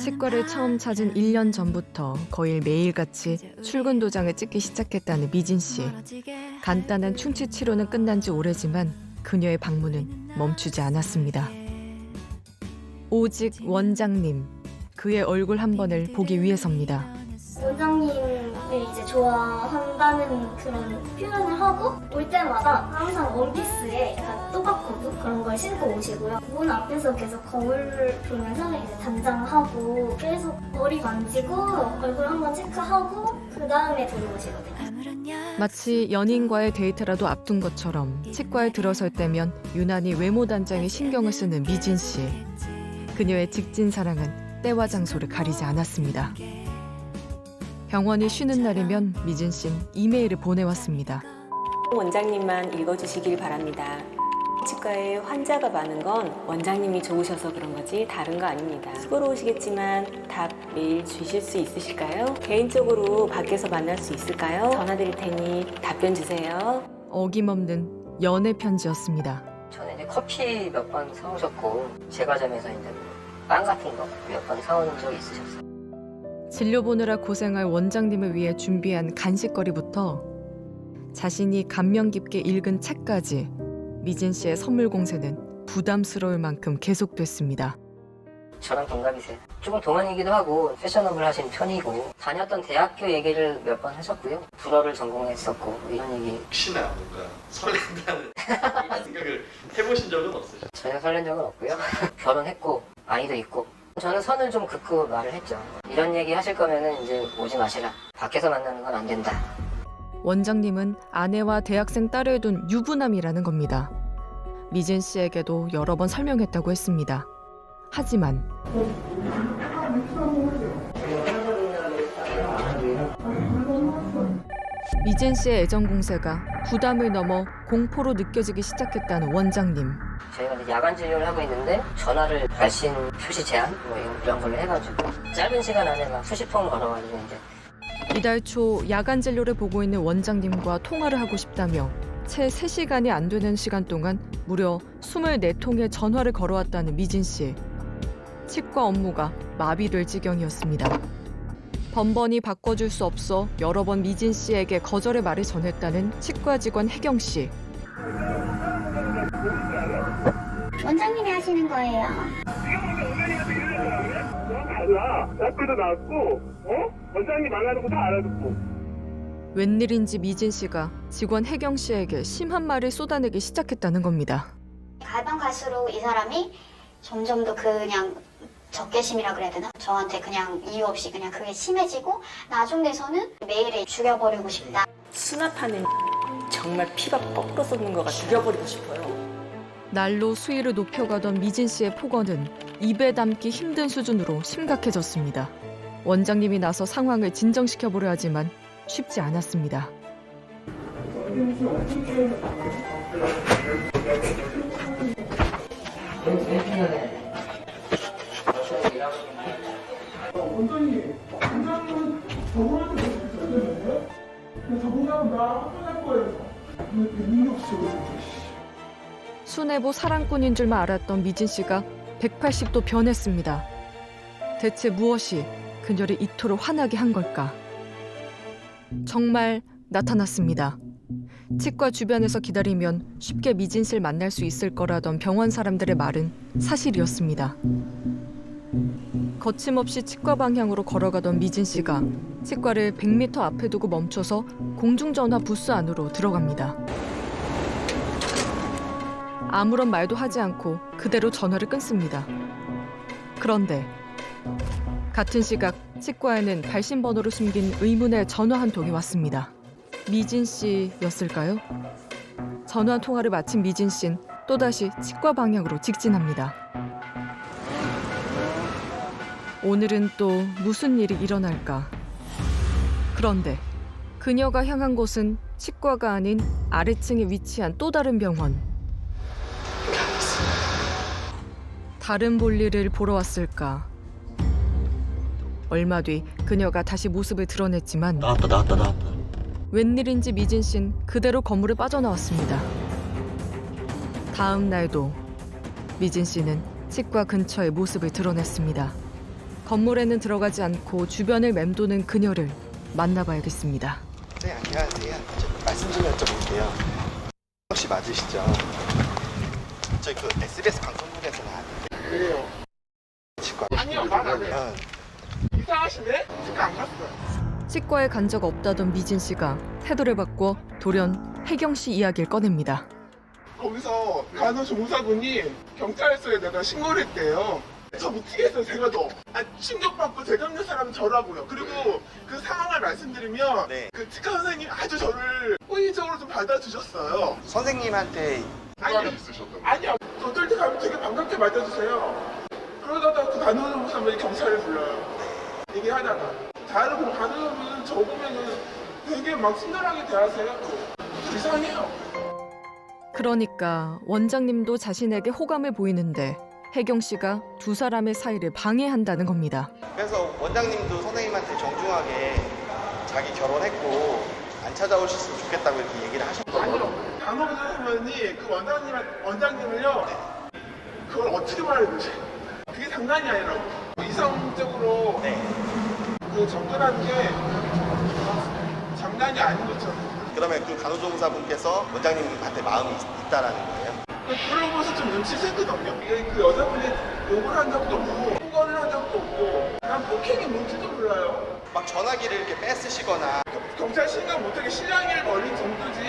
치과를 처음 찾은 1년 전부터 거의 매일같이 출근 도장을 찍기 시작했다는 미진 씨. 간단한 충치 치료는 끝난 지 오래지만 그녀의 방문은 멈추지 않았습니다. 오직 원장님, 그의 얼굴 한 번을 보기 위해서입니다. 원장님을 이제 좋아한다는 그런 표현을 하고 올 때마다 항상 원피스에 약간 또박구두 그런 걸 신고 오시고요. 문 앞에서 계속 거울을 보면서 이제 단장하고 계속 머리 만지고 얼굴 한번 체크하고 그 다음에 들어오시거든요. 마치 연인과의 데이트라도 앞둔 것처럼 치과에 들어설 때면 유난히 외모 단장에 신경을 쓰는 미진 씨. 그녀의 직진 사랑은 때와 장소를 가리지 않았습니다. 병원이 쉬는 날이면 미진 씨는 이메일을 보내왔습니다. 원장님만 읽어주시길 바랍니다. 치과에 환자가 많은 건 원장님이 좋으셔서 그런 거지 다른 거 아닙니다. 수고로우시겠지만 답 메일 주실 수 있으실까요? 개인적으로 밖에서 만날 수 있을까요? 전화 드릴 테니 답변 주세요. 어김없는 연애 편지였습니다. 저는 이제 커피 몇 번 사오셨고 제과점에서 이제 빵 같은 거 몇 번 사온 적이 있으셨어요. 진료 보느라 고생할 원장님을 위해 준비한 간식거리부터 자신이 감명 깊게 읽은 책까지 미진 씨의 선물 공세는 부담스러울 만큼 계속됐습니다. 저랑 동갑이세요. 조금 동안이기도 하고 패셔너블 하신 편이고 다녔던 대학교 얘기를 몇 번 하셨고요. 불어를 전공했었고 이런 얘기. 혹시나 뭔가 설렌다는 이런 생각을 해보신 적은 없으셨어요? 전혀 설렌 적은 없고요. 결혼했고 아이도 있고 저는 선을 좀 긋고 말을 했죠. 이런 얘기 하실 거면은 이제 오지 마시라. 밖에서 만나는 건 안 된다. 원장님은 아내와 대학생 딸을 둔 유부남이라는 겁니다. 미진 씨에게도 여러 번 설명했다고 했습니다. 하지만 미진 씨의 애정 공세가 부담을 넘어 공포로 느껴지기 시작했다는 원장님. 저희가 이제 야간 진료를 하고 있는데 전화를 발신 표시 제한 뭐 이런 걸로 해가지고 짧은 시간 안에 막 수십 통 걸어가지고 이제 이달 초 야간 진료를 보고 있는 원장님과 통화를 하고 싶다며 채 3시간이 안 되는 시간 동안 무려 24통의 전화를 걸어왔다는 미진 씨. 치과 업무가 마비될 지경이었습니다. 번번이 바꿔줄 수 없어 여러 번 미진 씨에게 거절의 말을 전했다는 치과 직원 혜경 씨. 원장님이 하시는 거예요. 달라. 학교도 나왔고, 원장님 말하는 거 다 알아듣고. 웬일인지 미진 씨가 직원 혜경 씨에게 심한 말을 쏟아내기 시작했다는 겁니다. 가면 갈수록 이 사람이 점점 더 그냥 적개심이라 그래야 되나? 저한테 그냥 이유 없이 그냥 그게 심해지고 나중 돼서는 매일에 죽여버리고 싶다. 수납하는 정말 피가 거꾸로 쏟는 것 같아요. 죽여버리고 싶어요. 날로 수위를 높여가던 미진 씨의 폭언은 입에 담기 힘든 수준으로 심각해졌습니다. 원장님이 나서 상황을 진정시켜보려 하지만 쉽지 않았습니다. 원장님은 저번에도 그렇게 되는데 저번하고 나 혼날 거예요. 근데 능력적으로 수뇌부 사랑꾼인 줄만 알았던 미진 씨가 180도 변했습니다. 대체 무엇이 그녀를 이토록 화나게 한 걸까? 정말 나타났습니다. 치과 주변에서 기다리면 쉽게 미진 씨를 만날 수 있을 거라던 병원 사람들의 말은 사실이었습니다. 거침없이 치과 방향으로 걸어가던 미진 씨가 치과를 100m 앞에 두고 멈춰서 공중전화 부스 안으로 들어갑니다. 아무런 말도 하지 않고 그대로 전화를 끊습니다. 그런데 같은 시각 치과에는 발신번호를 숨긴 의문의 전화 한 통이 왔습니다. 미진 씨였을까요? 전화 통화를 마친 미진 씨는 또다시 치과 방향으로 직진합니다. 오늘은 또 무슨 일이 일어날까? 그런데 그녀가 향한 곳은 치과가 아닌 아래층에 위치한 또 다른 병원. 다른 볼일을 보러 왔을까? 얼마 뒤 그녀가 다시 모습을 드러냈지만 나왔다. 웬일인지 미진 씨는 그대로 건물을 빠져나왔습니다. 다음 날도 미진 씨는 치과 근처에 모습을 드러냈습니다. 건물에는 들어가지 않고 주변을 맴도는 그녀를 만나봐야겠습니다. 네, 안녕하세요. 말씀 좀 여쭤볼게요. 혹시 맞으시죠? 저희 그 SBS 방송국에서 나왔는데. 그래요. 치과. 아니요, 말 안 해요. 이상하시네? 치과 안 갔어요. 치과에 간 적 없다던 미진 씨가 태도를 바꿔 돌연 혜경 씨 이야기를 꺼냅니다. 거기서 간호조무사분이 경찰서에다가 신고를 했대요. 저 미치겠어요, 제가 더. 충격받고 대접는 사람은 저라고요. 그리고 그 상황을 말씀드리면 네. 그 치과 선생님이 아주 저를 호의적으로 좀 받아주셨어요. 선생님한테 아니요. 어떨 때 가면 되게 반갑게 맞아주세요. 그러다가 그 간호조무사분이 경찰을 불러요. 얘기하다가. 다른 간호조무사분은 저 보면은 되게 막 친절하게 대하세요. 이상해요. 그러니까 원장님도 자신에게 호감을 보이는데 혜경 씨가 두 사람의 사이를 방해한다는 겁니다. 그래서 원장님도 선생님한테 정중하게 자기 결혼했고 안 찾아오셨으면 좋겠다고 이렇게 얘기를 하셨거든요. 아니요. 간호조무사분이 그 원장님을요. 그걸 어떻게 말해야 되지? 그게 장난이 아니라고. 이성적으로 네. 그 접근하는 게 장난이 아닌 것처럼. 그러면 그 간호조무사분께서 원장님한테 마음이 있다라는 거예요? 그런 것을 좀 눈치챘거든요. 그 여자분이 욕을 한 적도 없고 폭언을 한 적도 없고 난 폭행이 뭔지도 몰라요. 막 전화기를 이렇게 뺏으시거나 경찰 신고 못하게 실랑이를 벌린 정도지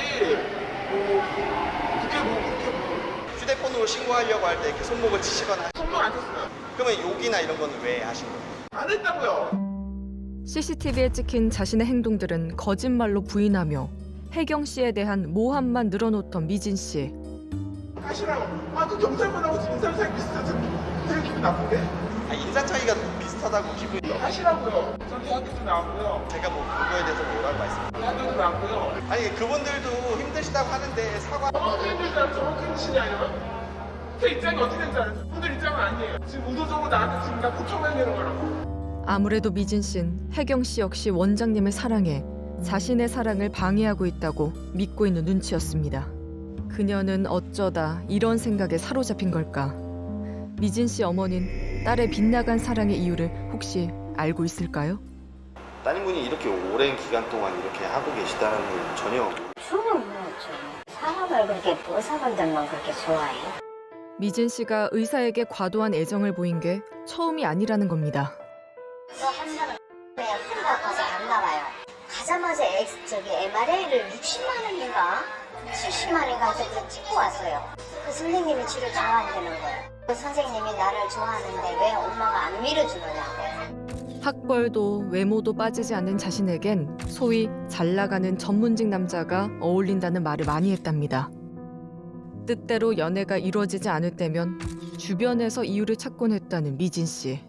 그게 그렇게 휴대폰으로 신고하려고 할 때 이렇게 손목을 치시거나 손목 안 쳤어요. 그러면 욕이나 이런 거는 왜 하신 거예요? 안 했다고요. CCTV에 찍힌 자신의 행동들은 거짓말로 부인하며 혜경 씨에 대한 모함만 늘어놓던 미진 씨. 하시라고. 그 경찰분하고 지금 인상 차이 비슷해서 되게 기분 나쁜데? 인사 차이가 비슷하다고 기분이 하시라고요. 전 대학교도 나왔고요. 제가 뭐 그거에 대해서 뭐라고 말씀드려요? 대학교도 나왔고요. 아니 그분들도 힘드시다고 하는데 사과 저만큼 힘들지 않아요? 저만큼 힘드시냐 아니면? 제 입장이 어떻게 된지 알아요? 분들 입장은 아니에요. 지금 의도적으로 나한테 지금 나 고쳐내는 거라고. 아무래도 미진 씨는 혜경 씨 역시 원장님을 사랑해 자신의 사랑을 방해하고 있다고 믿고 있는 눈치였습니다. 그녀는 어쩌다 이런 생각에 사로잡힌 걸까? 미진 씨 어머니는 딸의 빗나간 사랑의 이유를 혹시 알고 있을까요? 따님분이 이렇게 오랜 기간 동안 이렇게 하고 계시다는 걸 전혀 저는 뭐죠. 사람을 그렇게 의사분들만 그렇게 좋아해요? 미진 씨가 의사에게 과도한 애정을 보인 게 처음이 아니라는 겁니다. 저 환자가 한달 가서 안 나와요. 가자마자 MRA를 60만 원인가 70만 원인가 저기 찍고 왔어요. 그 선생님이 치료 좋아한다는 거예요. 그 선생님이 나를 좋아하는데 왜 엄마가 안 밀어주느냐고. 학벌도 외모도 빠지지 않는 자신에겐 소위 잘 나가는 전문직 남자가 어울린다는 말을 많이 했답니다. 뜻대로 연애가 이루어지지 않을 때면 주변에서 이유를 찾곤 했다는 미진 씨.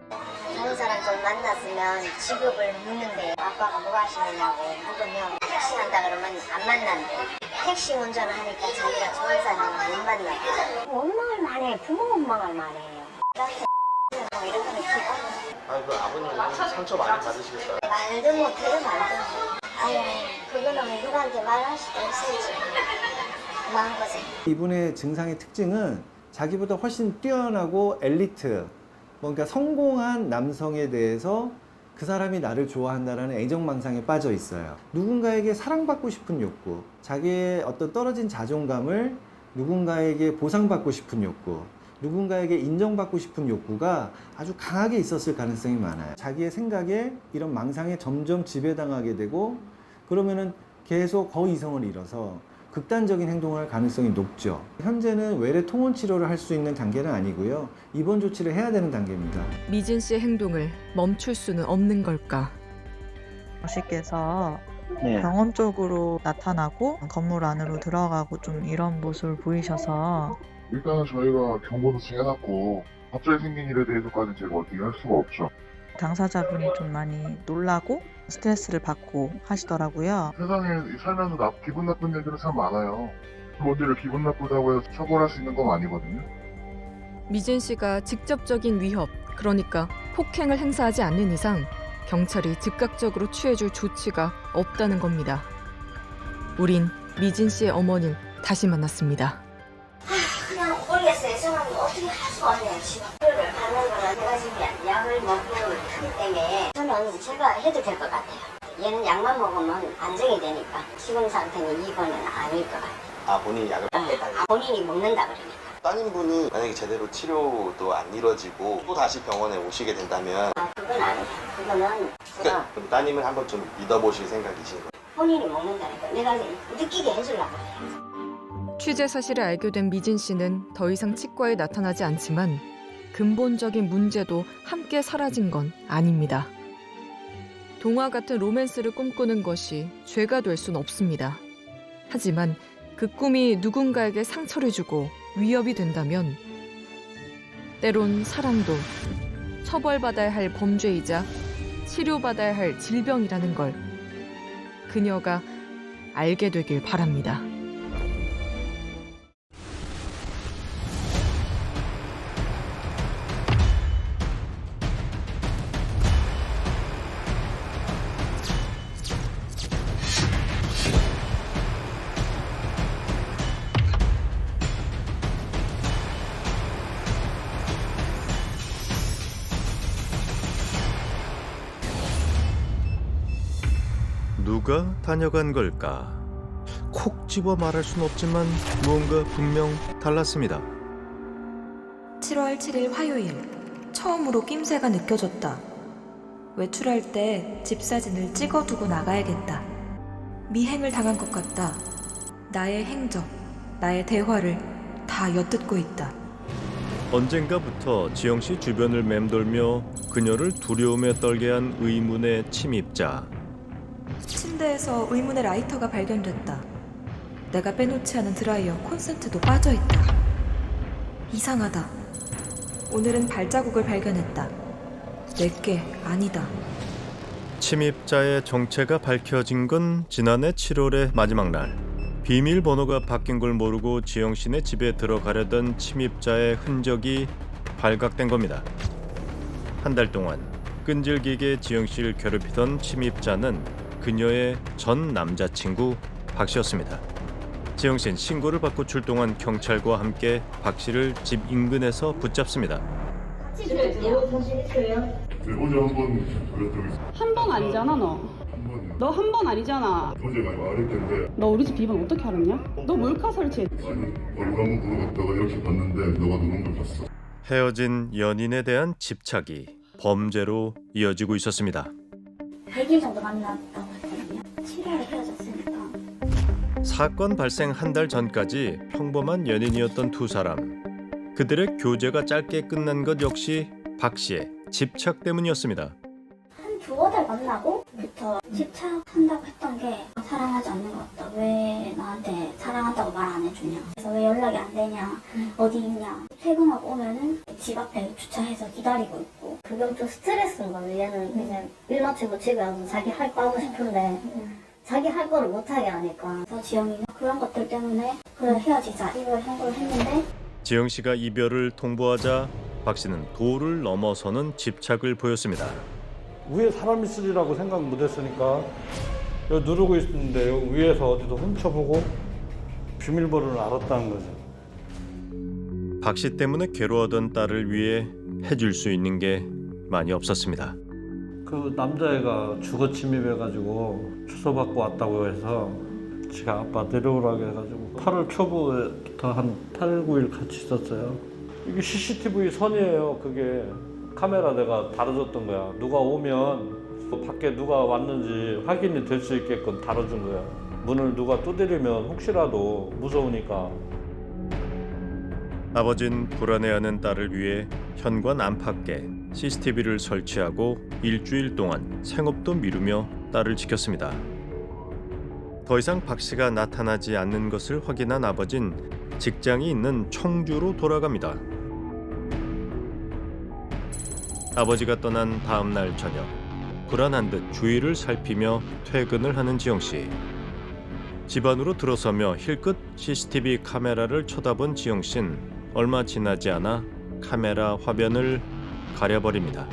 다른 사람 좀 만났으면 직업을 묻는데 아빠가 뭐 하시느냐고 묻으면 택시 한다 그러면 안 만난대. 택시 운전을 하니까 자기가 좋은 사람은 못 만나요. 원망을 많이 해. 부모 원망을 많이 해요. 나한테 뭐 이런 거는 기본. 그 아버님은 상처 많이 받으시겠어요? 말도 못해요 말도. 아유 그거는 누구한테 말할 수도 없어야지. 마음고생. 이분의 증상의 특징은 자기보다 훨씬 뛰어나고 엘리트, 뭔가 성공한 남성에 대해서 그 사람이 나를 좋아한다는 애정망상에 빠져 있어요. 누군가에게 사랑받고 싶은 욕구, 자기의 어떤 떨어진 자존감을 누군가에게 보상받고 싶은 욕구, 누군가에게 인정받고 싶은 욕구가 아주 강하게 있었을 가능성이 많아요. 자기의 생각에 이런 망상에 점점 지배당하게 되고 그러면은 계속 거이성을 잃어서 극단적인 행동을 할 가능성이 높죠. 현재는 외래 통원 치료를 할 수 있는 단계는 아니고요. 입원 조치를 해야 되는 단계입니다. 미진 씨의 행동을 멈출 수는 없는 걸까? 씨께서 병원 쪽으로 나타나고 건물 안으로 들어가고 좀 이런 모습을 보이셔서 일단은 저희가 경보도 해놨고 갑자기 생긴 일에 대해서까지는 제가 어떻게 할 수가 없죠. 당사자분이 좀 많이 놀라고 스트레스를 받고 하시더라고요. 세상에 살면서 기분 나쁜 일들은 참 많아요. 뭔지를 기분 나쁘다고 해서 처벌할 수 있는 건 아니거든요. 미진 씨가 직접적인 위협, 그러니까 폭행을 행사하지 않는 이상 경찰이 즉각적으로 취해줄 조치가 없다는 겁니다. 우린 미진 씨의 어머니를 다시 만났습니다. 그냥 모르겠어요. 저는 어떻게 할 수가 없네요. 지금 치료를 받는 거는 제가 지금 약을 먹고 하기 때문에 저는 제가 해도 될 것 같아요. 얘는 약만 먹으면 안정이 되니까 지금 상태는 이거는 아닐 것 같아요. 아, 본인이 약을 먹겠다. 본인이 먹는다 그러니까. 따님분이 만약에 제대로 치료도 안 이루어지고 또 다시 병원에 오시게 된다면 그건 아니에요. 그거는 제가 그럼 따님을 한번 좀 믿어보실 생각이신 거예요? 본인이 먹는다니까 내가 느끼게 해주려고 해요. 취재 사실을 알게 된 미진 씨는 더 이상 치과에 나타나지 않지만 근본적인 문제도 함께 사라진 건 아닙니다. 동화 같은 로맨스를 꿈꾸는 것이 죄가 될 순 없습니다. 하지만 그 꿈이 누군가에게 상처를 주고 위협이 된다면 때론 사랑도 처벌받아야 할 범죄이자 치료받아야 할 질병이라는 걸 그녀가 알게 되길 바랍니다. 누가 다녀간 걸까? 콕 집어 말할 순 없지만 무언가 분명 달랐습니다. 7월 7일 화요일, 처음으로 낌새가 느껴졌다. 외출할 때 집 사진을 찍어두고 나가야겠다. 미행을 당한 것 같다. 나의 행적, 나의 대화를 다 엿듣고 있다. 언젠가부터 지영씨 주변을 맴돌며 그녀를 두려움에 떨게 한 의문의 침입자. 침대에서 의문의 라이터가 발견됐다. 내가 빼놓지 않은 드라이어 콘센트도 빠져있다. 이상하다. 오늘은 발자국을 발견했다. 내게 아니다. 침입자의 정체가 밝혀진 건 지난해 7월의 마지막 날. 비밀번호가 바뀐 걸 모르고 지영씨네 집에 들어가려던 침입자의 흔적이 발각된 겁니다. 한 달 동안 끈질기게 지영씨를 괴롭히던 침입자는 그녀의 전 남자친구 박 씨였습니다. 지영 씨는 신고를 받고 출동한 경찰과 함께 박 씨를 집 인근에서 붙잡습니다. 어제 한번 그랬더니 한 번 아니잖아 너. 너 한 번 아니잖아. 어제 말했던데 너 우리 집 비번 어떻게 알았냐? 너 몰카 설치했지? 아니 얼굴 한번 보러 갔다가 이렇게 봤는데 너가 누른 걸 봤어. 헤어진 연인에 대한 집착이 범죄로 이어지고 있었습니다. 100일 정도 만났다고 했거든요. 7월에 헤어졌으니까. 사건 발생 한 달 전까지 평범한 연인이었던 두 사람. 그들의 교제가 짧게 끝난 것 역시 박 씨의 집착 때문이었습니다. 한 두어 달 만나고부터 집착한다고 했던 게 사랑하지 않는 것 같다. 왜 나한테 사랑한다고 말 안 해주냐. 그래서 왜 연락이 안 되냐. 어디 있냐. 퇴근하고 오면은 집 앞에 주차해서 기다리고 있고. 그건 좀 스트레스인 거예요. 얘는 그냥 일 마치고 집에 와서 자기 할 거 하고 싶은데 자기 할 거를 못하게 하니까. 그래서 지영이는 그런 것들 때문에 그래 헤어지자 이걸 형고를 했는데 지영 씨가 이별을 통보하자 박 씨는 도를 넘어서는 집착을 보였습니다. 위에 사람 있으리라고 생각 못했으니까 여기 누르고 있는데 여기 위에서 어디서 훔쳐보고 비밀번호를 알았다는 거죠. 박 씨 때문에 괴로워하던 딸을 위해 해줄 수 있는 게 많이 없었습니다. 그 남자애가 주거 침입해가지고 주소받고 왔다고 해서 지가 아빠 데려오라고 해가지고 8월 초부터 한 8일, 9일 같이 있었어요. 이게 CCTV 선이에요. 그게 카메라 내가 달아줬던 거야. 누가 오면 밖에 누가 왔는지 확인이 될 수 있게끔 달아준 거야. 문을 누가 두드리면 혹시라도 무서우니까. 아버진 불안해하는 딸을 위해 현관 안팎에 CCTV를 설치하고 일주일 동안 생업도 미루며 딸을 지켰습니다. 더 이상 박 씨가 나타나지 않는 것을 확인한 아버진 직장이 있는 청주로 돌아갑니다. 아버지가 떠난 다음 날 저녁, 불안한 듯 주위를 살피며 퇴근을 하는 지영 씨. 집 안으로 들어서며 힐끗 CCTV 카메라를 쳐다본 지영 씨는 얼마 지나지 않아 카메라 화면을 가려버립니다.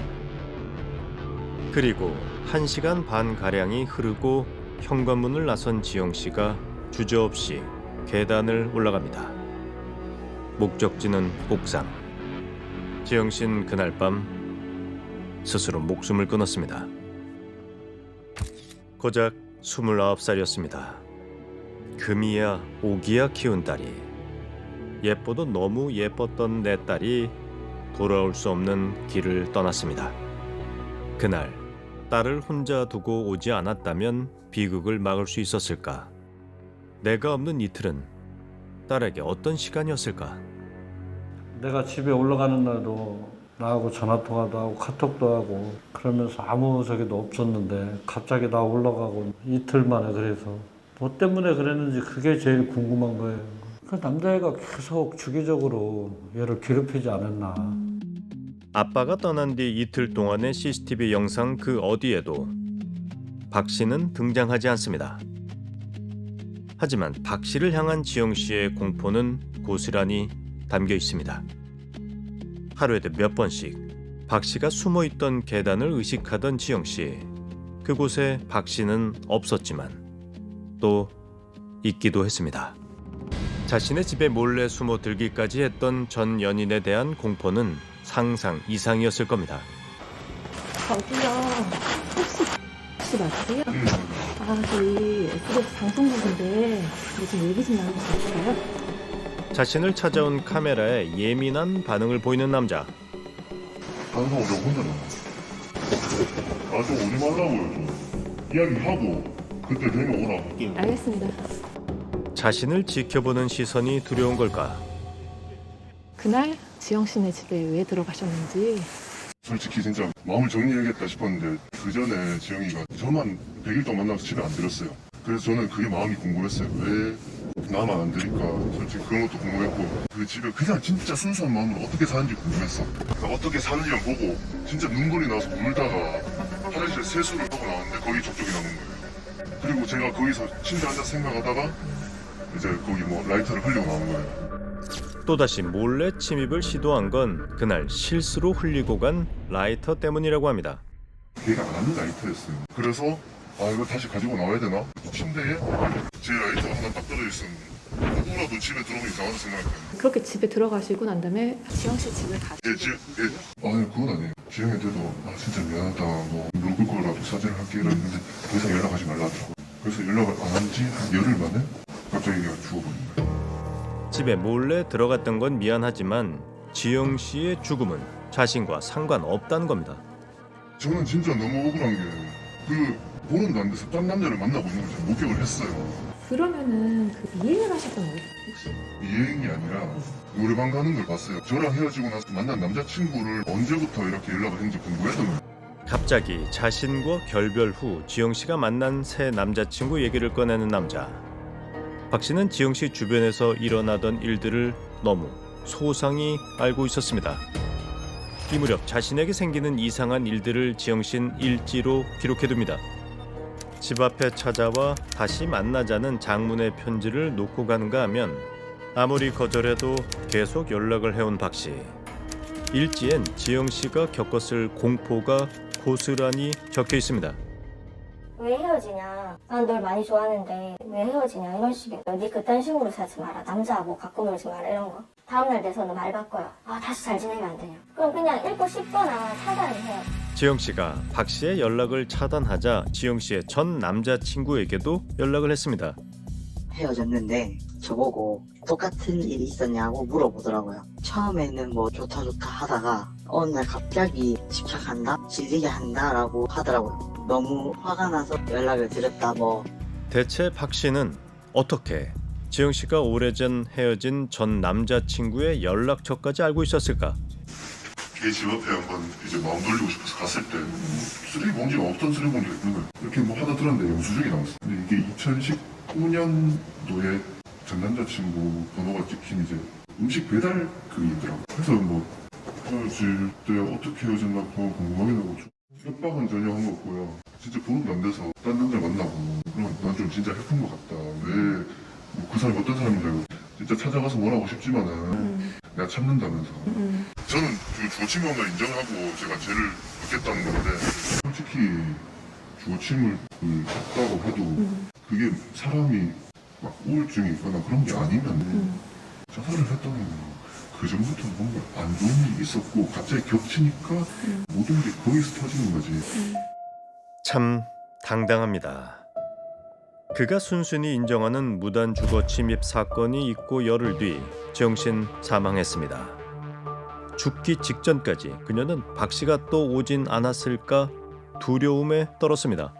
그리고 1시간 반가량이 흐르고 현관문을 나선 지영 씨가 주저없이 계단을 올라갑니다. 목적지는 옥상. 지영 씨는 그날 밤 스스로 목숨을 끊었습니다. 고작 29살이었습니다. 금이야 오기야 키운 딸이, 예뻐도 너무 예뻤던 내 딸이 돌아올 수 없는 길을 떠났습니다. 그날 딸을 혼자 두고 오지 않았다면 비극을 막을 수 있었을까? 내가 없는 이틀은 딸에게 어떤 시간이었을까? 내가 집에 올라가는 날도 나하고 전화통화도 하고 카톡도 하고 그러면서 아무 저기도 없었는데 갑자기 나 올라가고 이틀 만에, 그래서 뭐 때문에 그랬는지 그게 제일 궁금한 거예요. 그 남자애가 계속 주기적으로 얘를 괴롭히지 않았나. 아빠가 떠난 뒤 이틀 동안의 CCTV 영상 그 어디에도 박 씨는 등장하지 않습니다. 하지만 박 씨를 향한 지영 씨의 공포는 고스란히 담겨 있습니다. 하루에도 몇 번씩 박 씨가 숨어 있던 계단을 의식하던 지영 씨. 그곳에 박 씨는 없었지만 또 있기도 했습니다. 자신의 집에 몰래 숨어 들기까지 했던 전 연인에 대한 공포는 상상 이상이었을 겁니다. 저기요, 혹시 맞으세요? 저희 SBS 방송국인데 무슨 얘기 좀 나눌 수 있을까요? 자신을 찾아온 카메라에 예민한 반응을 보이는 남자. 방송 오려고 혼자 나와. 좀 오지 말라고요. 좀. 이야기하고 그때 되면 오라. 알겠습니다. 자신을 지켜보는 시선이 두려운 걸까? 그날 지영 씨네 집에 왜 들어가셨는지. 솔직히 진짜 마음을 정리해야겠다 싶었는데 그 전에 지영이가 저만 100일 동안 만나서 집에 안 들었어요. 그래서 저는 그게 마음이 궁금했어요. 왜 나만 안 들일까? 솔직히 그런 것도 궁금했고, 그 집에 그냥 진짜 순수한 마음으로 어떻게 사는지 궁금했어. 그러니까 어떻게 사는지만 보고 진짜 눈물이 나서 울다가 화장실에 세수를 하고 나왔는데 거기 접촉이 나는 거예요. 그리고 제가 거기서 침대 앉아서 생각하다가 이제 거기 뭐 라이터를 흘리고 나온 거예요. 또다시 몰래 침입을 시도한 건 그날 실수로 흘리고 간 라이터 때문이라고 합니다. 걔가 안 하는 라이터였어요. 그래서 이거 다시 가지고 나와야 되나? 침대에 제 라이터가 하나 딱 떨어져 있었는데 누구라도 집에 들어오면 이상하다 생각했어요. 그렇게 집에 들어가시고 난 다음에 지영 씨 집을 아니 그건 아니에요. 지영한테도 진짜 미안하다, 뭐 누굴 거라도 사죄를 할게 이랬는데 더 이상 연락하지 말라더라고요. 그래서 연락을 안 한 지 한 열흘 만에 갑자기 걔가 죽어버린 거예요. 집에 몰래 들어갔던 건 미안하지만 지영 씨의 죽음은 자신과 상관없다는 겁니다. 저는 진짜 너무 억울한 게 그 보름도 안 돼서 딴 남자를 만나고 있는 걸 목격을 했어요. 그러면은 그 미행을 하셨던 거예요, 혹시? 미행이 아니라 노래방 가는 걸 봤어요. 저랑 헤어지고 나서 만난 남자친구를 언제부터 이렇게 연락을 했는지 궁금했던 거예요. 갑자기 자신과 결별 후 지영 씨가 만난 새 남자친구 얘기를 꺼내는 남자. 박 씨는 지영 씨 주변에서 일어나던 일들을 너무 소상히 알고 있었습니다. 이 무렵 자신에게 생기는 이상한 일들을 지영 씨는 일지로 기록해둡니다. 집 앞에 찾아와 다시 만나자는 장문의 편지를 놓고 가는가 하면 아무리 거절해도 계속 연락을 해온 박 씨. 일지엔 지영 씨가 겪었을 공포가 고스란히 적혀 있습니다. 왜 헤어지냐? 난 널 많이 좋아하는데 왜 헤어지냐? 이런 식의 네 그딴 식으로 사지 마라. 남자 뭐 갖고 놀지 마라 이런 거. 다음날 돼서는 말 바꿔요. 다시 잘 지내면 안 되냐? 그럼 그냥 읽고 싶거나 차단을 해요. 지영 씨가 박 씨의 연락을 차단하자 지영 씨의 전 남자친구에게도 연락을 했습니다. 헤어졌는데 저보고 똑같은 일이 있었냐고 물어보더라고요. 처음에는 뭐 좋다 하다가 어느 날 갑자기 집착한다? 질리게 한다라고 하더라고요. 너무 화가 나서 연락을 드렸다 뭐. 대체 박 씨는 어떻게 지영 씨가 오래전 헤어진 전 남자친구의 연락처까지 알고 있었을까? 걔 집 앞에 한번 이제 마음 돌리고 싶어서 갔을 때 쓰레기 봉지가 어떤 쓰레기 봉지가 있는 거예요. 이렇게 뭐 하다 들었는데 영수증이 나왔어요. 근데 이게 2019년도에 전 남자친구 번호가 찍힌 이제 음식 배달 그게 있더라고요. 그래서 뭐 헤어질 때 어떻게 헤어졌나 궁금하긴 하고 협박은 전혀 한 거 없고요. 진짜 보름도 안 돼서 딴 남자 만나고 그러면 난 좀 진짜 해픈 것 같다. 왜 그 사람이 어떤 사람인지 알고 진짜 찾아가서 뭐라고 싶지만은 내가 참는다면서. 저는 그 주거침을 인정하고 제가 죄를 묻겠다는 건데 솔직히 주거침을 했다고 해도 그게 사람이 막 우울증이 있거나 그런 게 아니면 자살을 했다는 거 그 전부터 뭔가 안 좋은 일이 있었고 갑자기 겹치니까 모든 게 거기서 터지는 거지. 참 당당합니다. 그가 순순히 인정하는 무단 주거 침입 사건이 있고 열흘 뒤 지영신 사망했습니다. 죽기 직전까지 그녀는 박 씨가 또 오진 않았을까 두려움에 떨었습니다.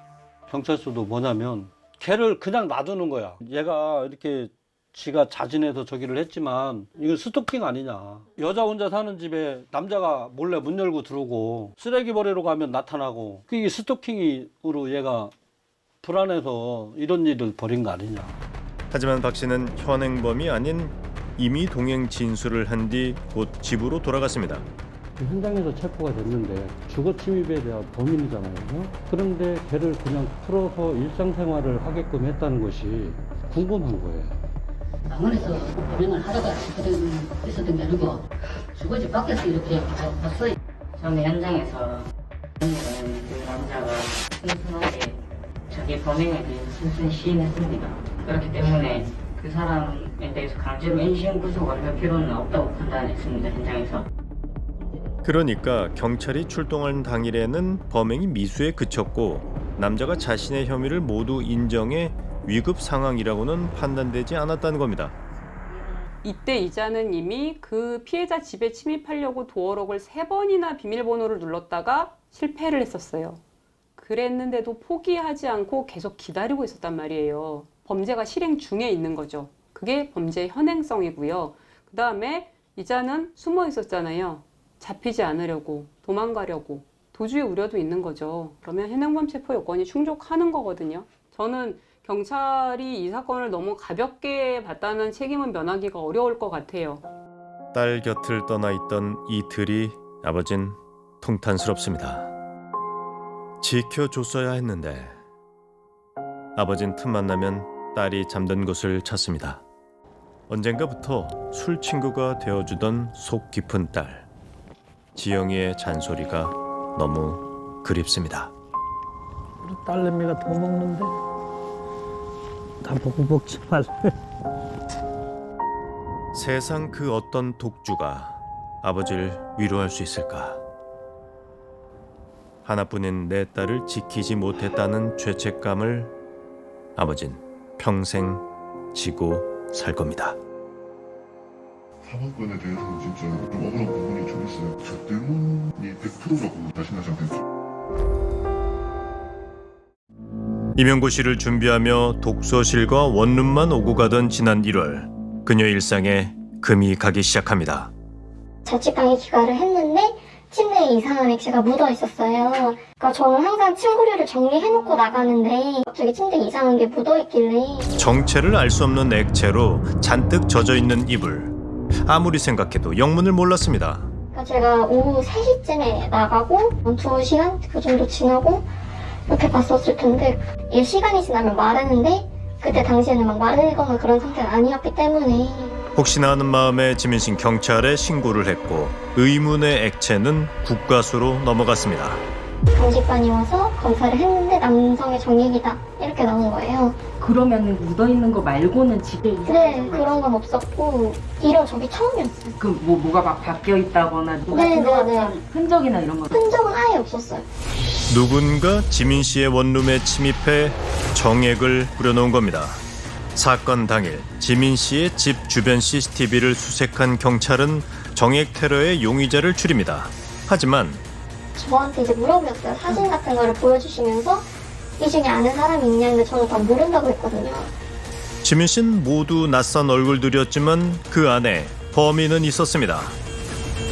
경찰서도 뭐냐면 걔를 그냥 놔두는 거야. 얘가 이렇게 지가 자진해서 저기를 했지만 이건 스토킹 아니냐. 여자 혼자 사는 집에 남자가 몰래 문 열고 들어오고 쓰레기 버리러 가면 나타나고 그게 스토킹으로 얘가 불안해서 이런 일을 벌인 거 아니냐. 하지만 박 씨는 현행범이 아닌 이미 동행 진술을 한 뒤 곧 집으로 돌아갔습니다. 현장에서 체포가 됐는데 주거 침입에 대한 범인이잖아요. 그런데 걔를 그냥 풀어서 일상생활을 하게끔 했다는 것이 궁금한 거예요. 병원에서 범행을 하다가 있었던 게 아니고 주거지 밖에서 이렇게 봤어요. 저는 현장에서 그 남자가 순순하게 자기 범행에 대해서 순순히 시인했습니다. 그렇기 때문에 그 사람에 대해서 강제로 인신 구속을 할 필요는 없다고 판단했습니다. 현장에서. 그러니까 경찰이 출동한 당일에는 범행이 미수에 그쳤고 남자가 자신의 혐의를 모두 인정해 위급 상황이라고는 판단되지 않았다는 겁니다. 이때 이자는 이미 그 피해자 집에 침입하려고 도어록을 3번이나 비밀번호를 눌렀다가 실패를 했었어요. 그랬는데도 포기하지 않고 계속 기다리고 있었단 말이에요. 범죄가 실행 중에 있는 거죠. 그게 범죄의 현행성이고요. 그 다음에 이자는 숨어 있었잖아요. 잡히지 않으려고, 도망가려고, 도주의 우려도 있는 거죠. 그러면 현행범 체포 요건이 충족하는 거거든요. 저는 경찰이 이 사건을 너무 가볍게 봤다는 책임은 면하기가 어려울 것 같아요. 딸 곁을 떠나 있던 이틀이 아버진 통탄스럽습니다. 지켜줬어야 했는데 아버진 틈만 나면 딸이 잠든 곳을 찾습니다. 언젠가부터 술 친구가 되어주던 속 깊은 딸 지영이의 잔소리가 너무 그립습니다. 우리 딸내미가 더 먹는데 나보고 먹지 말래. 세상 그 어떤 독주가 아버지를 위로할 수 있을까? 하나뿐인 내 딸을 지키지 못했다는 죄책감을 아버진 평생 지고 살 겁니다. 사망권에 대해서는 진짜 좀 억울한 부분이 좀 있어요. 저 때문이 100%라고 자신하지 않겠죠. 임용고시를 준비하며 독서실과 원룸만 오고 가던 지난 1월 그녀의 일상에 금이 가기 시작합니다. 자취방에 귀가를 했는데 침대에 이상한 액체가 묻어 있었어요. 그러니까 저는 항상 침구류를 정리해놓고 나가는데 갑자기 침대에 이상한 게 묻어 있길래 정체를 알 수 없는 액체로 잔뜩 젖어 있는 이불. 아무리 생각해도 영문을 몰랐습니다. 그러니까 제가 오후 3시쯤에 나가고 2시간 그 정도 지나고 이렇게 봤었을 텐데 이 시간이 지나면 마르는데 그때 당시에는 막 마르거나 그런 상태가 아니었기 때문에 혹시나 하는 마음에 지민신 경찰에 신고를 했고 의문의 액체는 국과수로 넘어갔습니다. 감식반이 와서 검사를 했는데 남성의 정액이다 이렇게 나온 거예요. 그러면 묻어있는 거 말고는 집에 네, 그런 건 없었고 이런 적이 처음이었어요. 그 뭐가 막 바뀌어 있다거나 누가 네, 들어갔던 흔적이나 이런 거 흔적은 아예 없었어요. 누군가 지민 씨의 원룸에 침입해 정액을 뿌려놓은 겁니다. 사건 당일 지민 씨의 집 주변 CCTV를 수색한 경찰은 정액 테러의 용의자를 추립니다. 하지만 저한테 이제 물어보셨어요. 사진 같은 거를 보여주시면서 이 중에 아는 사람이 있냐는데 저는 다 모른다고 했거든요. 지민 씨는 모두 낯선 얼굴들이었지만 그 안에 범인은 있었습니다.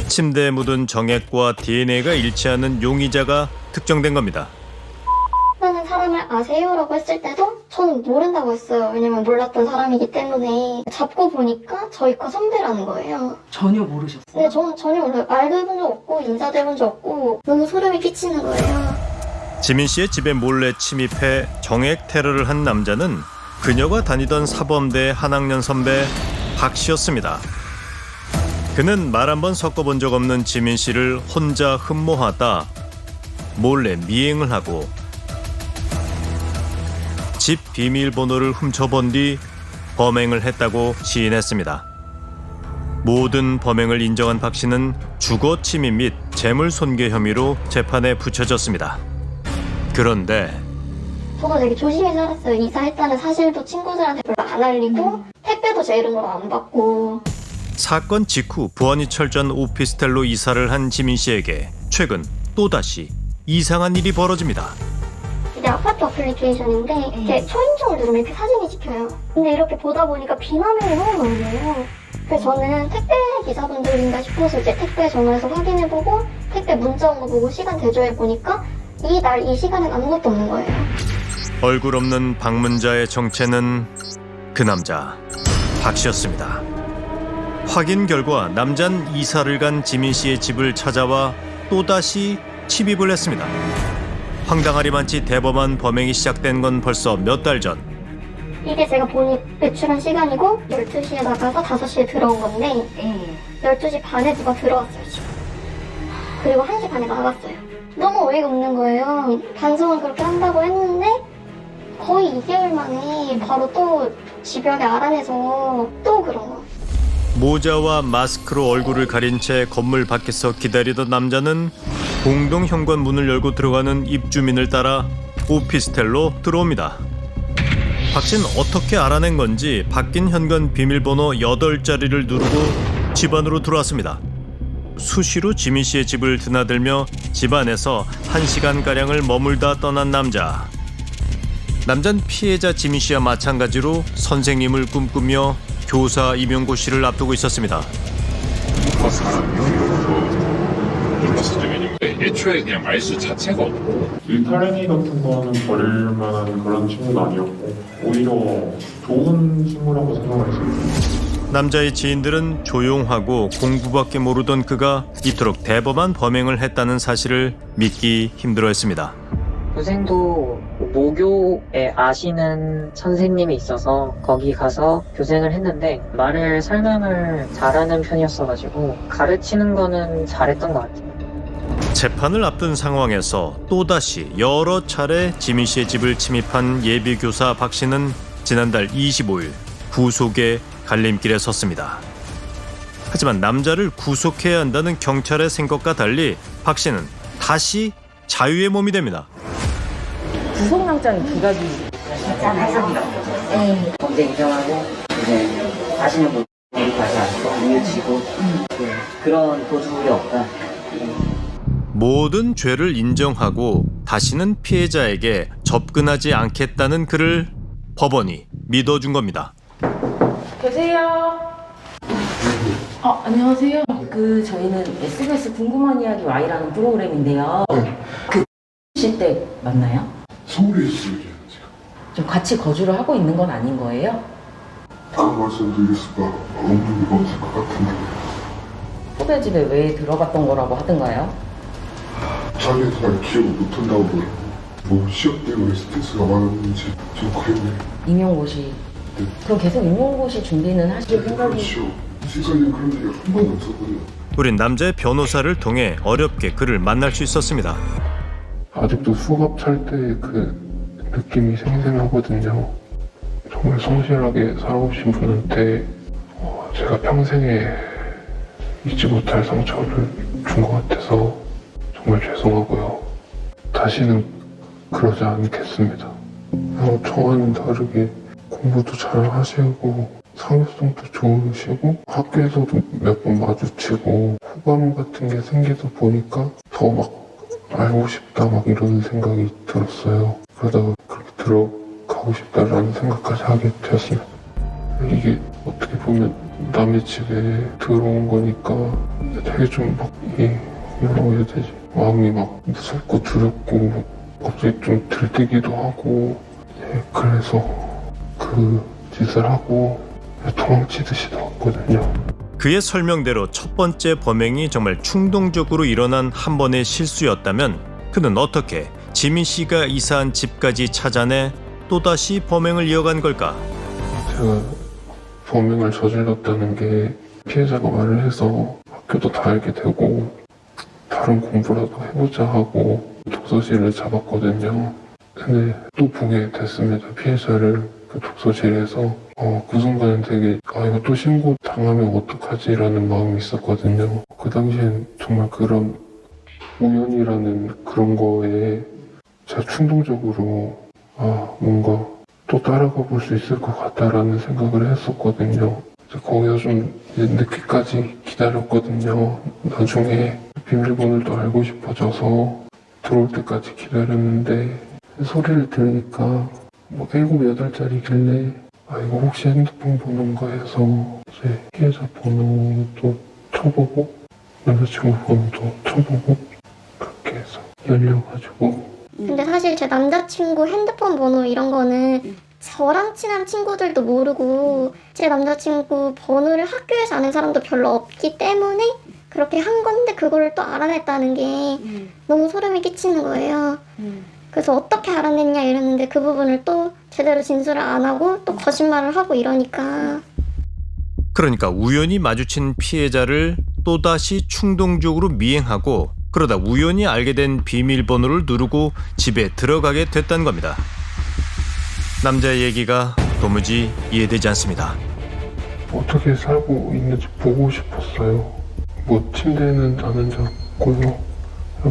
침대에 묻은 정액과 DNA가 일치하는 용의자가 특정된 겁니다. 라는 사람을 아세요라고 했을 때도 저는 모른다고 했어요. 왜냐면 몰랐던 사람이기 때문에 잡고 보니까 저희 과 선배라는 거예요. 전혀 모르셨어요? 네, 저는 전혀 몰라요. 말도 해본 적 없고 인사도 해본 적 없고 너무 소름이 끼치는 거예요. 지민 씨의 집에 몰래 침입해 정액 테러를 한 남자는 그녀가 다니던 사범대 한 학년 선배 박 씨였습니다. 그는 말 한 번 섞어본 적 없는 지민 씨를 혼자 흠모하다 몰래 미행을 하고 집 비밀번호를 훔쳐본 뒤 범행을 했다고 시인했습니다. 모든 범행을 인정한 박 씨는 주거 침입 및 재물 손괴 혐의로 재판에 붙여졌습니다. 그런데 저도 되게 조심히 살았어요. 이사했다는 사실도 친구들한테 별로 안 알리고 택배도 제 이름으로 안 받고. 사건 직후 부안이철 전 오피스텔로 이사를 한 지민 씨에게 최근 또다시 이상한 일이 벌어집니다. 이게 아파트 어플리케이션인데 이렇게 초인종을 누르면 이렇게 사진이 찍혀요. 근데 이렇게 보다 보니까 비화면이 너무 많은 거예요. 그래서 저는 택배 기사분들인가 싶어서 이제 택배 전화해서 확인해보고 택배 문자 온 거 보고 시간 대조해보니까 이 날 이 시간엔 아무것도 없는 거예요. 얼굴 없는 방문자의 정체는 그 남자 박 씨였습니다. 확인 결과 남잔 이사를 간 지민 씨의 집을 찾아와 또다시 침입을 했습니다. 황당하리만치 대범한 범행이 시작된 건 벌써 몇 달 전. 이게 제가 본인 외출한 시간이고 12시에 나가서 5시에 들어온 건데 12시 반에 누가 들어왔어요 지금. 그리고 1시 반에 나갔어요. 너무 어이가 없는 거예요. 반성을 그렇게 한다고 했는데 거의 2개월 만에 바로 또 집요하게 알아내서 또 그런 거. 모자와 마스크로 얼굴을 가린 채 건물 밖에서 기다리던 남자는 공동 현관문을 열고 들어가는 입주민을 따라 오피스텔로 들어옵니다. 박 씨는 어떻게 알아낸 건지 바뀐 현관 비밀번호 8자리를 누르고 집 안으로 들어왔습니다. 수시로 지민 씨의 집을 드나들며 집 안에서 1시간가량을 머물다 떠난 남자. 남자는 피해자 지민 씨와 마찬가지로 선생님을 꿈꾸며 교사 임용고시를 앞두고 있었습니다. 애초에 그냥 말수 자체가 없고 일탈행위 같은 거는 버릴 만한 그런 친구는 아니었고 오히려 좋은 친구라고 생각했습니다. 남자의 지인들은 조용하고 공부밖에 모르던 그가 이토록 대범한 범행을 했다는 사실을 믿기 힘들어했습니다. 교생도 모교에 아시는 선생님이 있어서 거기 가서 교생을 했는데 말을 설명을 잘하는 편이었어가지고 가르치는 거는 잘했던 것 같아요. 재판을 앞둔 상황에서 또다시 여러 차례 지민 씨의 집을 침입한 예비교사 박 씨는 지난달 25일 구속의 갈림길에 섰습니다. 하지만 남자를 구속해야 한다는 경찰의 생각과 달리 박 씨는 다시 자유의 몸이 됩니다. 구속영장 기각이 네. 범죄 인정하고 이제 다시는 못 가지 않고 뉘우치고 그런 도주물이 없다. 모든 죄를 인정하고 다시는 피해자에게 접근하지 않겠다는 그를 법원이 믿어준 겁니다. 계세요. 안녕하세요. 저희는 SBS 궁금한 이야기 Y라는 프로그램인데요. 그 때 맞나요? 서울에 있어요 지금. 좀 같이 거주를 하고 있는 건 아닌 거예요? 그 말씀드릴 수가 없는 것 같은데 후배 집에 왜 들어갔던 거라고 하던가요? 자기가 잘 기억을 못한다고 그러고 뭐 시험 때문에 스트레스가 많았는지 좀 그랬네요. 임용고시. 네. 그럼 계속 임용고시 준비는 하실 생각이? 그렇죠. 지금까지는 그런 일이 한 번도 없었거든요. 우린 남자의 변호사를 통해 어렵게 그를 만날 수 있었습니다. 아직도 수갑 찰 때 그 느낌이 생생하거든요. 정말 성실하게 살아오신 분한테 제가 평생에 잊지 못할 상처를 준 것 같아서 정말 죄송하고요. 다시는 그러지 않겠습니다. 저와는 다르게 공부도 잘 하시고 사교성도 좋으시고 학교에서도 몇 번 마주치고 호감 같은 게 생기다 보니까 더 막 알고 싶다 막 이런 생각이 들었어요. 그러다가 그렇게 들어가고 싶다라는 생각까지 하게 되었습니다. 이게 어떻게 보면 남의 집에 들어온 거니까 되게 좀 막 뭐라고 해야 되지? 마음이 막 무섭고 두렵고 갑자기 좀 들뜨기도 하고 그래서 그 짓을 하고 도망치듯이 나왔거든요. 그의 설명대로 첫 번째 범행이 정말 충동적으로 일어난 한 번의 실수였다면 그는 어떻게 지민 씨가 이사한 집까지 찾아내 또다시 범행을 이어간 걸까? 제가 범행을 저질렀다는 게 피해자가 말을 해서 학교도 다 알게 되고 다른 공부라도 해보자 하고 독서실을 잡았거든요. 근데 또 보게 됐습니다. 피해자를 그 독서실에서 그 순간엔 되게 이거 또 신고 당하면 어떡하지라는 마음이 있었거든요. 그 당시엔 정말 그런 우연이라는 그런 거에 제가 충동적으로 뭔가 또 따라가 볼 수 있을 것 같다라는 생각을 했었거든요. 거기서 좀 늦게까지 기다렸거든요. 나중에 비밀번호를 알고 싶어져서 들어올 때까지 기다렸는데 소리를 들으니까 7, 8자리길래 이거 혹시 핸드폰 번호인가 해서 이제 피해자 번호도 쳐보고 남자친구 번호도 쳐보고 그렇게 해서 열려가지고. 근데 사실 제 남자친구 핸드폰 번호 이런 거는 저랑 친한 친구들도 모르고 제 남자친구 번호를 학교에서 아는 사람도 별로 없기 때문에 그렇게 한 건데 그거를 또 알아냈다는 게 너무 소름이 끼치는 거예요. 그래서 어떻게 알아냈냐 이랬는데 그 부분을 또 제대로 진술을 안 하고 또 거짓말을 하고 이러니까. 그러니까 우연히 마주친 피해자를 또다시 충동적으로 미행하고 그러다 우연히 알게 된 비밀번호를 누르고 집에 들어가게 됐다는 겁니다. 남자의 얘기가 도무지 이해되지 않습니다. 어떻게 살고 있는지 보고 싶었어요. 침대에는 안 앉았고요.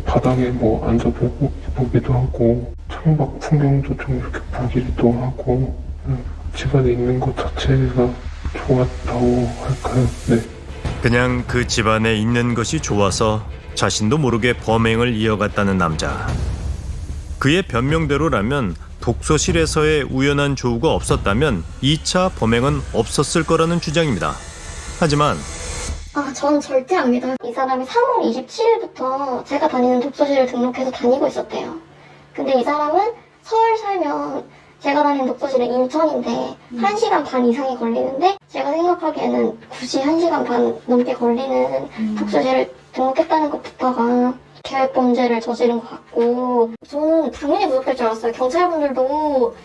바닥에 앉아보기도 하고 창밖 풍경도 좀 이렇게 보기도 하고 집안에 있는 것 자체가 좋았다고 할까요? 네. 그냥 그 집안에 있는 것이 좋아서 자신도 모르게 범행을 이어갔다는 남자. 그의 변명대로라면 독서실에서의 우연한 조우가 없었다면 2차 범행은 없었을 거라는 주장입니다. 하지만 전 절대 안 믿어요. 이 사람이 3월 27일부터 제가 다니는 독서실을 등록해서 다니고 있었대요. 근데 이 사람은 서울 살면 제가 다니는 독서실은 인천인데 1시간 반 이상이 걸리는데 제가 생각하기에는 굳이 1시간 반 넘게 걸리는 독서실을 등록했다는 것부터가 계획범죄를 저지른 것 같고 저는 당연히 구속될 줄 알았어요. 경찰분들도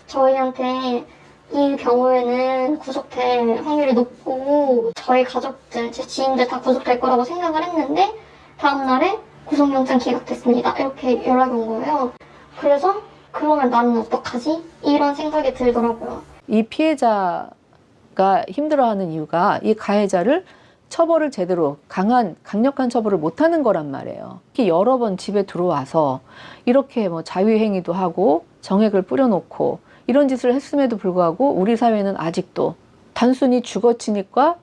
저희한테 이 경우에는 구속될 확률이 높고 저희 가족들, 제 지인들 다 구속될 거라고 생각을 했는데 다음날에 구속영장 기각됐습니다. 이렇게 연락이 온 거예요. 그래서 그러면 나는 어떡하지? 이런 생각이 들더라고요. 이 피해자가 힘들어하는 이유가 이 가해자를 처벌을 제대로 강력한 처벌을 못하는 거란 말이에요. 특히 여러 번 집에 들어와서 이렇게 자위행위도 하고 정액을 뿌려놓고 이런 짓을 했음에도 불구하고 우리 사회는 아직도 단순히 주거침입과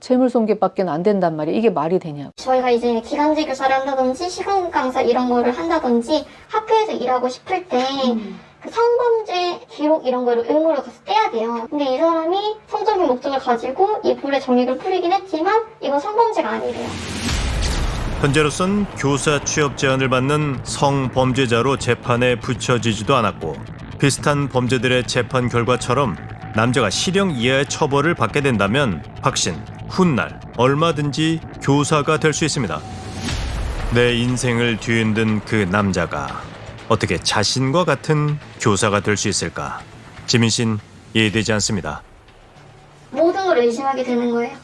재물손괴밖에 안 된단 말이에요. 이게 말이 되냐고. 저희가 이제 기간제 교사를 한다든지 시간 강사 이런 거를 한다든지 학교에서 일하고 싶을 때 그 성범죄 기록 이런 거를 의무로 가서 떼야 돼요. 근데 이 사람이 성적인 목적을 가지고 이 불에 정액을 뿌리긴 했지만 이건 성범죄가 아니래요. 현재로선 교사 취업 제한을 받는 성범죄자로 재판에 붙여지지도 않았고 비슷한 범죄들의 재판 결과처럼 남자가 실형 이하의 처벌을 받게 된다면 박신, 훗날 얼마든지 교사가 될 수 있습니다. 내 인생을 뒤흔든 그 남자가 어떻게 자신과 같은 교사가 될 수 있을까? 지민 씨는 이해되지 않습니다. 모든 걸 의심하게 되는 거예요.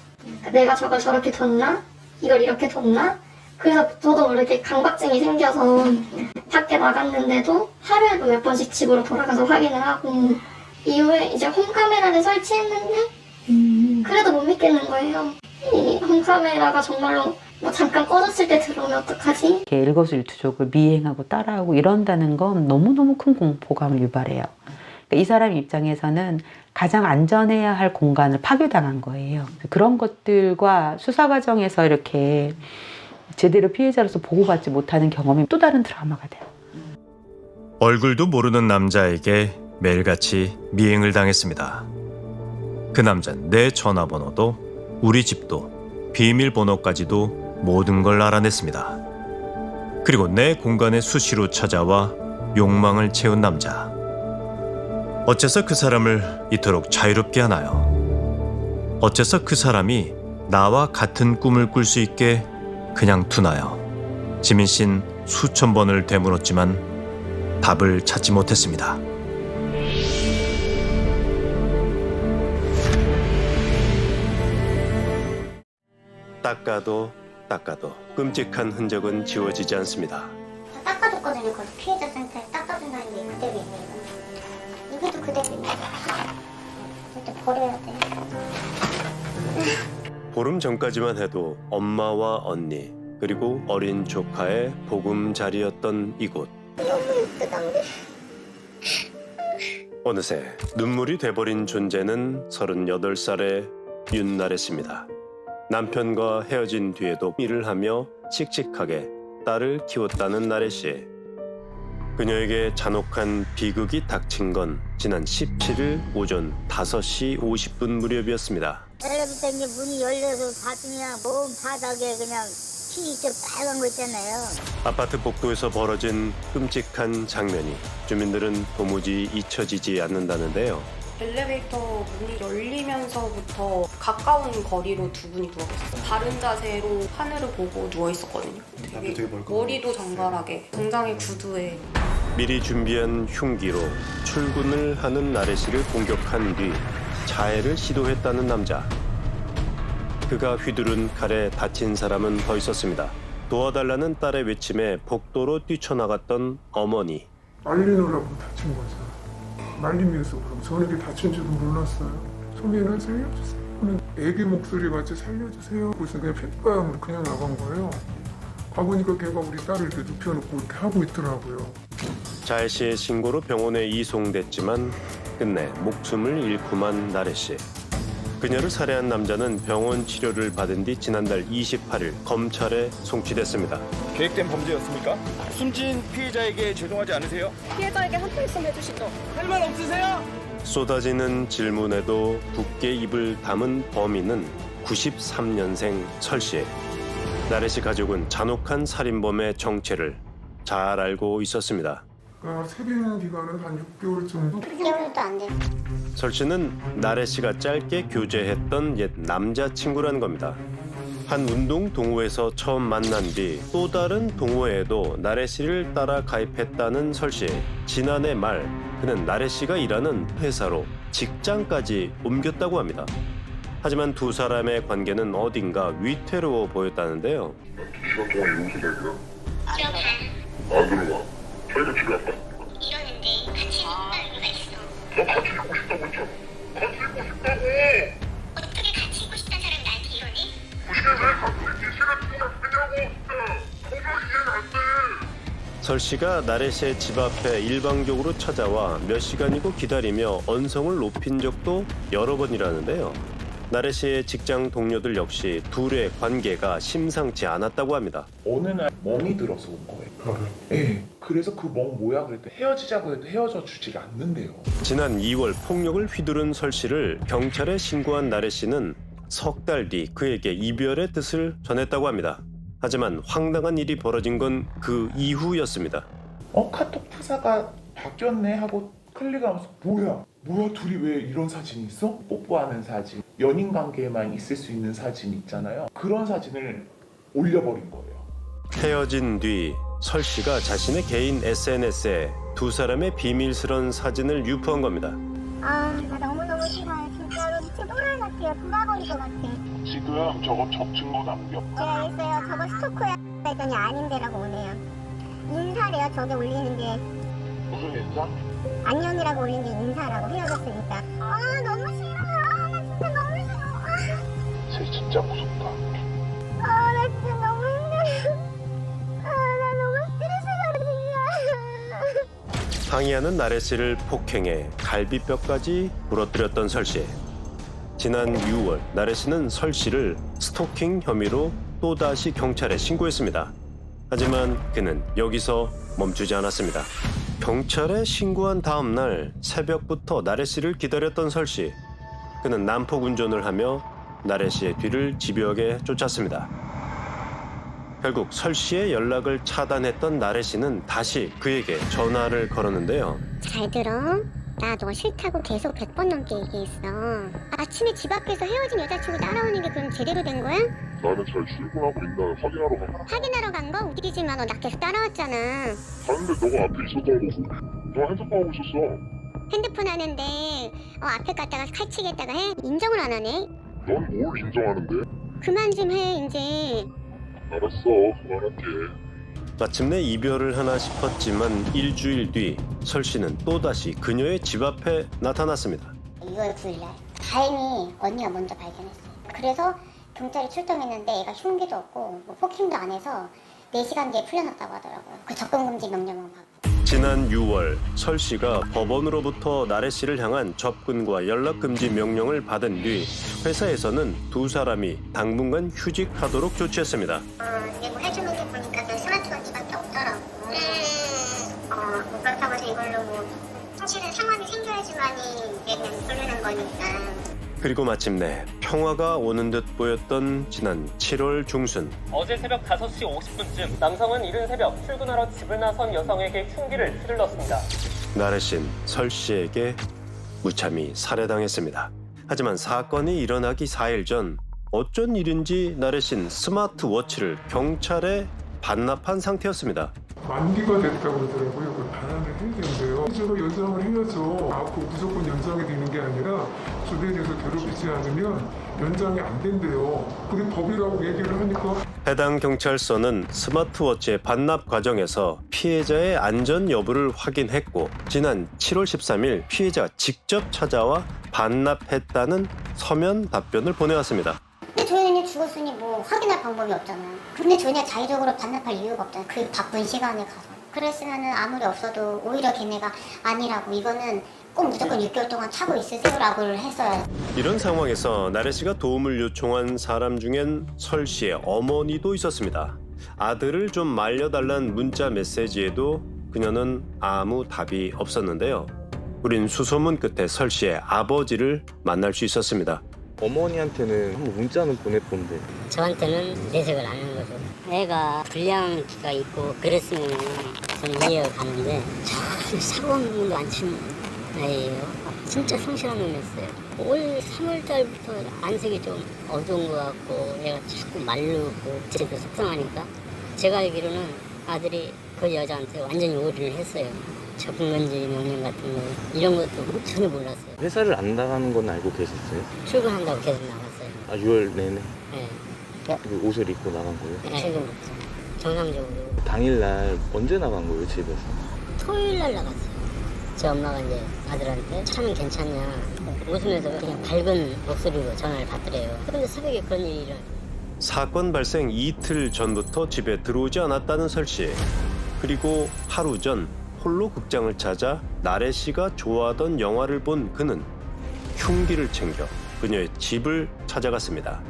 내가 저걸 저렇게 뒀나? 이걸 이렇게 뒀나? 그래서 저도 모르게 강박증이 생겨서 밖에 나갔는데도 하루에도 몇 번씩 집으로 돌아가서 확인을 하고 이후에 이제 홈카메라를 설치했는데 그래도 못 믿겠는 거예요. 이 홈카메라가 정말로 잠깐 꺼졌을 때 들어오면 어떡하지? 이렇게 일거수일투족을 미행하고 따라하고 이런다는 건 너무너무 큰 공포감을 유발해요. 그러니까 이 사람 입장에서는 가장 안전해야 할 공간을 파괴당한 거예요. 그런 것들과 수사 과정에서 이렇게 제대로 피해자로서 보호받지 못하는 경험이 또 다른 트라우마가 돼요. 얼굴도 모르는 남자에게 매일같이 미행을 당했습니다. 그 남자는 내 전화번호도 우리 집도 비밀번호까지도 모든 걸 알아냈습니다. 그리고 내 공간에 수시로 찾아와 욕망을 채운 남자. 어째서 그 사람을 이토록 자유롭게 하나요? 어째서 그 사람이 나와 같은 꿈을 꿀 수 있게 그냥 두나요? 지민 씨는 수천 번을 되물었지만 답을 찾지 못했습니다. 닦아도 닦아도 끔찍한 흔적은 지워지지 않습니다. 닦아줬거든요. 거기 피해자 센터에 닦아준다는 게 그대로 있네요. 이것도 그대로 있네요. 절대 버려야 돼. 보름 전까지만 해도 엄마와 언니 그리고 어린 조카의 보금자리였던 이곳. 너무 예쁘다 우리. 어느새 눈물이 돼버린 존재는 38살의 윤나래 씨입니다. 남편과 헤어진 뒤에도 일을 하며 씩씩하게 딸을 키웠다는 나래 씨. 그녀에게 잔혹한 비극이 닥친 건 지난 17일 오전 5시 50분 무렵이었습니다. 엘리베이터 이제 문이 열려서 봤으면 몸 바닥에 그냥 피 좀 빨간 거 있잖아요. 아파트 복도에서 벌어진 끔찍한 장면이 주민들은 도무지 잊혀지지 않는다는데요. 엘리베이터 문이 열리면서부터 가까운 거리로 두 분이 누워 계셨어요. 바른 자세로 하늘을 보고 누워 있었거든요. 되게 머리도 정갈하게, 정장의 구두에. 미리 준비한 흉기로 출근을 하는 나래 씨를 공격한 뒤 자해를 시도했다는 남자. 그가 휘두른 칼에 다친 사람은 더 있었습니다. 도와달라는 딸의 외침에 복도로 뛰쳐나갔던 어머니. 말리느라고 다친 거죠. 말리면서 그럼 저녁에 다친 줄은 몰랐어요. 소민아 살려주세요. 애기 목소리 같이 살려주세요. 그래서 그냥 핏바람으로 그냥 나간 거예요. 가보니까 걔가 우리 딸을 이렇게 눕혀놓고 이렇게 하고 있더라고요. 자해 씨의 신고로 병원에 이송됐지만 끝내 목숨을 잃고만 나래 씨. 그녀를 살해한 남자는 병원 치료를 받은 뒤 지난달 28일 검찰에 송치됐습니다. 계획된 범죄였습니까? 숨진 피해자에게 죄송하지 않으세요? 피해자에게 한 말씀 해주시죠. 할 말 없으세요? 쏟아지는 질문에도 굳게 입을 담은 범인은 93년생 설 씨. 나래 씨 가족은 잔혹한 살인범의 정체를 잘 알고 있었습니다. 세빈 기간은 한 6개월 정도? 6개월도 안 돼. 설 씨는 나래 씨가 짧게 교제했던 옛 남자친구라는 겁니다. 한 운동 동호회에서 처음 만난 뒤 또 다른 동호회에도 나래 씨를 따라 가입했다는 설 씨. 지난해 말 그는 나래 씨가 일하는 회사로 직장까지 옮겼다고 합니다. 하지만 두 사람의 관계는 어딘가 위태로워 보였다는데요. 2시간 동안 이러고 생각이야? 안 들어가. 저희가 집에 왔다. 이러는데 같이 있는 이유가 있어. 너 같이 있고 싶다고 했잖아. 같이 있고 싶다고! 어떻게 같이 있고 싶다는 사람이 나한테 이러니? 그게 왜 갑자기 시간 동안 그냐고 진짜. 도저히 이해는 안 돼. 설 씨가 나래 씨의 집 앞에 일방적으로 찾아와 몇 시간이고 기다리며 언성을 높인 적도 여러 번이라는데요. 나래 씨의 직장 동료들 역시 둘의 관계가 심상치 않았다고 합니다. 어느 날 멍이 들어서 온 거예요. 네. 그래서 그 멍 뭐야 그랬더니 헤어지자고 해도 헤어져 주지가 않는데요. 지난 2월 폭력을 휘두른 설 씨를 경찰에 신고한 나래 씨는 석 달 뒤 그에게 이별의 뜻을 전했다고 합니다. 하지만 황당한 일이 벌어진 건 그 이후였습니다. 카톡 프사가 바뀌었네 하고 클릭하면서 뭐야 둘이 왜 이런 사진이 있어? 뽀뽀하는 사진, 연인 관계에만 있을 수 있는 사진 있잖아요. 그런 사진을 올려버린 거예요. 헤어진 뒤 설 씨가 자신의 개인 SNS에 두 사람의 비밀스러운 사진을 유포한 겁니다. 나 너무너무 싫어요. 진짜로 미친 또라이 같아요. 돌아버릴 것 같아. 지금 저거 접증거 남겨. 제가 알겠어요. 저거 스토커야 했더니 아닌데라고 오네요. 인사래요. 저게 올리는 게. 무슨 인사? 안녕이라고 올린 게 인사라고 헤어졌으니까. 너무 싫어요. 나 진짜 너무 싫어. 쟤 진짜 무섭다. 나 진짜 너무 힘들어. 나 너무 스트레스 받으니까. 항의하는 나래 씨를 폭행해 갈비뼈까지 부러뜨렸던 설 씨. 지난 6월 나래 씨는 설 씨를 스토킹 혐의로 또다시 경찰에 신고했습니다. 하지만 그는 여기서 멈추지 않았습니다. 경찰에 신고한 다음 날 새벽부터 나래 씨를 기다렸던 설 씨. 그는 난폭 운전을 하며 나래 씨의 뒤를 집요하게 쫓았습니다. 결국 설 씨의 연락을 차단했던 나래 씨는 다시 그에게 전화를 걸었는데요. 잘 들어. 나 너 싫다고 계속 100번 넘게 얘기했어. 아침에 집 앞에서 헤어진 여자친구 따라오는 게 그럼 제대로 된 거야? 나는 잘 출근하고 있나 확인하러 간 거야. 확인하러 간 거? 웃기지만 너 나 계속 따라왔잖아. 가는데 너가 앞에 있었던 거고. 너 핸드폰 하고 있었어. 핸드폰 하는데 앞에 갔다가 칼치겠다가 해? 인정을 안 하네. 넌 뭘 인정하는데? 그만 좀 해 이제. 알았어, 그만할게. 마침내 이별을 하나 싶었지만 일주일 뒤 설 씨는 또다시 그녀의 집 앞에 나타났습니다. 6월 9일 날 다행히 언니가 먼저 발견했어요. 그래서 경찰이 출동했는데 얘가 흉기도 없고 뭐 폭행도 안 해서 4시간 뒤에 풀려났다고 하더라고요. 그 접근금지 명령만 받고. 지난 6월 설 씨가 법원으로부터 나래 씨를 향한 접근과 연락 금지 명령을 받은 뒤 회사에서는 두 사람이 당분간 휴직하도록 조치했습니다. 이게 뭐 해주는 게 보니까 저 스마트워치밖에 없더라고. 뭐 그렇다고 해서 이걸로 뭐 사실은 상황이 생겨야지만이 그냥 풀리는 거니까. 그리고 마침내 평화가 오는 듯 보였던 지난 7월 중순. 어제 새벽 5시 50분쯤 남성은 이른 새벽 출근하러 집을 나선 여성에게 흉기를 휘둘렀습니다. 나래 씨는 설 씨에게 무참히 살해당했습니다. 하지만 사건이 일어나기 4일 전 어쩐 일인지 나래 씨는 스마트워치를 경찰에 반납한 상태였습니다. 만기가 됐다고 그러더라고요. 그걸 반환을 해야 된대요. 실제로 연장을 해야죠. 앞으로 무조건 연장이 되는 게 아니라 주변에서 괴롭히지 않으면 연장이 안 된대요. 그게 법이라고 얘기를 하니까. 해당 경찰서는 스마트워치의 반납 과정에서 피해자의 안전 여부를 확인했고 지난 7월 13일 피해자가 직접 찾아와 반납했다는 서면 답변을 보내왔습니다. 근데 조현이 죽었으니 뭐 확인할 방법이 없잖아요. 근데 조현이가 자의적으로 반납할 이유가 없잖아요. 그 바쁜 시간에 가서. 그랬으면은 아무리 없어도 오히려 걔네가 아니라고 이거는 꼭 무조건 6개월 동안 차고 있으세요라고 했어요. 이런 상황에서 나래 씨가 도움을 요청한 사람 중엔 설 씨의 어머니도 있었습니다. 아들을 좀 말려달라는 문자 메시지에도 그녀는 아무 답이 없었는데요. 우린 수소문 끝에 설 씨의 아버지를 만날 수 있었습니다. 어머니한테는 한번 문자는 보냈던데. 저한테는 내색을 안 한 거죠. 애가 불량기가 있고 그랬으면 저는 이해가 가는데 전혀 사고문도 안 치는 애예요. 진짜 성실한 놈이었어요. 올 3월 달부터 안색이 좀 어두운 것 같고 얘가 자꾸 마르고 진짜 속상하니까 제가 알기로는 아들이 그 여자한테 완전히 오리를 했어요. 접근금지 명령 같은 거 이런 것도 전혀 몰랐어요. 회사를 안 나가는 건 알고 계셨어요? 출근한다고 계속 나갔어요. 아 6월 내내? 네. 그 옷을 입고 나간 거예요? 네. 출근부터 정상적으로. 당일날 언제 나간 거예요 집에서? 토요일 날 나갔어요. 제 엄마가 이제 아들한테 차는 괜찮냐 웃으면서 그냥 밝은 목소리로 전화를 받더래요. 그런데 새벽에 그런 일이 일어나요. 사건 발생 이틀 전부터 집에 들어오지 않았다는 설 씨. 그리고 하루 전 홀로 극장을 찾아 나래 씨가 좋아하던 영화를 본 그는 흉기를 챙겨 그녀의 집을 찾아갔습니다.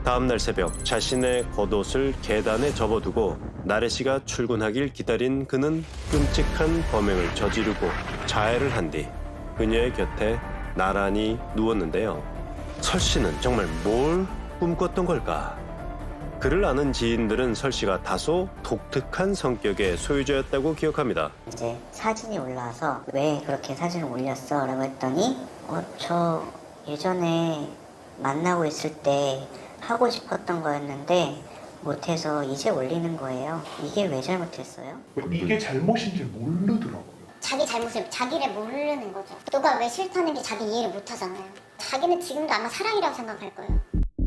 다음 날 새벽 자신의 겉옷을 계단에 접어두고 나래 씨가 출근하길 기다린 그는 끔찍한 범행을 저지르고 자해를 한 뒤 그녀의 곁에 나란히 누웠는데요. 설 씨는 정말 뭘 꿈꿨던 걸까? 그를 아는 지인들은 설 씨가 다소 독특한 성격의 소유자였다고 기억합니다. 이제 사진이 올라와서 왜 그렇게 사진을 올렸어? 라고 했더니 저 예전에 만나고 있을 때 하고 싶었던 거였는데 못해서 이제 올리는 거예요. 이게 왜 잘못했어요? 이게 잘못인지 모르더라고요. 자기 잘못을 자기를 모르는 거죠. 너가 왜 싫다는 게 자기 이해를 못 하잖아요. 자기는 지금도 아마 사랑이라고 생각할 거예요.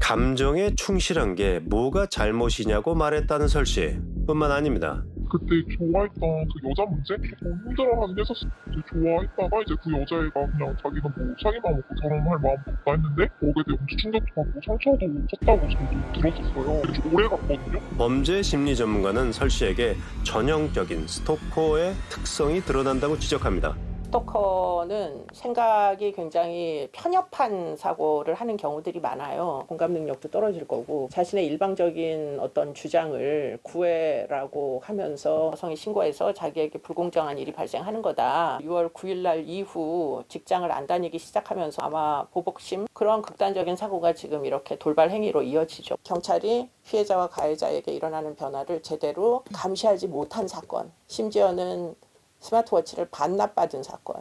감정에 충실한 게 뭐가 잘못이냐고 말했다는 설 씨. 뿐만 아닙니다. 그때 좋아했던 그 여자 문제? 좀 힘들어하긴 했었어. 좋아했다가 이제 그 여자애가 그냥 자기는 뭐 사기만 먹고 결혼할 마음도 없다 했는데 거기에 대해 엄청 충격도 받고 상처도 컸다고 저도 들었었어요. 되게 오래 갔거든요. 범죄 심리 전문가는 설 씨에게 전형적인 스토커의 특성이 드러난다고 지적합니다. 스토커는 생각이 굉장히 편협한 사고를 하는 경우들이 많아요. 공감 능력도 떨어질 거고 자신의 일방적인 어떤 주장을 구애라고 하면서 여성이 신고해서 자기에게 불공정한 일이 발생하는 거다. 6월 9일 날 이후 직장을 안 다니기 시작하면서 아마 보복심 그런 극단적인 사고가 지금 이렇게 돌발 행위로 이어지죠. 경찰이 피해자와 가해자에게 일어나는 변화를 제대로 감시하지 못한 사건, 심지어는 스마트워치를 반납받은 사건.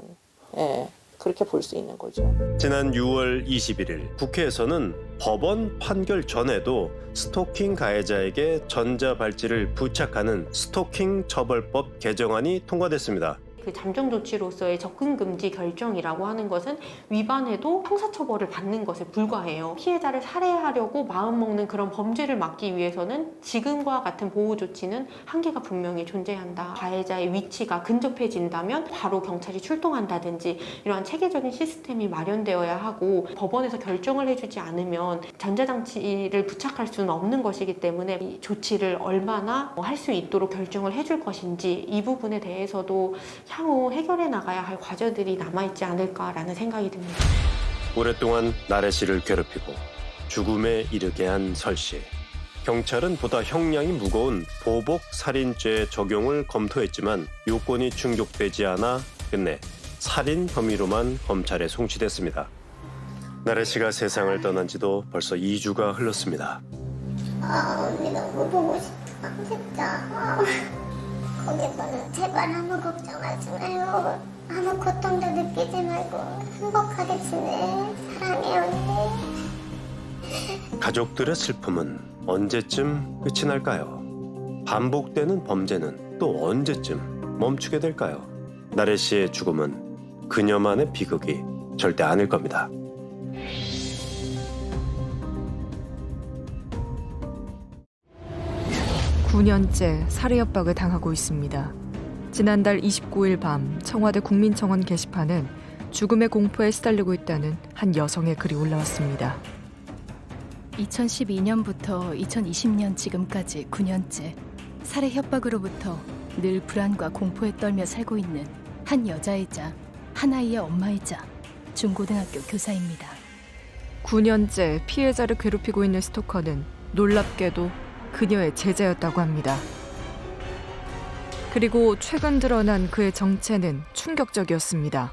예, 그렇게 볼 수 있는 거죠. 지난 6월 21일 국회에서는 법원 판결 전에도 스토킹 가해자에게 전자발찌를 부착하는 스토킹 처벌법 개정안이 통과됐습니다. 그 잠정 조치로서의 접근 금지 결정이라고 하는 것은 위반해도 형사처벌을 받는 것에 불과해요. 피해자를 살해하려고 마음먹는 그런 범죄를 막기 위해서는 지금과 같은 보호 조치는 한계가 분명히 존재한다. 가해자의 위치가 근접해진다면 바로 경찰이 출동한다든지 이러한 체계적인 시스템이 마련되어야 하고, 법원에서 결정을 해주지 않으면 전자장치를 부착할 수는 없는 것이기 때문에 이 조치를 얼마나 할 수 있도록 결정을 해줄 것인지, 이 부분에 대해서도 향후 해결해 나가야 할 과제들이 남아있지 않을까라는 생각이 듭니다. 오랫동안 나래 씨를 괴롭히고 죽음에 이르게 한 설 씨. 경찰은 보다 형량이 무거운 보복 살인죄 적용을 검토했지만 요건이 충족되지 않아 끝내 살인 혐의로만 검찰에 송치됐습니다. 나래 씨가 세상을 떠난 지도 벌써 2주가 흘렀습니다. 언니 너무 보고 싶다. 진짜. 거기서는 제발 아무 걱정하지 말고 아무 고통도 느끼지 말고 행복하게 지내. 사랑해 언니. 가족들의 슬픔은 언제쯤 끝이 날까요? 반복되는 범죄는 또 언제쯤 멈추게 될까요? 나래 씨의 죽음은 그녀만의 비극이 절대 아닐 겁니다. (9년째) 살해 협박을 당하고 있습니다. 지난달 29일 밤 청와대 국민청원 게시판엔 죽음의 공포에 시달리고 있다는 한 여성의 글이 올라왔습니다. 2012년부터 2020년 지금까지 9년째 살해 협박으로부터 늘 불안과 공포에 떨며 살고 있는 한 여자이자 한 아이의 엄마이자 중고등학교 교사입니다. 9년째 피해자를 괴롭히고 있는 스토커는 놀랍게도 그녀의 제자였다고 합니다. 그리고 최근 드러난 그의 정체는 충격적이었습니다.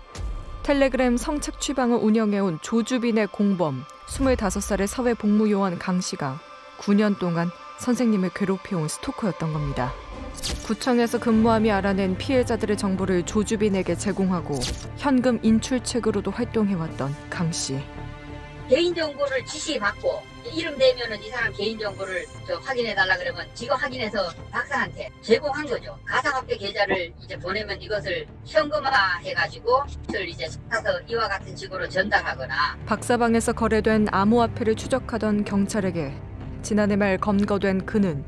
텔레그램 성착취방을 운영해온 조주빈의 공범 25살의 사회 복무요원 강 씨가 9년 동안 선생님을 괴롭혀온 스토커였던 겁니다. 구청에서 근무함이 알아낸 피해자들의 정보를 조주빈에게 제공하고 현금 인출책으로도 활동해왔던 강 씨. 개인정보를 지시받고 이름 대면은 이 사람 개인정보를 확인해달라 그러면 지가 확인해서 박사한테 제공한 거죠. 가상화폐 계좌를 이제 보내면 이것을 현금화해가지고 이제 사서 이와 같은 식으로 전달하거나. 박사방에서 거래된 암호화폐를 추적하던 경찰에게 지난해 말 검거된 그는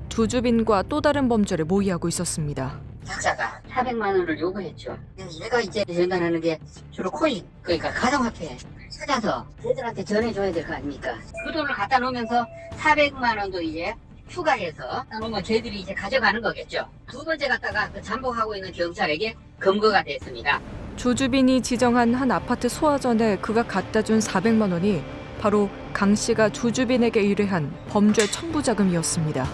조주빈과 또 다른 범죄를 모의하고 있었습니다. 작자가 400만 원을 요구했죠. 내가 이제 전달하는 게 주로 코인, 그러니까 가상화폐 찾아서 걔들한테 전해줘야 될 거 아닙니까? 그 돈을 갖다 놓으면서 400만 원도 이제 추가해서 갖다 놓으면 걔들이 이제 가져가는 거겠죠. 두 번째 갖다가 그 잠복하고 있는 경찰에게 검거가 됐습니다. 조주빈이 지정한 한 아파트 소화전에 그가 갖다 준 400만 원이 바로 강 씨가 조주빈에게 의뢰한 범죄 청부 자금이었습니다.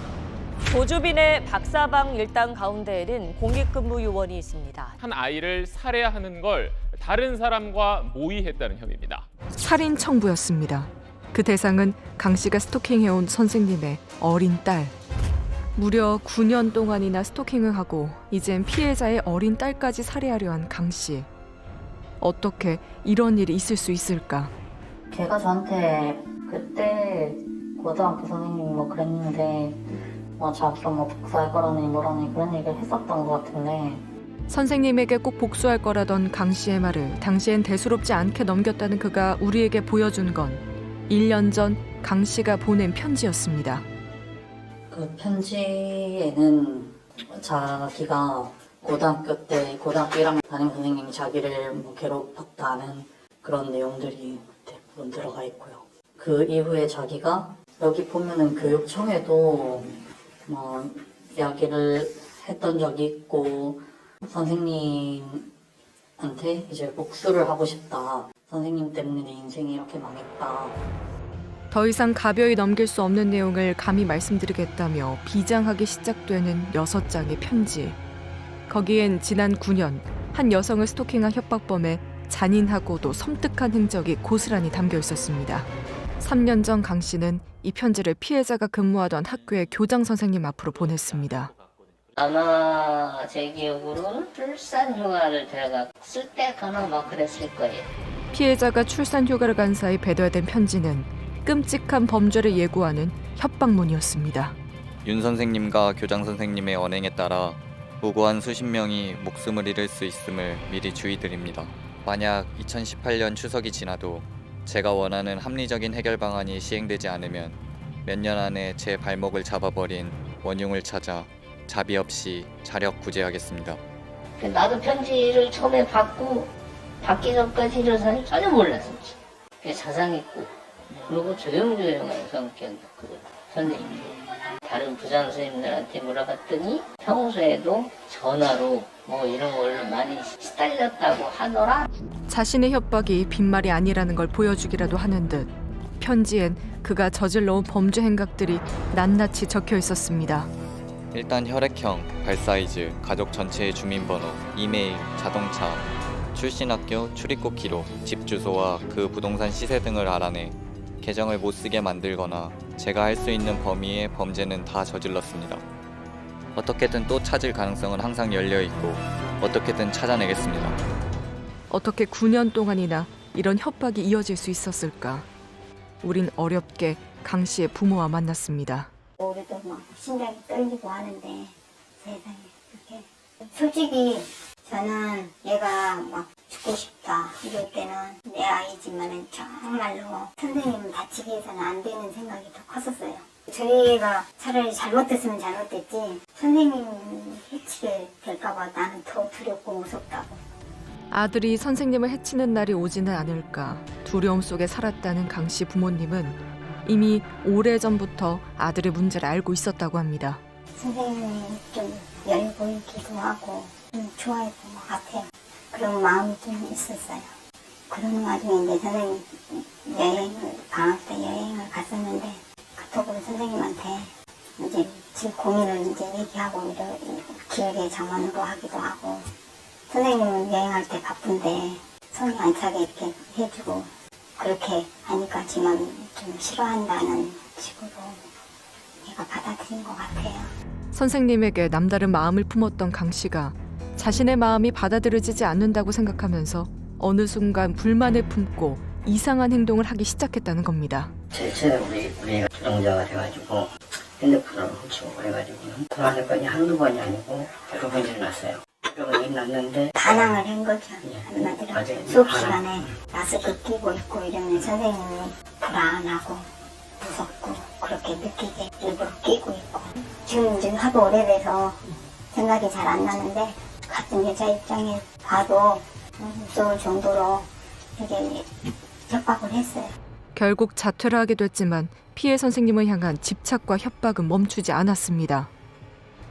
조주빈의 박사방 일당 가운데에는 공익근무 요원이 있습니다. 한 아이를 살해하는 걸 다른 사람과 모의했다는 혐의입니다. 살인 청부였습니다. 그 대상은 강 씨가 스토킹해온 선생님의 어린 딸. 무려 9년 동안이나 스토킹을 하고 이젠 피해자의 어린 딸까지 살해하려 한 강 씨. 어떻게 이런 일이 있을 수 있을까? 걔가 저한테 그때 고등학교 선생님이 뭐 그랬는데 자기가 뭐 복수할 거라니 뭐라니 그런 얘기를 했었던 것 같은데, 선생님에게 꼭 복수할 거라던 강 씨의 말을 당시엔 대수롭지 않게 넘겼다는 그가 우리에게 보여준 건 1년 전 강 씨가 보낸 편지였습니다. 그 편지에는 자기가 고등학교 1학년 담임 선생님이 자기를 뭐 괴롭혔다는 그런 내용들이 대부분 들어가 있고요. 그 이후에 자기가 여기 보면은 교육청에도 뭐 이야기를 했던 적이 있고, 선생님한테 이제 복수를 하고 싶다. 선생님 때문에 내 인생이 이렇게 망했다. 더 이상 가벼이 넘길 수 없는 내용을 감히 말씀드리겠다며 비장하게 시작되는 6장의 편지. 거기엔 지난 9년 한 여성을 스토킹한 협박범의 잔인하고도 섬뜩한 흔적이 고스란히 담겨 있었습니다. 3년 전 강 씨는 이 편지를 피해자가 근무하던 학교의 교장 선생님 앞으로 보냈습니다. 아마 제 기억으로는 출산휴가를 제가 쓸 때 가나 막 그랬을 거예요. 피해자가 출산휴가를 간 사이 배달된 편지는 끔찍한 범죄를 예고하는 협박문이었습니다. 윤 선생님과 교장 선생님의 언행에 따라 무고한 수십 명이 목숨을 잃을 수 있음을 미리 주의드립니다. 만약 2018년 추석이 지나도 제가 원하는 합리적인 해결 방안이 시행되지 않으면 몇 년 안에 제 발목을 잡아버린 원흉을 찾아 자비 없이 자력 구제하겠습니다. 나도 편지를 처음에 받기 전까지는 사실 전혀 몰랐었지. 자상했고 그리고 조용조용한 성격이었거든. 선생님도 다른 부장 선생님들한테 물어봤더니 평소에도 전화로 뭐 이런 걸로 많이 시달렸다고 하더라. 자신의 협박이 빈말이 아니라는 걸 보여주기라도 하는 듯 편지엔 그가 저질러온 범죄 행각들이 낱낱이 적혀 있었습니다. 일단 혈액형, 발사이즈, 가족 전체의 주민번호, 이메일, 자동차, 출신 학교, 출입국 기록, 집 주소와 그 부동산 시세 등을 알아내 계정을 못 쓰게 만들거나 제가 할 수 있는 범위의 범죄는 다 저질렀습니다. 어떻게든 또 찾을 가능성은 항상 열려있고 어떻게든 찾아내겠습니다. 어떻게 9년 동안이나 이런 협박이 이어질 수 있었을까? 우린 어렵게 강 씨의 부모와 만났습니다. 우리도 막 심장이 떨리고 하는데 세상에 그렇게 솔직히 저는 얘가 막 죽고 싶다 이럴 때는 내 아이지만은 정말로 선생님을 다치게 해서는 안 되는 생각이 더 컸었어요. 저희가 차라리 잘못됐으면 잘못됐지 선생님 해치게 될까봐 나는 더 두렵고 무섭다고. 아들이 선생님을 해치는 날이 오지는 않을까 두려움 속에 살았다는 강 씨 부모님은 이미 오래전부터 아들의 문제를 알고 있었다고 합니다. 선생님이 좀 여유 보이기도 하고 좀 좋아했던 것 같아요. 그런 마음이 좀 있었어요. 그런 와중에 이제 선생님 방학 때 여행을 갔었는데 카톡으로 선생님한테 이제 제 고민을 이제 얘기하고 길게 장문으로 하기도 하고 선생님은 여행할 때 바쁜데 손이 안 차게 이렇게 해주고 그렇게 하니까 지만 좀 싫어한다는 식으로 얘가 받아들인 것 같아요. 선생님에게 남다른 마음을 품었던 강 씨가 자신의 마음이 받아들여지지 않는다고 생각하면서 어느 순간 불만을 품고 이상한 행동을 하기 시작했다는 겁니다. 제가 우리가 주정자가 돼가지고 핸드폰을 훔치고 그래가지고 통화할 건이 한두 번이 아니고 여러 번 일어났어요. 여러 번 일어났는데 반항을 한 거죠. 한마디로 수업 시간에 마스크 끼고 있고 이러면 선생님이 불안하고 무섭고 그렇게 느끼게 일부러 끼고 있고 지금 하도 오래돼서 생각이 잘 안 나는데 같은 여자 입장에 봐도 무서울 정도로 되게 협박을 했어요. 결국 자퇴를 하게 됐지만 피해 선생님을 향한 집착과 협박은 멈추지 않았습니다.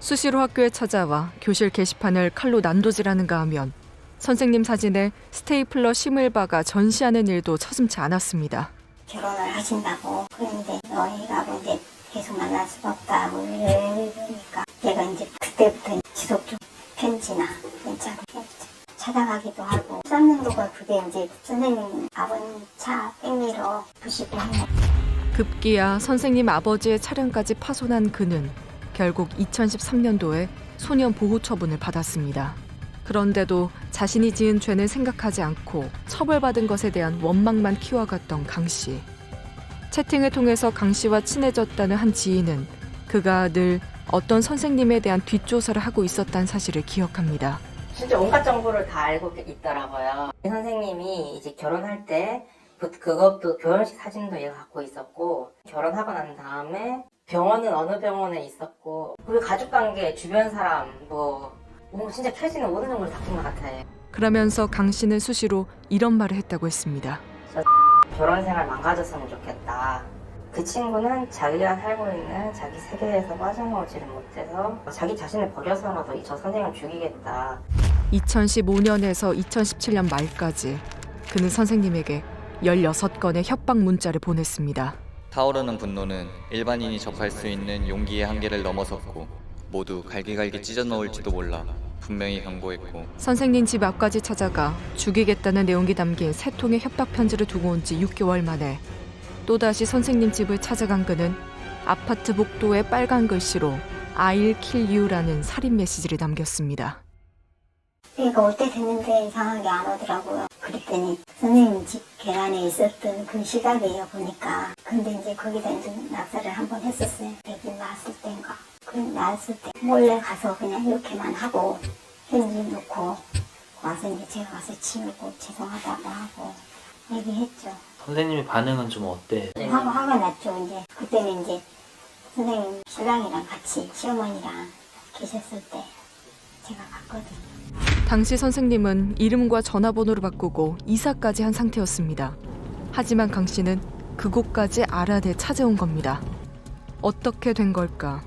수시로 학교에 찾아와 교실 게시판을 칼로 난도질하는가 하면 선생님 사진에 스테이플러 심을 박아 전시하는 일도 서슴지 않았습니다. 결혼을 하신다고 그런데 너희가 이제 계속 만날 수가 없다고 이러니까 제가 이제 그때부터 지속적으로 편지나 문자로 찾아가기도 하고 3년도가 그게 이제 선생님 아버님 차 백미러 부시고 급기야 선생님 아버지의 차량까지 파손한 그는 결국 2013년도에 소년 보호 처분을 받았습니다. 그런데도 자신이 지은 죄는 생각하지 않고 처벌받은 것에 대한 원망만 키워갔던 강 씨. 채팅을 통해서 강 씨와 친해졌다는 한 지인은 그가 늘 어떤 선생님에 대한 뒷조사를 하고 있었다는 사실을 기억합니다. 진짜 온갖 정보를 다 알고 있더라고요. 선생님이 이제 결혼할 때 그것도 결혼식 사진도 얘가 갖고 있었고 결혼하고 난 다음에 병원은 어느 병원에 있었고 우리 가족관계 주변 사람 뭐 진짜 켜지는 모든 정보를 다 낀 것 같아요. 그러면서 강 씨는 수시로 이런 말을 했다고 했습니다. 결혼 생활 망가졌으면 좋겠다. 그 친구는 자기가 살고 있는 자기 세계에서 빠져나오지를 못해서 자기 자신을 버려서라도 저 선생님을 죽이겠다. 2015년에서 2017년 말까지 그는 선생님에게 16건의 협박 문자를 보냈습니다. 타오르는 분노는 일반인이 접할 수 있는 용기의 한계를 넘어섰고 모두 갈기갈기 찢어놓을지도 몰라 분명히 경고했고 선생님 집 앞까지 찾아가 죽이겠다는 내용이 담긴 3통의 협박 편지를 두고 온 지 6개월 만에 또다시 선생님 집을 찾아간 그는 아파트 복도에 빨간 글씨로 I'll kill you라는 살인 메시지를 남겼습니다. 그러니까 올 때 됐는데 이상하게 안 오더라고요. 그랬더니 선생님 집 계단에 있었던 그 시각이에요 보니까. 근데 이제 거기다 이제 낙서를 한번 했었어요. 100일 나왔을 때인가. 나왔을 때 몰래 가서 그냥 이렇게만 하고 편지 놓고 와서 이제 제가 가서 치우고 죄송하다고 하고 얘기했죠. 선생님의 반응은 좀 어때? 화가 났죠. 이제 그때는 이제 선생님 신랑이랑 같이 시어머니랑 계셨을 때 제가 갔거든요. 당시 선생님은 이름과 전화번호를 바꾸고 이사까지 한 상태였습니다. 하지만 강 씨는 그곳까지 알아내 찾아온 겁니다. 어떻게 된 걸까?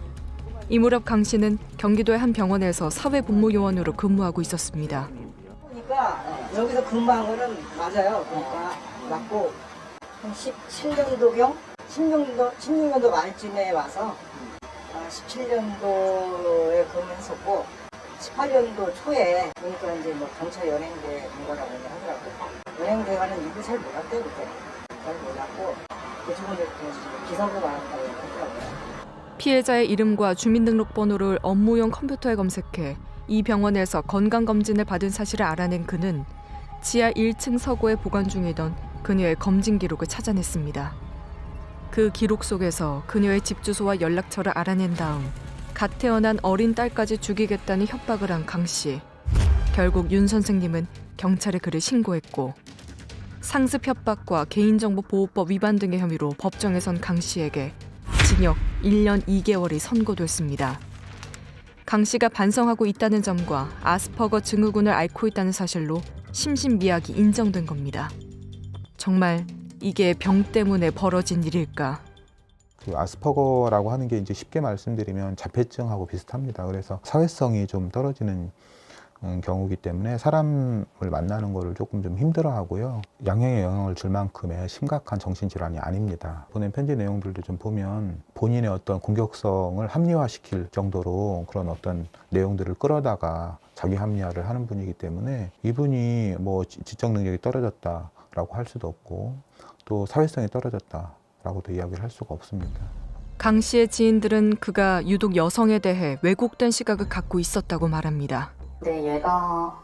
이 무렵 강 씨는 경기도의 한 병원에서 사회복무요원으로 근무하고 있었습니다. 그러니까 여기서 근무한 거는 맞아요. 그러니까 맞고 한 17년도경, 16년도 말쯤에 와서 17년도에 근무했었고 18년도 초에 그러니까 이제 뭐 경찰 연행대 간 거라고 하더라고요. 연행대 가는 이유를 잘 몰랐대요 그때. 잘 몰랐고 그쪽은 기사고 나왔다고 하더라고요. 피해자의 이름과 주민등록번호를 업무용 컴퓨터에 검색해 이 병원에서 건강검진을 받은 사실을 알아낸 그는 지하 1층 서고에 보관 중이던 그녀의 검진 기록을 찾아냈습니다. 그 기록 속에서 그녀의 집 주소와 연락처를 알아낸 다음 갓 태어난 어린 딸까지 죽이겠다는 협박을 한 강 씨. 결국 윤 선생님은 경찰에 그를 신고했고 상습 협박과 개인정보보호법 위반 등의 혐의로 법정에 선 강 씨에게 징역 1년 2개월이 선고됐습니다. 강 씨가 반성하고 있다는 점과 아스퍼거 증후군을 앓고 있다는 사실로 심신미약이 인정된 겁니다. 정말 이게 병 때문에 벌어진 일일까? 그 아스퍼거라고 하는 게 이제 쉽게 말씀드리면 자폐증하고 비슷합니다. 그래서 사회성이 좀 떨어지는 경우이기 때문에 사람을 만나는 거를 조금 좀 힘들어하고요. 양형에 영향을 줄 만큼의 심각한 정신질환이 아닙니다. 보낸 편지 내용들도 좀 보면 본인의 어떤 공격성을 합리화시킬 정도로 그런 어떤 내용들을 끌어다가 자기 합리화를 하는 분이기 때문에 이분이 뭐 지적 능력이 떨어졌다라고 할 수도 없고 또 사회성이 떨어졌다라고도 이야기를 할 수가 없습니다. 강 씨의 지인들은 그가 유독 여성에 대해 왜곡된 시각을 갖고 있었다고 말합니다. 근데 얘가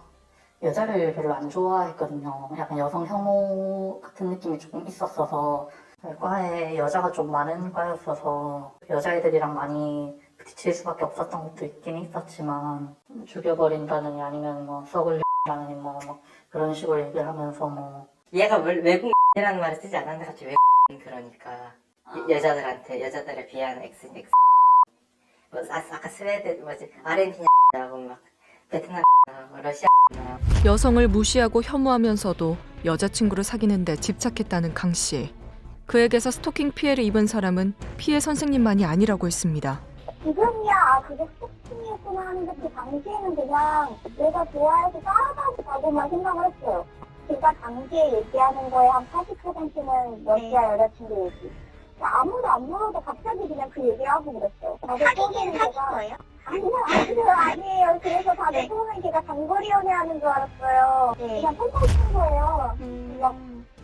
여자를 별로 안 좋아했거든요. 약간 여성 혐오 같은 느낌이 조금 있었어서 과에 여자가 좀 많은 과였어서 여자애들이랑 많이 부딪힐 수밖에 없었던 것도 있긴 있었지만 죽여버린다느니 아니면 뭐 썩을려라느니 뭐 그런 식으로 얘기를 하면서 뭐 얘가 외국이라는 말을 쓰지 않았는데 갑자기 외국 그러니까 여자들에 비한 X 뭐 아까 스웨덴 뭐지 아르헨티나하고 막 베트남 러시아 여성을 무시하고 혐오하면서도 여자친구를 사귀는데 집착했다는 강 씨. 그에게서 스토킹 피해를 입은 사람은 피해 선생님만이 아니라고 했습니다. 지금이야 그게 스토킹이었구나 하는데 그 당시에는 그냥 내가 좋아해서 따라다니다고만 생각을 했어요. 제가 당시에 얘기하는 거에 한 80%는 러시아 여자친구 얘기. 아무도 안 물어도 갑자기 그냥 그 얘기를 하고 그랬어요. 사귀기는 사귄 거예요? 아니에요. 그래서 다들 처음에 걔가 장거리 연애하는 줄 알았어요. 그냥 폰타를 친 거예요.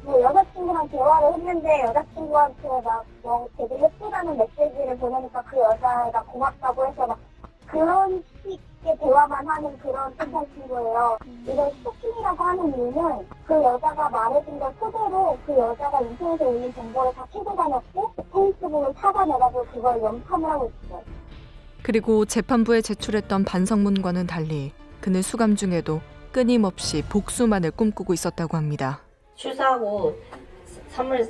뭐 여자친구랑 대화를 했는데 여자친구한테 막 되게 예쁘다는 메시지를 보내니까 그 여자가 고맙다고 해서 막 그런 식의 대화만 하는 그런 폰타를 친 거예요. 이걸 스토킹이라고 하는 이유는 그 여자가 말해준 걸 토대로 그 여자가 인터넷에 올린 정보를 다 캐고 다녔고 페이스북을 찾아내가지고 그걸 연판을 하고 있어요. 그리고 재판부에 제출했던 반성문과는 달리 그는 수감 중에도 끊임없이 복수만을 꿈꾸고 있었다고 합니다. 출소하고 3월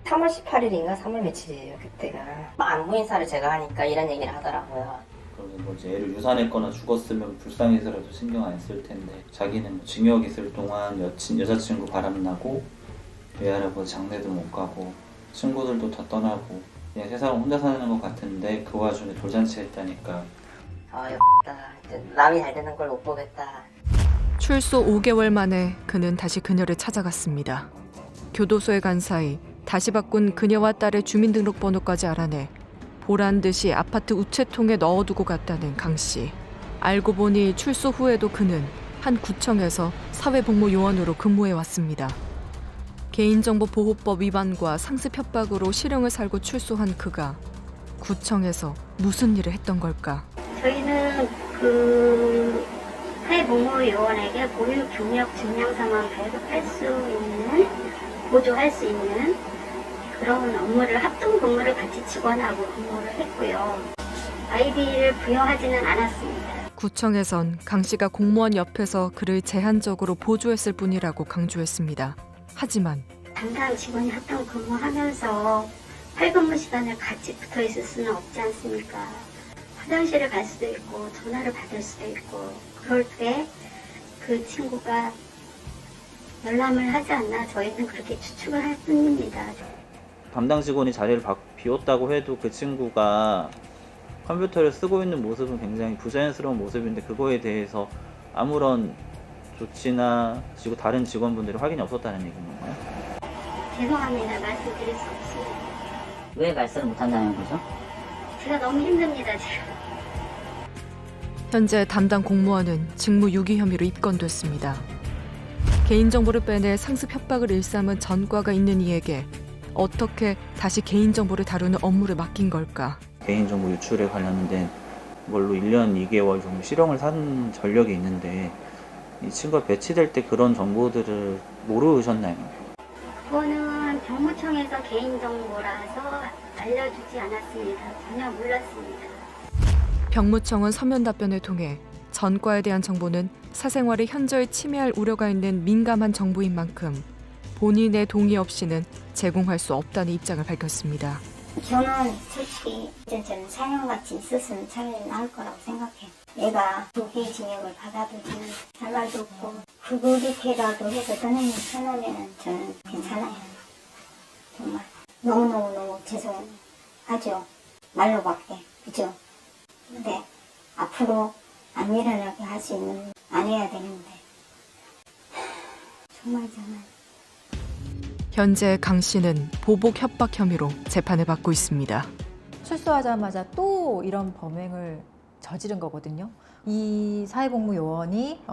18일인가 3월 며칠이에요 그때가. 안부인사를 제가 하니까 이런 얘기를 하더라고요. 그러면 뭐 이제 애를 유산했거나 죽었으면 불쌍해서라도 신경 안 쓸 텐데 자기는 뭐 징역 있을 동안 여자친구 바람나고 외할아버지 장례도 못 가고 친구들도 다 떠나고 그냥 세상을 혼자 사는 것 같은데 그 와중에 돌잔치 했다니까. 남이 잘 되는 걸 못 보겠다. 출소 5개월 만에 그는 다시 그녀를 찾아갔습니다. 교도소에 간 사이 다시 바꾼 그녀와 딸의 주민등록번호까지 알아내 보란 듯이 아파트 우체통에 넣어두고 갔다는 강 씨. 알고 보니 출소 후에도 그는 한 구청에서 사회복무요원으로 근무해왔습니다. 개인정보보호법 위반과 상습 협박으로 실형을 살고 출소한 그가 구청에서 무슨 일을 했던 걸까? 저희는 그 사회복무요원에게 고유 경력 증명서만 발급할 수 있는, 보조할 수 있는 그런 업무를 합동 근무를 같이 직원하고 근무를 했고요. 아이디를 부여하지는 않았습니다. 구청에선 강 씨가 공무원 옆에서 그를 제한적으로 보조했을 뿐이라고 강조했습니다. 하지만 담당 직원이 합동 근무하면서 활근무 시간을 같이 붙어 있을 수는 없지 않습니까? 화장실을 갈 수도 있고 전화를 받을 수도 있고 그럴 때 그 친구가 열람을 하지 않나 저희는 그렇게 추측을 할 뿐입니다. 담당 직원이 자리를 비웠다고 해도 그 친구가 컴퓨터를 쓰고 있는 모습은 굉장히 부자연스러운 모습인데 그거에 대해서 아무런 조치나 그리고 다른 직원분들이 확인이 없었다는 얘기인 건가요? 죄송합니다. 말씀드릴 수 없습니다. 왜 말씀을 못한다는 거죠? 제가 너무 힘듭니다. 지금. 현재 담당 공무원은 직무 유기 혐의로 입건됐습니다. 개인정보를 빼내 상습 협박을 일삼은 전과가 있는 이에게 어떻게 다시 개인정보를 다루는 업무를 맡긴 걸까? 개인정보 유출에 관련된 걸로 1년 2개월 정도 실형을 산 전력이 있는데 이 친구가 배치될 때 그런 정보들을 모르셨나요? 그거는 병무청에서 개인정보라서 알려주지 않았습니다. 전혀 몰랐습니다. 병무청은 서면 답변을 통해 전과에 대한 정보는 사생활의 현저히 침해할 우려가 있는 민감한 정보인 만큼 본인의 동의 없이는 제공할 수 없다는 입장을 밝혔습니다. 저는 솔직히 이제 저는 사형같이 있었으면 차라리 나을 거라고 생각해요. 내가 무기징역을 받아도 할 말도 없고 구급이라도 해서 떠나면 편하면 저는 괜찮아요. 정말 너무너무 죄송하죠. 말로밖에. 그죠? 근데 앞으로 안 일어나게 할 수 있는 안 해야 되는데 정말. 현재 강 씨는 보복 협박 혐의로 재판을 받고 있습니다. 출소하자마자 또 이런 범행을 저지른 거거든요. 이 사회복무요원이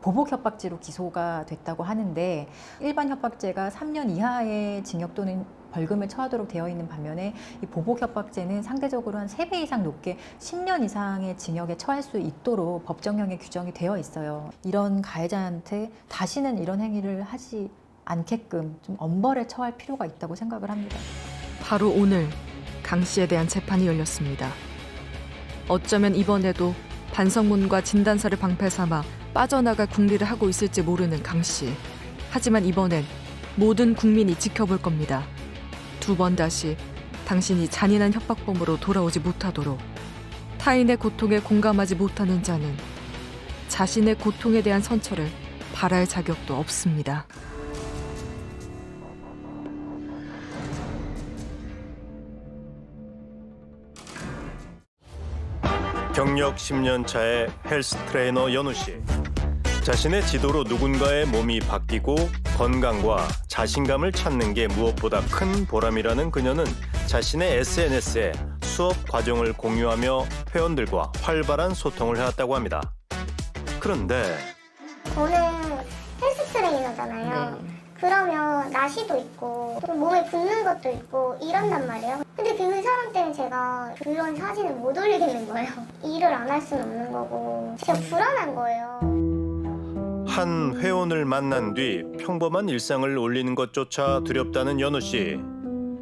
보복 협박죄로 기소가 됐다고 하는데 일반 협박죄가 3년 이하의 징역 또는 벌금을 처하도록 되어 있는 반면에 이 보복 협박죄는 상대적으로 한 3배 이상 높게 10년 이상의 징역에 처할 수 있도록 법정형에 규정이 되어 있어요. 이런 가해자한테 다시는 이런 행위를 하지 않게끔 좀 엄벌에 처할 필요가 있다고 생각을 합니다. 바로 오늘 강 씨에 대한 재판이 열렸습니다. 어쩌면 이번에도 반성문과 진단서를 방패 삼아 빠져나갈 궁리를 하고 있을지 모르는 강 씨. 하지만 이번엔 모든 국민이 지켜볼 겁니다. 두 번 다시 당신이 잔인한 협박범으로 돌아오지 못하도록. 타인의 고통에 공감하지 못하는 자는 자신의 고통에 대한 선처를 바랄 자격도 없습니다. 경력 10년 차의 헬스 트레이너 연우 씨. 자신의 지도로 누군가의 몸이 바뀌고 건강과 자신감을 찾는 게 무엇보다 큰 보람이라는 그녀는 자신의 SNS에 수업 과정을 공유하며 회원들과 활발한 소통을 해왔다고 합니다. 그런데 저는 헬스 트레이너잖아요. 그러면 나시도 있고 또 몸에 붓는 것도 있고 이런단 말이에요. 근데 그 사람 때문에 제가 그런 사진을 못 올리겠는 거예요. 일을 안 할 수는 없는 거고 진짜 불안한 거예요. 한 회원을 만난 뒤 평범한 일상을 올리는 것조차 두렵다는 연우 씨.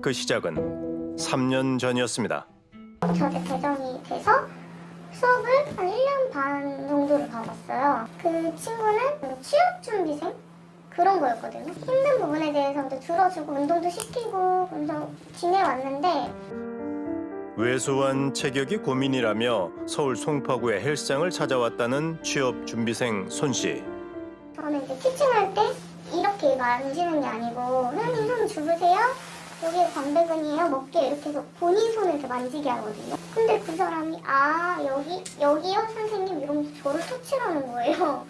그 시작은 3년 전이었습니다. 저한테 배정이 돼서 수업을 한 1년 반 정도를 받았어요. 그 친구는 취업준비생? 그런 거였거든요. 힘든 부분에 대해서도 들어주고 운동도 시키고 그래서 지내왔는데 왜소한 체격이 고민이라며 서울 송파구의 헬스장을 찾아왔다는 취업준비생 손 씨. 저는 이제 티칭할 때 이렇게 만지는 게 아니고 선생님 손 주무세요? 여기 광배근이에요? 먹게 이렇게 해서 본인 손을 이렇게 만지게 하거든요. 근데 그 사람이 여기요 선생님 이러면서 저를 터치하는 거예요.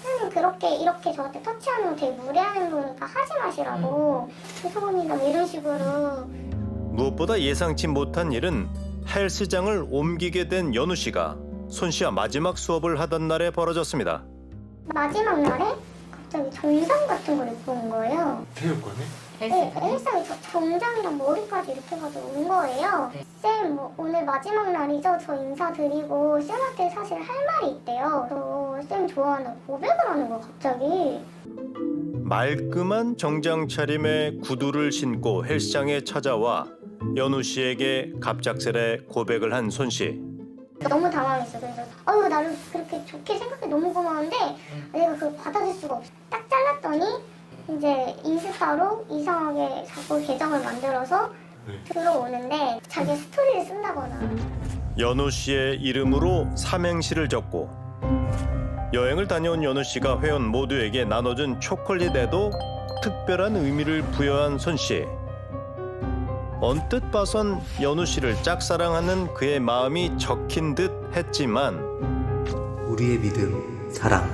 선생님 그렇게 이렇게 저한테 터치하는 거 되게 무례하는 거니까 하지 마시라고. 죄송합니다 이런 식으로. 무엇보다 예상치 못한 일은 헬스장을 옮기게 된 연우 씨가 손 씨와 마지막 수업을 하던 날에 벌어졌습니다. 마지막 날에 갑자기 정장 같은 걸 입고 온 거예요. 체육관에? 네, 헬스장에 정장이랑 머리까지 이렇게 해가지고 온 거예요. 쌤, 오늘 마지막 날이죠? 저 인사드리고 쌤한테 사실 할 말이 있대요. 쌤 좋아하는 고백을 하는 거 갑자기. 말끔한 정장 차림에 구두를 신고 헬스장에 찾아와 연우 씨에게 갑작스레 고백을 한 손 씨. 너무 당황했어. 그래서 아유 나를 그렇게 좋게 생각해 너무 고마운데 내가 그걸 받아줄 수가 없어. 딱 잘랐더니 이제 인스타로 이상하게 자꾸 계정을 만들어서 들어오는데 자기 스토리를 쓴다거나 연우 씨의 이름으로 삼행시를 적고 여행을 다녀온 연우 씨가 회원 모두에게 나눠준 초콜릿에도 특별한 의미를 부여한 손 씨. 언뜻 봐선 연우 씨를 짝사랑하는 그의 마음이 적힌 듯 했지만 우리의 믿음, 사랑.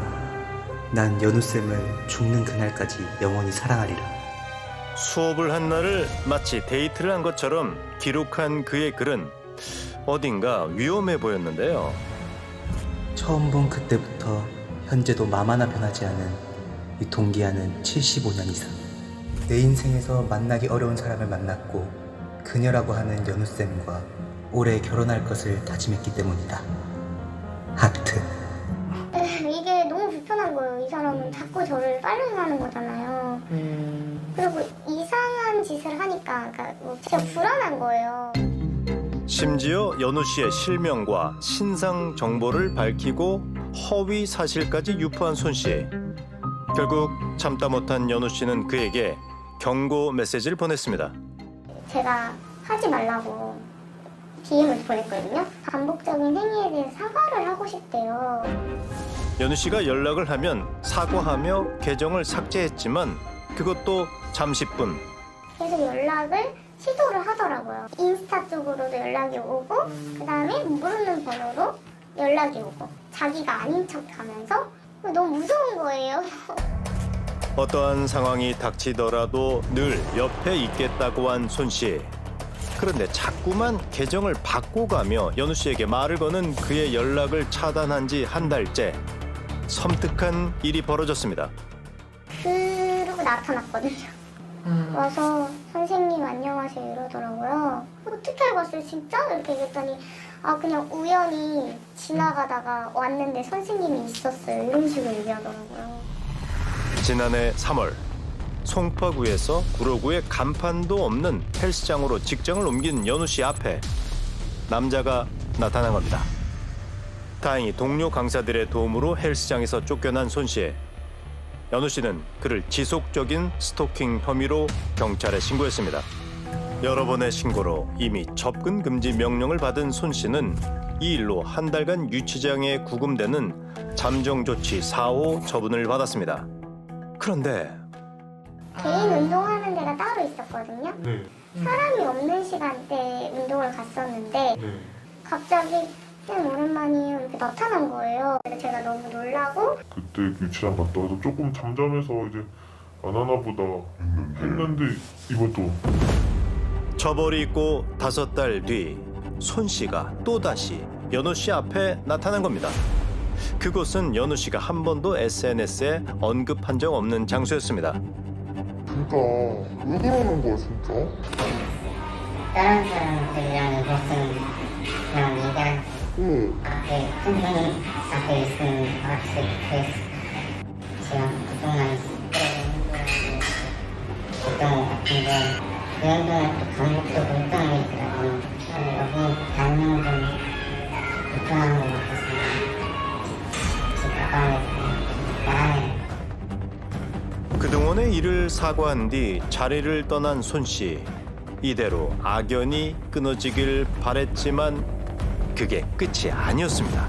난 연우쌤을 죽는 그날까지 영원히 사랑하리라. 수업을 한 날을 마치 데이트를 한 것처럼 기록한 그의 글은 어딘가 위험해 보였는데요. 처음 본 그때부터 현재도 맘 하나 변하지 않은 이 동기화는 75년 이상. 내 인생에서 만나기 어려운 사람을 만났고 그녀라고 하는 연우쌤과 올해 결혼할 것을 다짐했기 때문이다. 하트. 이게 너무 불편한 거예요. 이 사람은 자꾸 저를 팔로우하는 거잖아요. 그리고 이상한 짓을 하니까 진짜 불안한 거예요. 심지어 연우 씨의 실명과 신상 정보를 밝히고 허위 사실까지 유포한 손 씨. 결국 참다 못한 연우 씨는 그에게 경고 메시지를 보냈습니다. 제가 하지 말라고 DM을 보냈거든요. 반복적인 행위에 대해 사과를 하고 싶대요. 연우 씨가 연락을 하면 사과하며 계정을 삭제했지만 그것도 잠시뿐. 계속 연락을 시도를 하더라고요. 인스타 쪽으로도 연락이 오고 그다음에 모르는 번호로 연락이 오고 자기가 아닌 척하면서 너무 무서운 거예요. 어떠한 상황이 닥치더라도 늘 옆에 있겠다고 한 손 씨. 그런데 자꾸만 계정을 바꿔가며 연우 씨에게 말을 거는 그의 연락을 차단한 지 한 달째. 섬뜩한 일이 벌어졌습니다. 그러고 나타났거든요. 와서 선생님 안녕하세요 이러더라고요. 어떻게 알고 왔어요 진짜? 이렇게 얘기했더니 그냥 우연히 지나가다가 왔는데 선생님이 있었어요. 이런 식으로 얘기하더라고요. 지난해 3월 송파구에서 구로구에 간판도 없는 헬스장으로 직장을 옮긴 연우 씨 앞에 남자가 나타난 겁니다. 다행히 동료 강사들의 도움으로 헬스장에서 쫓겨난 손 씨. 연우 씨는 그를 지속적인 스토킹 혐의로 경찰에 신고했습니다. 여러 번의 신고로 이미 접근 금지 명령을 받은 손 씨는 이 일로 한 달간 유치장에 구금되는 잠정조치 4호 처분을 받았습니다. 그런데 개인 운동하는 데가 따로 있었거든요. 사람이 없는 시간대에 운동을 갔었는데 갑자기 쌤 오랜만이에요 이렇게 나타난 거예요. 그래서 제가 너무 놀라고 그때 유치장 갔다 와서 조금 잠잠해서 이제 안 하나 보다 했는데 이것도 처벌이 있고 5달 뒤 손 씨가 또다시 연우 씨 앞에 나타난 겁니다. 그곳은 연우 씨가 한 번도 SNS에 언급한 적 없는 장소였습니다. 진짜 왜 그러는 거야 진짜? 다른 사람들이랑 무슨 그런 얘기를 앞에 큰 형이 앞에 있으면 같이 그래서 제가 그동안 어떤 것 같은데 그 운동을 또 강목적으로 운동하고 있더라고요. 여기 닿는 건 불편한 것 같아서 집 가방에 나가네. 그동안의 일을 사과한 뒤 자리를 떠난 손 씨. 이대로 악연이 끊어지길 바랬지만 그게 끝이 아니었습니다.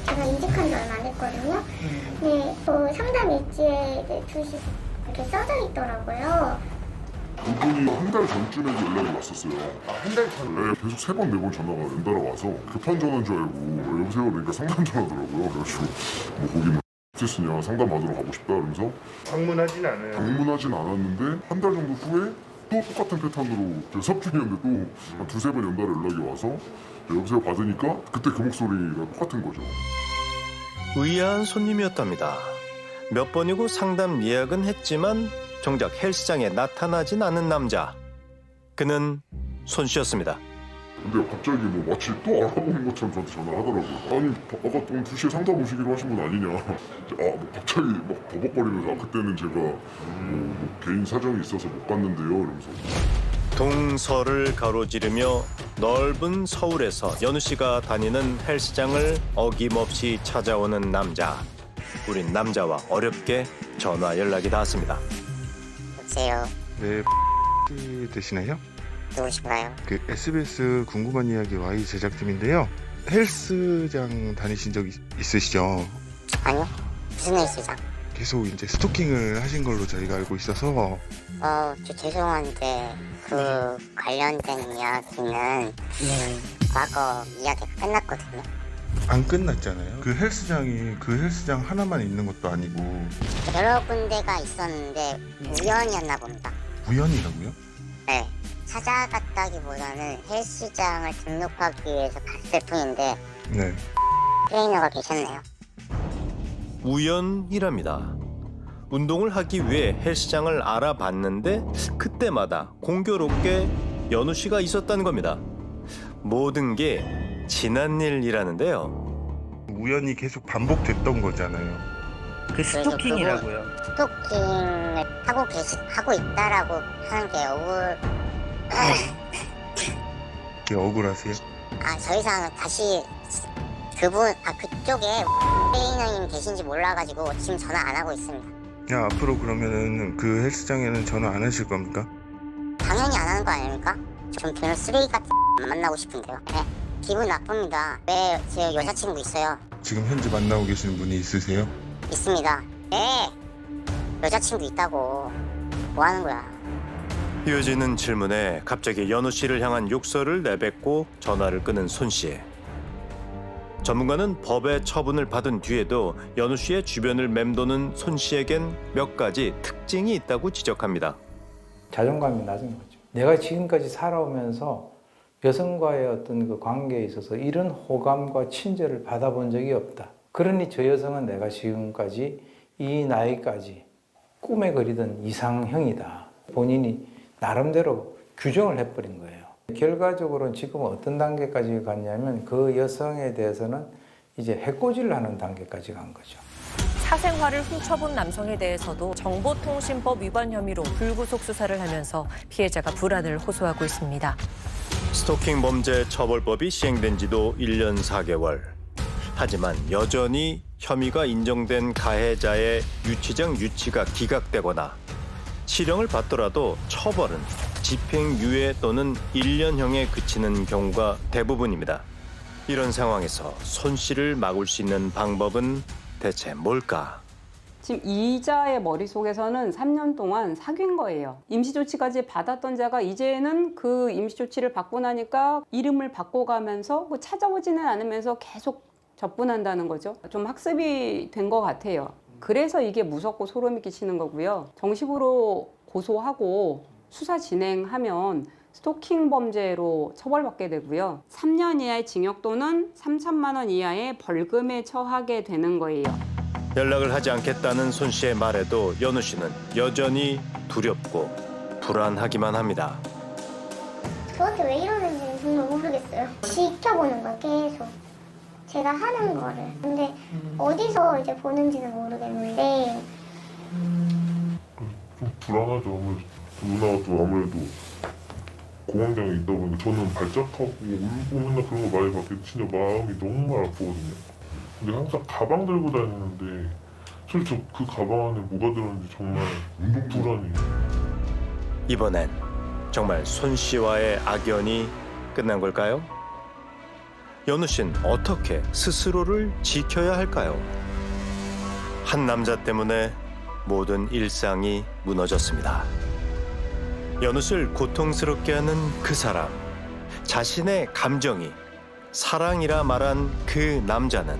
제가 이직한 지 얼마 안 됐거든요. 네, 그 상담 일지에 2시 이렇게 써져 있더라고요. 그분이 한 달 전쯤에 연락이 왔었어요. 한 달 전? 네, 계속 3번, 4번 전화가 연달아 와서 급한 전화인 줄 알고 여보세요 그러니까 상담 전화더라고요. 그래가지고 뭐 거기 뭐 스트레스냐 상담 받으러 가고 싶다 그러면서 방문하진 않아요. 방문하진 않았는데 한 달 정도 후에 또 똑같은 패턴으로 섭 중이었는데 또 한 2-3번 연달아 연락이 와서 여보세요 받으니까 그때 그 목소리가 똑같은 거죠. 의아한 손님이었답니다. 몇 번이고 상담 예약은 했지만 정작 헬스장에 나타나진 않은 남자. 그는 손 씨였습니다. 근데 갑자기 뭐 마치 또 알아보는 것처럼 저한테 전화를 하더라고요. 아니 아까 오늘 2시에 상담 오시기로 하신 분 아니냐. 뭐 갑자기 막 버벅거리면서 그때는 제가 뭐 개인 사정이 있어서 못 갔는데요 이러면서 동서를 가로지르며 넓은 서울에서 연우 씨가 다니는 헬스장을 어김없이 찾아오는 남자. 우린 남자와 어렵게 전화 연락이 닿았습니다. 여보세요. 네, 되시나요? 누구신가요? 그 SBS 궁금한 이야기 Y 제작팀인데요. 헬스장 다니신 적 있으시죠? 아니요. 무슨 헬스장? 계속 이제 스토킹을 하신 걸로 저희가 알고 있어서. 저 죄송한데 그 관련된 이야기는 과거 이야기가 끝났거든요. 안 끝났잖아요. 그 헬스장 하나만 있는 것도 아니고. 여러 군데가 있었는데 우연이었나 봅니다. 우연이라고요? 네. 찾아갔다기보다는 헬스장을 등록하기 위해서 갔을 뿐인데 네. 트레이너가 계셨네요. 우연이랍니다. 운동을 하기 위해 헬스장을 알아봤는데 그때마다 공교롭게 연우 씨가 있었다는 겁니다. 모든 게 지난 일이라는데요. 우연히 계속 반복됐던 거잖아요. 그 스토킹이라고요? 스토킹을 하고 있다라고 하는 게 그게 억울하세요? 더 이상 다시 그쪽에 트레이너님 계신지 몰라가지고 지금 전화 안 하고 있습니다. 야, 앞으로 그러면은 그 헬스장에는 전화 안 하실 겁니까? 당연히 안 하는 거 아닙니까? 좀 그런 쓰레기 같은 만나고 싶은데요. 네. 기분 나쁩니다. 왜 제 여자친구 있어요? 지금 현재 만나고 계시는 분이 있으세요? 있습니다. 네. 여자친구 있다고. 뭐 하는 거야? 이어지는 질문에 갑자기 연우 씨를 향한 욕설을 내뱉고 전화를 끊은 손 씨. 전문가는 법의 처분을 받은 뒤에도 연우 씨의 주변을 맴도는 손 씨에겐 몇 가지 특징이 있다고 지적합니다. 자존감이 낮은 거죠. 내가 지금까지 살아오면서 여성과의 어떤 그 관계에 있어서 이런 호감과 친절을 받아본 적이 없다. 그러니 저 여성은 내가 지금까지 이 나이까지 꿈에 그리던 이상형이다. 본인이 나름대로 규정을 해버린 거예요. 결과적으로는 지금 어떤 단계까지 갔냐면 그 여성에 대해서는 이제 해코지를 하는 단계까지 간 거죠. 사생활을 훔쳐본 남성에 대해서도 정보통신법 위반 혐의로 불구속 수사를 하면서 피해자가 불안을 호소하고 있습니다. 스토킹 범죄 처벌법이 시행된 지도 1년 4개월. 하지만 여전히 혐의가 인정된 가해자의 유치장 유치가 기각되거나 실형을 받더라도 처벌은 집행유예 또는 1년형에 그치는 경우가 대부분입니다. 이런 상황에서 손 씨를 막을 수 있는 방법은 대체 뭘까? 지금 이자의 머릿속에서는 3년 동안 사귄 거예요. 임시조치까지 받았던 자가 이제는 그 임시조치를 받고 나니까 이름을 바꿔가면서 찾아오지는 않으면서 계속 접근한다는 거죠. 좀 학습이 된 것 같아요. 그래서 이게 무섭고 소름이 끼치는 거고요. 정식으로 고소하고 수사 진행하면 스토킹 범죄로 처벌받게 되고요. 3년 이하의 징역 또는 3천만 원 이하의 벌금에 처하게 되는 거예요. 연락을 하지 않겠다는 손 씨의 말에도 연우 씨는 여전히 두렵고 불안하기만 합니다. 저한테 왜 이러는지 정말 모르겠어요. 지켜보는 거예요, 계속. 제가 하는 거를. 근데 어디서 이제 보는지는 모르겠는데. 좀 불안하죠. 아무래도 누나가 또 아무래도 공황장애 있다 보니까 저는 발작하고 울고 맨날 그런 거 많이 받게 진짜 마음이 너무 아프거든요. 근데 항상 가방 들고 다니는데 솔직히 그 가방 안에 뭐가 들었는지 정말 불안해요. 이번엔 정말 손 씨와의 악연이 끝난 걸까요? 연우 씨는 어떻게 스스로를 지켜야 할까요? 한 남자 때문에 모든 일상이 무너졌습니다. 연우 씨를 고통스럽게 하는 그 사람, 자신의 감정이 사랑이라 말한 그 남자는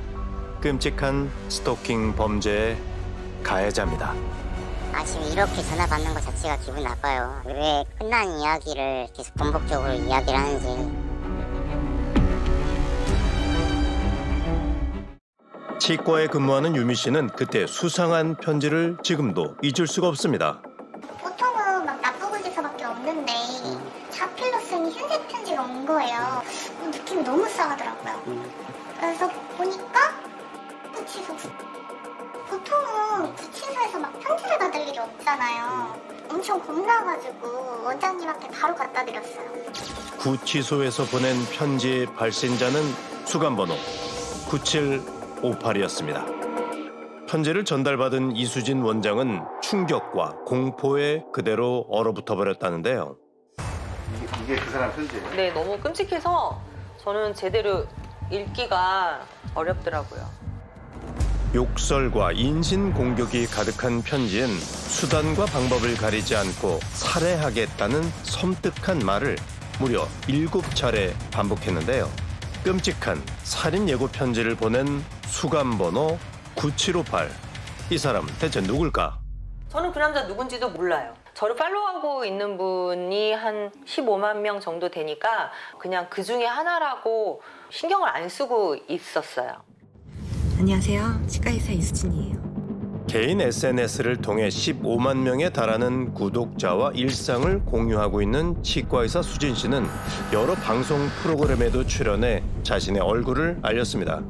끔찍한 스토킹 범죄의 가해자입니다. 지금 이렇게 전화 받는 것 자체가 기분 나빠요. 왜 끝난 이야기를 계속 반복적으로 이야기를 하는지. 치과에 근무하는 유미 씨는 그때 수상한 편지를 지금도 잊을 수가 없습니다. 보통은 막 나쁘고 짓서밖에 없는데 자필로 쓴 흰색 편지가 온 거예요. 느낌이 너무 싸하더라고요. 그래서 보니까 취소. 보통은 구치소에서 막 편지를 받을 일이 없잖아요. 엄청 겁나가지고 원장님한테 바로 갖다 드렸어요. 구치소에서 보낸 편지의 발신자는 수감번호 9758이었습니다. 편지를 전달받은 이수진 원장은 충격과 공포에 그대로 얼어붙어 버렸다는데요. 이게 그 사람 편지예요? 네, 너무 끔찍해서 저는 제대로 읽기가 어렵더라고요. 욕설과 인신공격이 가득한 편지엔 수단과 방법을 가리지 않고 살해하겠다는 섬뜩한 말을 무려 7차례 반복했는데요. 끔찍한 살인 예고 편지를 보낸 수감번호 9758. 이 사람 대체 누굴까? 저는 그 남자 누군지도 몰라요. 저를 팔로우하고 있는 분이 한 15만 명 정도 되니까 그냥 그 중에 하나라고 신경을 안 쓰고 있었어요. 안녕하세요. 치과의사 이수진이에요. 개인 SNS를 통해 15만 명에 달하는 구독자와 일상을 공유하고 있는 치과의사 수진 씨는 여러 방송 프로그램에도 출연해 자신의 얼굴을 알렸습니다.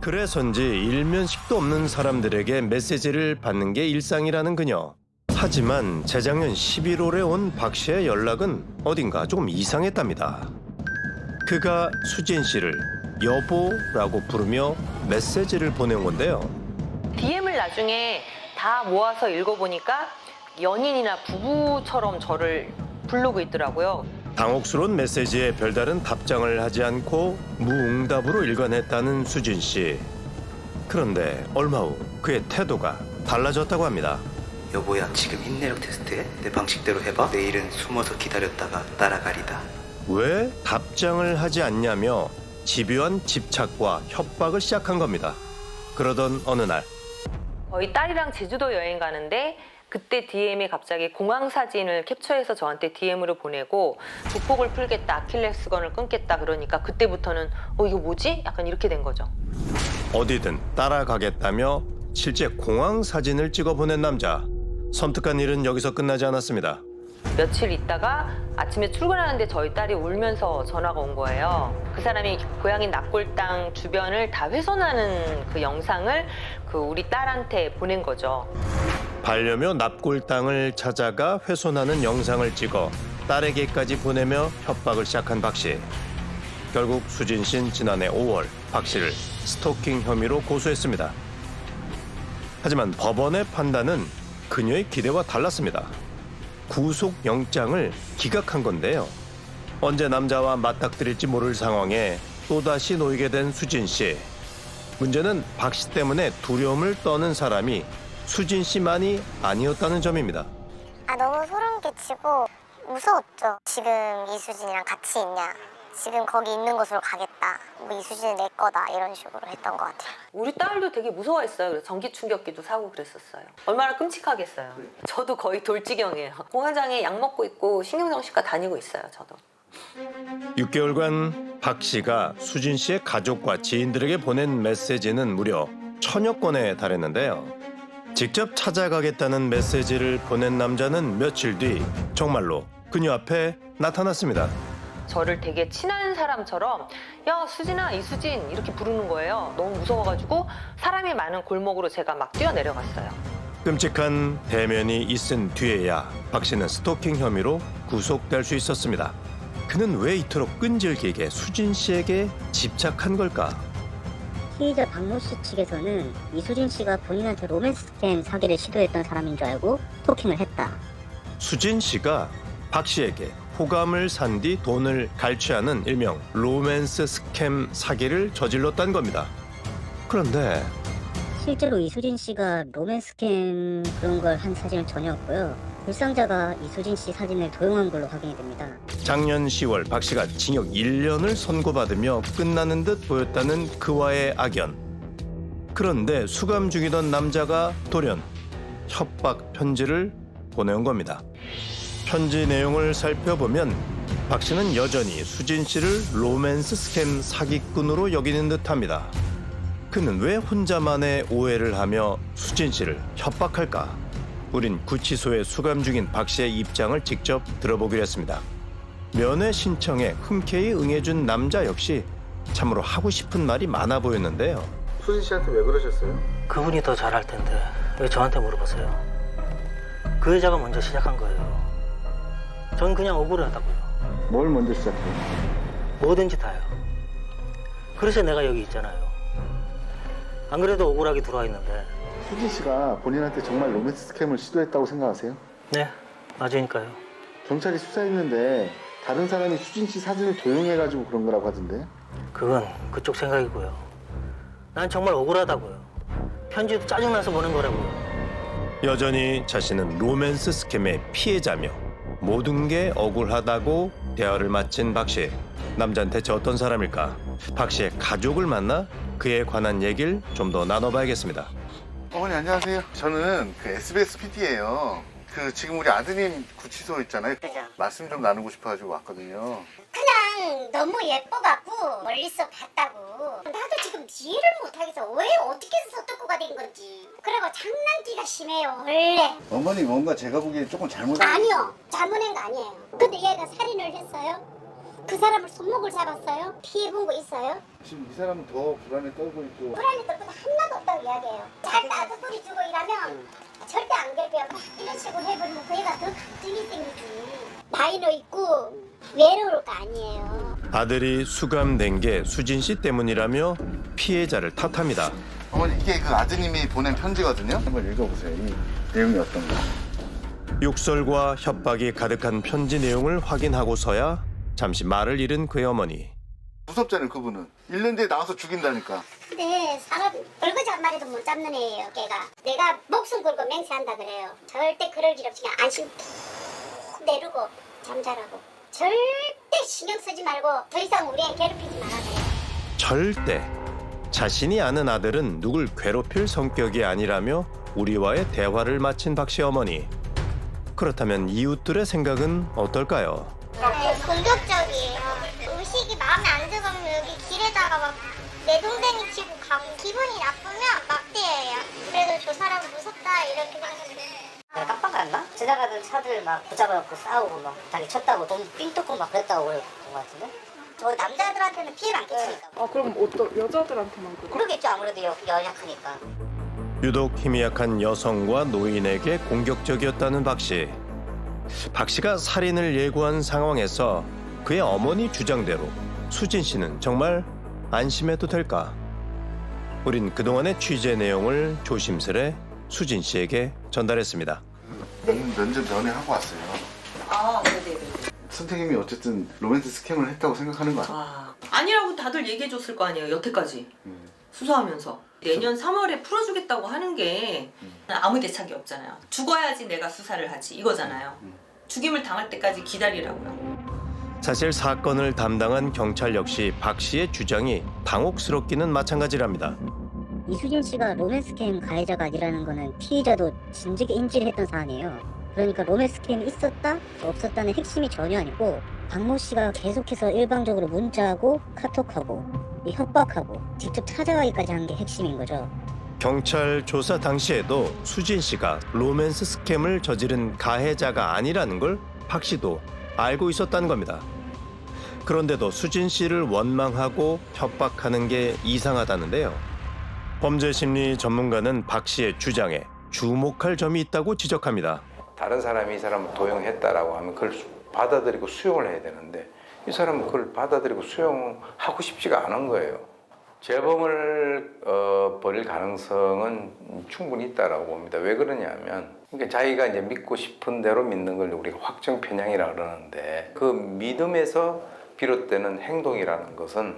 그래서인지 일면식도 없는 사람들에게 메시지를 받는 게 일상이라는 그녀. 하지만 재작년 11월에 온 박 씨의 연락은 어딘가 조금 이상했답니다. 그가 수진 씨를 여보라고 부르며 메시지를 보낸 건데요. DM을 나중에 다 모아서 읽어보니까 연인이나 부부처럼 저를 부르고 있더라고요. 당혹스러운 메시지에 별다른 답장을 하지 않고 무응답으로 일관했다는 수진 씨. 그런데 얼마 후 그의 태도가 달라졌다고 합니다. 여보야, 지금 인내력 테스트해? 내 방식대로 해봐. 내일은 숨어서 기다렸다가 따라가리다. 왜 답장을 하지 않냐며 집요한 집착과 협박을 시작한 겁니다. 그러던 어느 날 저희 딸이랑 제주도 여행 가는데 그때 DM에 갑자기 공항 사진을 캡처해서 저한테 DM으로 보내고 조폭을 풀겠다, 아킬레스건을 끊겠다 그러니까 그때부터는 이거 뭐지? 약간 이렇게 된 거죠. 어디든 따라가겠다며 실제 공항 사진을 찍어 보낸 남자. 섬뜩한 일은 여기서 끝나지 않았습니다. 며칠 있다가 아침에 출근하는데 저희 딸이 울면서 전화가 온 거예요. 그 사람이 고향인 납골당 주변을 다 훼손하는 그 영상을 우리 딸한테 보낸 거죠. 반려묘 납골당을 찾아가 훼손하는 영상을 찍어 딸에게까지 보내며 협박을 시작한 박 씨. 결국 수진 씨는 지난해 5월 박 씨를 스토킹 혐의로 고소했습니다. 하지만 법원의 판단은 그녀의 기대와 달랐습니다. 구속영장을 기각한 건데요. 언제 남자와 맞닥뜨릴지 모를 상황에 또다시 놓이게 된 수진 씨. 문제는 박 씨 때문에 두려움을 떠는 사람이 수진 씨만이 아니었다는 점입니다. 너무 소름 끼치고 무서웠죠. 지금 이수진이랑 같이 있냐, 지금 거기 있는 곳으로 가겠다, 뭐 이수진은 내 거다, 이런 식으로 했던 것 같아요. 우리 딸도 되게 무서워했어요. 그래서 전기 충격기도 사고 그랬었어요. 얼마나 끔찍하겠어요. 저도 거의 돌지경이에요. 공황장애 약 먹고 있고 신경정신과 다니고 있어요. 저도. 6개월간 박 씨가 수진 씨의 가족과 지인들에게 보낸 메시지는 무려 1000여 건에 달했는데요. 직접 찾아가겠다는 메시지를 보낸 남자는 며칠 뒤 정말로 그녀 앞에 나타났습니다. 저를 되게 친한 사람처럼 야 수진아, 이수진 이렇게 부르는 거예요. 너무 무서워가지고 사람이 많은 골목으로 제가 막 뛰어내려갔어요. 끔찍한 대면이 있은 뒤에야 박 씨는 스토킹 혐의로 구속될 수 있었습니다. 그는 왜 이토록 끈질기게 수진 씨에게 집착한 걸까? 피의자 박모 씨 측에서는 이수진 씨가 본인한테 로맨스 스캠 사기를 시도했던 사람인 줄 알고 스토킹을 했다. 수진 씨가 박 씨에게 호감을 산 뒤 돈을 갈취하는 일명 로맨스 스캠 사기를 저질렀다는 겁니다. 그런데 실제로 이수진 씨가 로맨스 스캠 그런 걸 한 사진은 전혀 없고요. 불상자가 이수진 씨 사진을 도용한 걸로 확인이 됩니다. 작년 10월 박 씨가 징역 1년을 선고받으며 끝나는 듯 보였다는 그와의 악연. 그런데 수감 중이던 남자가 돌연 협박 편지를 보내온 겁니다. 편지 내용을 살펴보면 박 씨는 여전히 수진 씨를 로맨스 스캠 사기꾼으로 여기는 듯합니다. 그는 왜 혼자만의 오해를 하며 수진 씨를 협박할까? 우린 구치소에 수감 중인 박 씨의 입장을 직접 들어보기로 했습니다. 면회 신청에 흔쾌히 응해준 남자 역시 참으로 하고 싶은 말이 많아 보였는데요. 수진 씨한테 왜 그러셨어요? 그분이 더 잘할 텐데 왜 저한테 물어보세요? 그 여자가 먼저 시작한 거예요. 전 그냥 억울하다고요. 뭘 먼저 시작해요? 뭐든지 다요. 그래서 내가 여기 있잖아요. 안 그래도 억울하게 들어와 있는데. 수진 씨가 본인한테 정말 로맨스 스캠을 시도했다고 생각하세요? 네, 맞으니까요. 경찰이 수사했는데 다른 사람이 수진 씨 사진을 도용해가지고 그런 거라고 하던데. 그건 그쪽 생각이고요. 난 정말 억울하다고요. 편지도 짜증나서 보낸 거라고요. 여전히 자신은 로맨스 스캠의 피해자며 모든 게 억울하다고 대화를 마친 박 씨. 남자는 대체 어떤 사람일까? 박 씨의 가족을 만나 그에 관한 얘기를 좀 더 나눠봐야겠습니다. 어머니 안녕하세요. 저는 그 SBS PD예요. 그 지금 우리 아드님 구치소 있잖아요. 말씀 좀 나누고 싶어가지고 왔거든요. 그냥 너무 예뻐갖고 멀리서 봤다고. 나도 지금 이해를 못하겠어. 왜 어떻게 해서 서떡구가 된 건지. 그리고 장난기가 심해요 원래. 어머니 뭔가 제가 보기엔 조금 잘못. 아니요, 잘못한 거 아니에요. 근데 얘가 살인을 했어요? 그 사람을 손목을 잡았어요? 피해본 거 있어요? 지금 이 사람은 더 불안에 떨고 있고. 불안이 떨고 하나도 없다고 이야기해요. 잘 따뜻하게 주고 일하면 절대 안 괴롭혀요. 이런 식으로 해버리면 그 애가 더 걱정이 생기지. 나이도 있고 외로울 거 아니에요. 아들이 수감된 게 수진 씨 때문이라며 피해자를 탓합니다. 어머니 이게 그 아드님이 보낸 편지거든요. 한번 읽어보세요. 이 내용이 어떤가. 욕설과 협박이 가득한 편지 내용을 확인하고서야 잠시 말을 잃은 그의 어머니. 무섭잖아요 그분은. 1년 뒤에 나와서 죽인다니까. 근데 사람 벌거지 한 마리도 못 잡는 애예요 걔가. 내가 목숨 걸고 맹세한다 그래요. 절대 그럴 일 없이 그냥 안심 푹 내리고 잠자라고. 절대 신경 쓰지 말고 더 이상 우리 애 괴롭히지 말아 그래요. 절대. 자신이 아는 아들은 누굴 괴롭힐 성격이 아니라며 우리와의 대화를 마친 박 씨 어머니. 그렇다면 이웃들의 생각은 어떨까요? 공격적이에요. 의식이 마음에 안 들면 여기 길에다가 막 내동댕이 치고 가고 기분이 나쁘면 막대예요. 그래도 저 사람 무섭다 이렇게 생각하는데. 깜빡 갔나? 지나가던 차들 막 붙잡아갖고 싸우고 막 자기 쳤다고 돈 삥 뜯고 막 그랬다고 그런 것 같은데? 저 남자들한테는 피해를 안 끼치니까. 그럼 어떤 여자들한테만 그러겠죠. 아무래도 연약하니까. 유독 힘이 약한 여성과 노인에게 공격적이었다는 박 씨. 박 씨가 살인을 예고한 상황에서 그의 어머니 주장대로 수진 씨는 정말 안심해도 될까? 우린 그동안의 취재 내용을 조심스레 수진 씨에게 전달했습니다. 면접 면회하고 왔어요. 아, 네네네. 선생님이 어쨌든 로맨스 스캠을 했다고 생각하는 거 아니에요? 아니라고 다들 얘기해줬을 거 아니에요, 여태까지. 수사하면서. 내년 3월에 풀어주겠다고 하는 게 아무 대책이 없잖아요. 죽어야지 내가 수사를 하지 이거잖아요. 죽임을 당할 때까지 기다리라고요. 사실 사건을 담당한 경찰 역시 박 씨의 주장이 당혹스럽기는 마찬가지랍니다. 이수진 씨가 로맨스 스캠 가해자가 아니라는 거는 피의자도 진즉에 인지를 했던 사안이에요. 그러니까 로맨스 스캠이 있었다, 없었다는 핵심이 전혀 아니고 박모 씨가 계속해서 일방적으로 문자하고 카톡하고 협박하고 직접 찾아가기까지 한 게 핵심인 거죠. 경찰 조사 당시에도 수진 씨가 로맨스 스캠을 저지른 가해자가 아니라는 걸 박 씨도 알고 있었다는 겁니다. 그런데도 수진 씨를 원망하고 협박하는 게 이상하다는데요. 범죄심리 전문가는 박 씨의 주장에 주목할 점이 있다고 지적합니다. 다른 사람이 이 사람을 도용했다라고 하면 그걸 받아들이고 수용을 해야 되는데 이 사람은 그걸 받아들이고 수용하고 싶지가 않은 거예요. 재범을 벌일 가능성은 충분히 있다라고 봅니다. 왜 그러냐면 그러니까 자기가 이제 믿고 싶은 대로 믿는 걸 우리가 확정 편향이라 그러는데 그 믿음에서 비롯되는 행동이라는 것은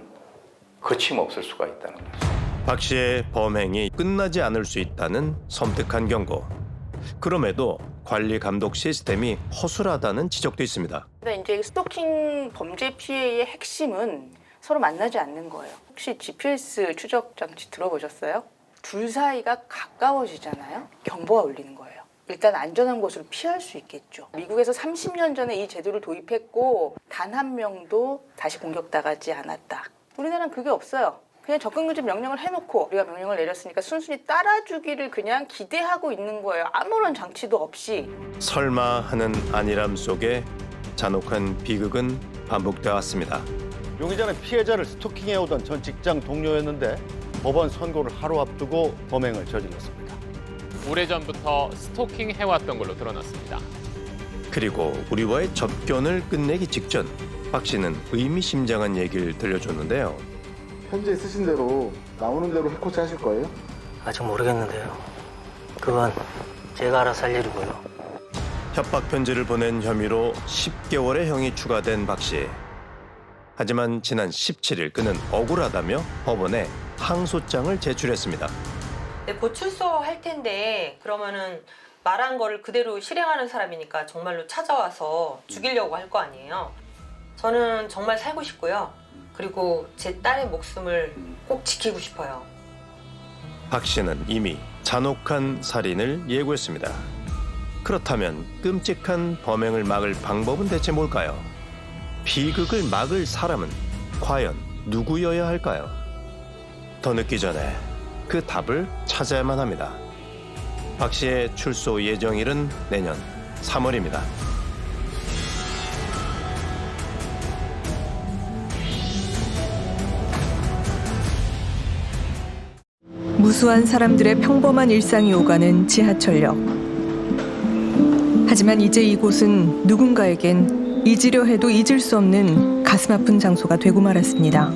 거침없을 수가 있다는 거죠. 박 씨의 범행이 끝나지 않을 수 있다는 섬뜩한 경고. 그럼에도 관리 감독 시스템이 허술하다는 지적도 있습니다. 근데 이제 스토킹 범죄 피해의 핵심은 서로 만나지 않는 거예요. 혹시 GPS 추적 장치 들어보셨어요? 둘 사이가 가까워지잖아요. 경보가 울리는 거예요. 일단 안전한 곳으로 피할 수 있겠죠. 미국에서 30년 전에 이 제도를 도입했고 단 한 명도 다시 공격당하지 않았다. 우리나라는 그게 없어요. 그냥 접근금지 명령을 해놓고 우리가 명령을 내렸으니까 순순히 따라주기를 그냥 기대하고 있는 거예요. 아무런 장치도 없이. 설마 하는 안일함 속에 잔혹한 비극은 반복되어 왔습니다. 용의자는 피해자를 스토킹해오던 전 직장 동료였는데 법원 선고를 하루 앞두고 범행을 저질렀습니다. 오래전부터 스토킹 해왔던 걸로 드러났습니다. 그리고 우리와의 접견을 끝내기 직전 박 씨는 의미심장한 얘기를 들려줬는데요. 현재 쓰신 대로 나오는 대로 해코지 하실 거예요? 아직 모르겠는데요. 그건 제가 알아서 할 일이고요. 협박 편지를 보낸 혐의로 10개월의 형이 추가된 박 씨. 하지만 지난 17일 그는 억울하다며 법원에 항소장을 제출했습니다. 네, 보출소 할 텐데 그러면은 말한 거를 그대로 실행하는 사람이니까 정말로 찾아와서 죽이려고 할 거 아니에요. 저는 정말 살고 싶고요. 그리고 제 딸의 목숨을 꼭 지키고 싶어요. 박 씨는 이미 잔혹한 살인을 예고했습니다. 그렇다면 끔찍한 범행을 막을 방법은 대체 뭘까요? 비극을 막을 사람은 과연 누구여야 할까요? 더 늦기 전에 그 답을 찾아야만 합니다. 박 씨의 출소 예정일은 내년 3월입니다. 무수한 사람들의 평범한 일상이 오가는 지하철역. 하지만 이제 이곳은 누군가에겐 잊으려 해도 잊을 수 없는 가슴 아픈 장소가 되고 말았습니다.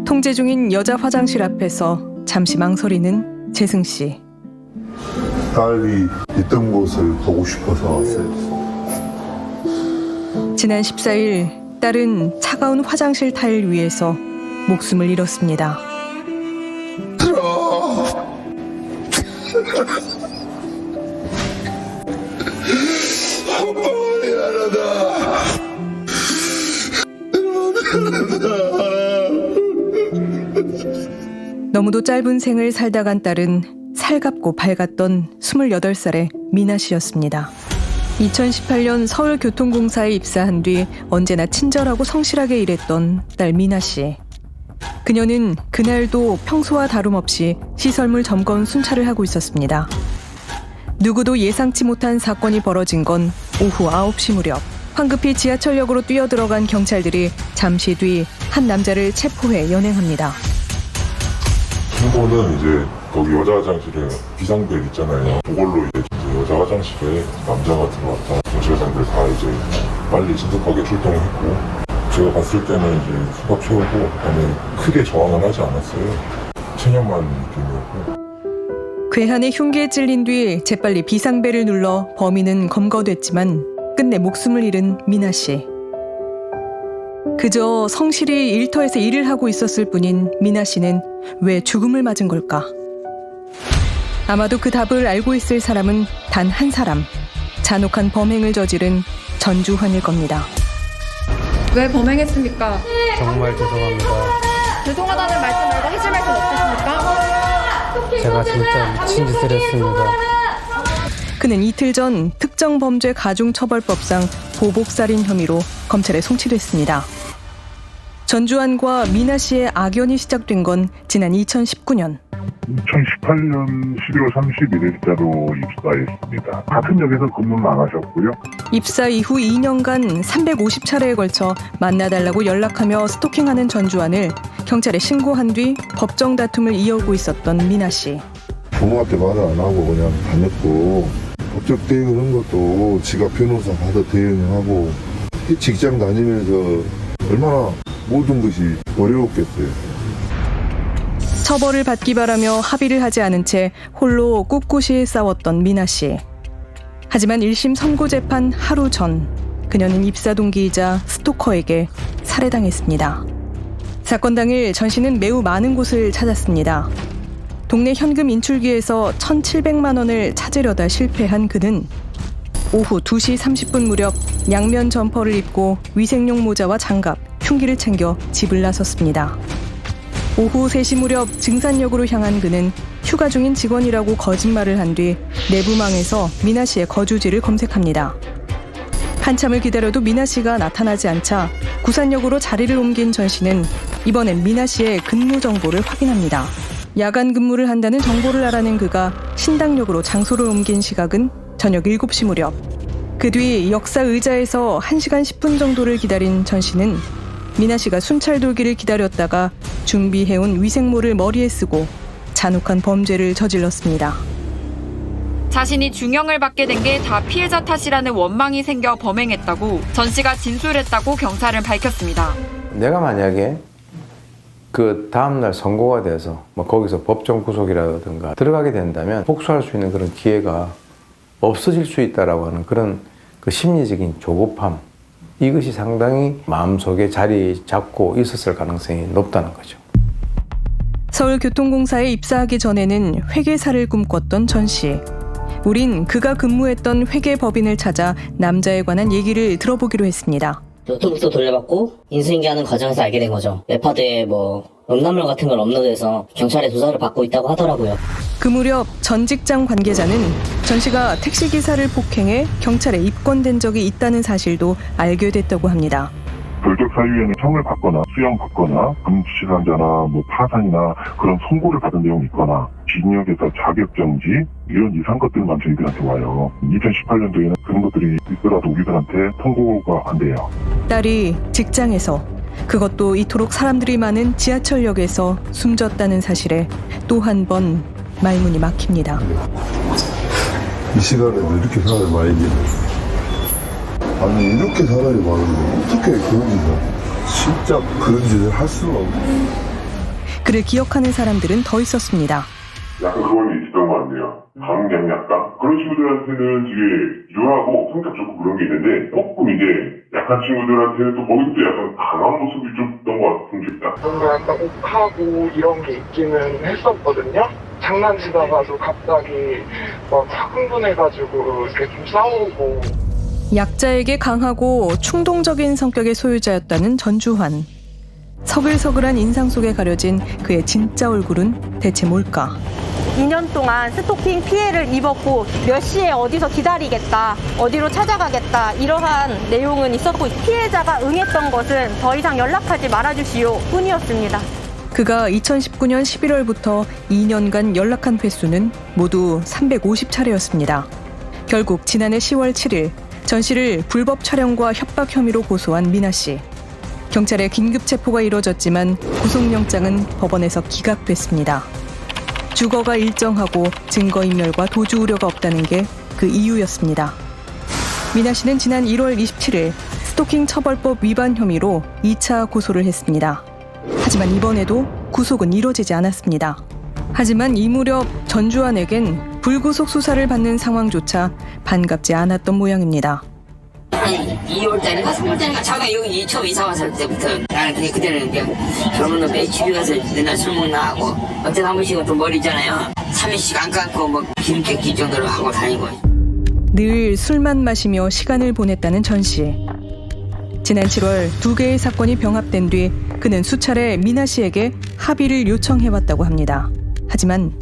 통제 중인 여자 화장실 앞에서 잠시 망설이는 재승 씨. 딸이 있던 곳을 보고 싶어서 왔어요. 지난 14일 딸은 차가운 화장실 타일 위에서 목숨을 잃었습니다. 너무도 짧은 생을 살다 간 딸은 살갑고 밝았던 28살의 미나 씨였습니다. 2018년 서울교통공사에 입사한 뒤 언제나 친절하고 성실하게 일했던 딸 미나 씨. 그녀는 그날도 평소와 다름없이 시설물 점검 순찰을 하고 있었습니다. 누구도 예상치 못한 사건이 벌어진 건 오후 9시 무렵. 황급히 지하철역으로 뛰어들어간 경찰들이 잠시 뒤 한 남자를 체포해 연행합니다. 신고는 이제 거기 여자 화장실에 비상벨 있잖아요. 그걸로 이제 여자 화장실에 남자가 들어왔다. 경찰관들 다 이제 빨리 신속하게 출동을 했고, 제가 봤을 때는 이제 수갑 채우고 그다음에 크게 저항을 하지 않았어요. 체념한 느낌이었고. 괴한의 흉기에 찔린 뒤 재빨리 비상벨을 눌러 범인은 검거됐지만 끝내 목숨을 잃은 미나 씨. 그저 성실히 일터에서 일을 하고 있었을 뿐인 미나 씨는 왜 죽음을 맞은 걸까? 아마도 그 답을 알고 있을 사람은 단 한 사람. 잔혹한 범행을 저지른 전주환일 겁니다. 왜 범행했습니까? 정말 죄송합니다. 죄송하다는 말씀 말고 해줄 말씀 없으십니까? 제가 진짜 미친 짓을 했습니다. 그는 이틀 전 특정범죄 가중처벌법상 보복살인 혐의로 검찰에 송치됐습니다. 전주환과 미나 씨의 악연이 시작된 건 지난 2019년. 2018년 12월 31일자로 입사했습니다. 같은 역에서 근무는 안 하셨고요. 입사 이후 2년간 350차례에 걸쳐 만나달라고 연락하며 스토킹하는 전주환을 경찰에 신고한 뒤 법정 다툼을 이어오고 있었던 미나 씨. 부모한테 말을 안 하고 그냥 다녔고, 법적 대응하는 것도 지가 변호사 받아 대응하고, 직장 다니면서 얼마나 모든 것이 어려웠겠어요. 처벌을 받기 바라며 합의를 하지 않은 채 홀로 꿋꿋이 싸웠던 미나 씨. 하지만 1심 선고재판 하루 전 그녀는 입사 동기이자 스토커에게 살해당했습니다. 사건 당일 전 씨는 매우 많은 곳을 찾았습니다. 동네 현금 인출기에서 1,700만 원을 찾으려다 실패한 그는 오후 2시 30분 무렵 양면 점퍼를 입고 위생용 모자와 장갑, 흉기를 챙겨 집을 나섰습니다. 오후 3시 무렵 증산역으로 향한 그는 휴가 중인 직원이라고 거짓말을 한 뒤 내부망에서 미나 씨의 거주지를 검색합니다. 한참을 기다려도 미나 씨가 나타나지 않자 구산역으로 자리를 옮긴 전 씨는 이번엔 미나 씨의 근무 정보를 확인합니다. 야간 근무를 한다는 정보를 알아낸 그가 신당역으로 장소를 옮긴 시각은 저녁 7시 무렵. 그 뒤 역사 의자에서 1시간 10분 정도를 기다린 전 씨는 미나 씨가 순찰 돌기를 기다렸다가 준비해온 위생모를 머리에 쓰고 잔혹한 범죄를 저질렀습니다. 자신이 중형을 받게 된 게 다 피해자 탓이라는 원망이 생겨 범행했다고 전 씨가 진술했다고 경찰은 밝혔습니다. 내가 만약에 그 다음날 선고가 돼서 뭐 거기서 법정 구속이라든가 들어가게 된다면 복수할 수 있는 그런 기회가 없어질 수 있다라고 하는 그런 그 심리적인 조급함, 이것이 상당히 마음속에 자리 잡고 있었을 가능성이 높다는 거죠. 서울교통공사에 입사하기 전에는 회계사를 꿈꿨던 전 씨. 우린 그가 근무했던 회계법인을 찾아 남자에 관한 얘기를 들어보기로 했습니다. 노트북도 돌려받고 인수인계하는 과정에서 알게 된 거죠. 웹하드에 음란물 같은 걸 업로드해서 경찰에 조사를 받고 있다고 하더라고요. 그 무렵 전 직장 관계자는 전 씨가 택시기사를 폭행해 경찰에 입건된 적이 있다는 사실도 알게 됐다고 합니다. 결격 사유에는 형을 받거나 수형 받거나 금지치상자나 파산이나 그런 선고를 받은 내용이 있거나 징역에서 자격정지 이런 이상 것들만 저희들한테 와요. 2018년도에는 그런 것들이 있더라도 우리들한테 통보가 안 돼요. 딸이 직장에서, 그것도 이토록 사람들이 많은 지하철역에서 숨졌다는 사실에 또 한 번 말문이 막힙니다. 이 시간에도 이렇게 사람이 많이 있는 아니 이렇게 사람이 많은데 어떻게 그런 짓을 진짜 그런 짓을 할 수가 없네. 그를 기억하는 사람들은 더 있었습니다. 약간 그런 게 있었던 것 같네요. 강약약감 그런 친구들한테는 되게 유하고 성격 좋고 그런 게 있는데 조금 이제 약한 친구들한테는 또 거기서 또 약간 강한 모습이 좀 있던 것 같은 게 있다. 뭔가 약간 욱하고 이런 게 있기는 했었거든요. 장난치다가도 갑자기 흥분해가지고 이렇게 좀 싸우고. 약자에게 강하고 충동적인 성격의 소유자였다는 전주환. 서글서글한 인상 속에 가려진 그의 진짜 얼굴은 대체 뭘까? 2년 동안 스토킹 피해를 입었고 몇 시에 어디서 기다리겠다, 어디로 찾아가겠다 이러한 내용은 있었고 피해자가 응했던 것은 더 이상 연락하지 말아주시오 뿐이었습니다. 그가 2019년 11월부터 2년간 연락한 횟수는 모두 350차례였습니다. 결국 지난해 10월 7일 전 씨를 불법 촬영과 협박 혐의로 고소한 미나 씨. 경찰의 긴급 체포가 이뤄졌지만 구속영장은 법원에서 기각됐습니다. 주거가 일정하고 증거인멸과 도주 우려가 없다는 게 그 이유였습니다. 미나 씨는 지난 1월 27일 스토킹 처벌법 위반 혐의로 2차 고소를 했습니다. 하지만 이번에도 구속은 이뤄지지 않았습니다. 하지만 이 무렵 전주환에겐 불구속 수사를 받는 상황조차 반갑지 않았던 모양입니다. 한 2월달인가 3월달인가 자기가 여기 처음 이사 왔을 때부터 나는 그때는 그냥 결혼은 집에 가서 맨날 술 먹나 하고 어쨌든 한 번씩은 좀 머리 있잖아요. 3일씩 안 감고 기름기 낄 정도로 하고 다니고. 늘 술만 마시며 시간을 보냈다는 전 씨. 지난 7월 2개의 사건이 병합된 뒤 그는 수차례 미나 씨에게 합의를 요청해왔다고 합니다. 하지만